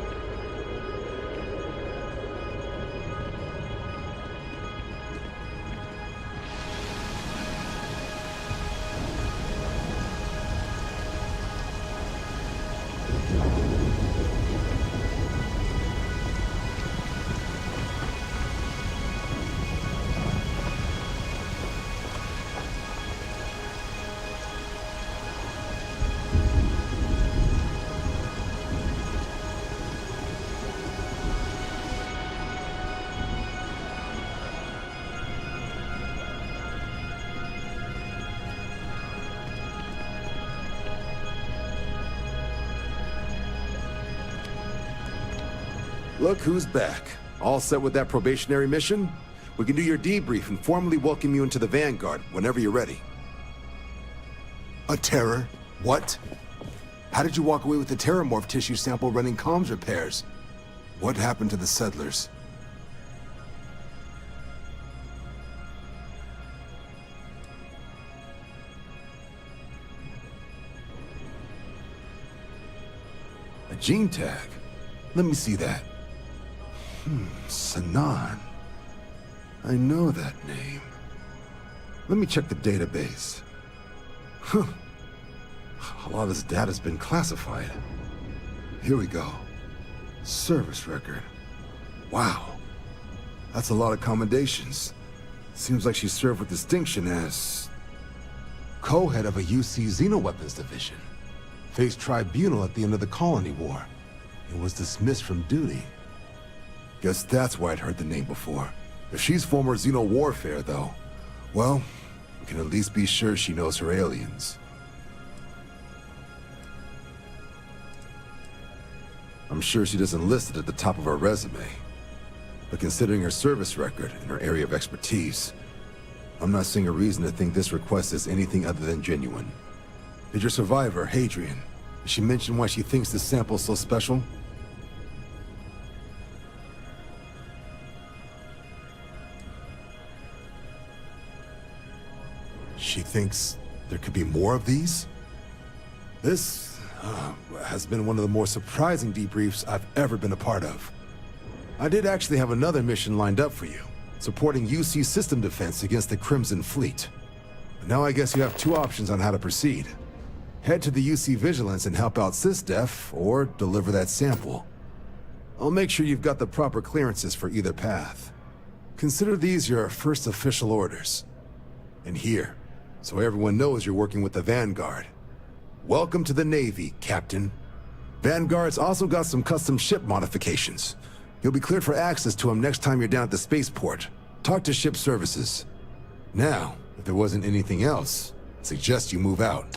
Look who's back. All set with that probationary mission? We can do your debrief and formally welcome you into the Vanguard whenever you're ready. A terror? What? How did you walk away with the terramorph tissue sample running comms repairs? What happened to the settlers? A gene tag? Let me see that. Sanan. I know that name. Let me check the database. Huh. A lot of this data's been classified. Here we go. Service record. Wow. That's a lot of commendations. Seems like she served with distinction as co-head of a UC Xenoweapons division. Faced tribunal at the end of the Colony War. And was dismissed from duty. Guess that's why I'd heard the name before. If she's former Xeno warfare, though, well, we can at least be sure she knows her aliens. I'm sure she doesn't list it at the top of her resume. But considering her service record and her area of expertise, I'm not seeing a reason to think this request is anything other than genuine. Did your survivor, Hadrian, did she mention why she thinks this sample's so special? She thinks there could be more of these? This has been one of the more surprising debriefs I've ever been a part of. I did actually have another mission lined up for you, supporting UC system defense against the Crimson Fleet. But now I guess you have two options on how to proceed. Head to the UC Vigilance and help out SysDef, or deliver that sample. I'll make sure you've got the proper clearances for either path. Consider these your first official orders. And here, so everyone knows you're working with the Vanguard. Welcome to the Navy, Captain. Vanguard's also got some custom ship modifications. You'll be cleared for access to them next time you're down at the spaceport. Talk to ship services. Now, if there wasn't anything else, I suggest you move out.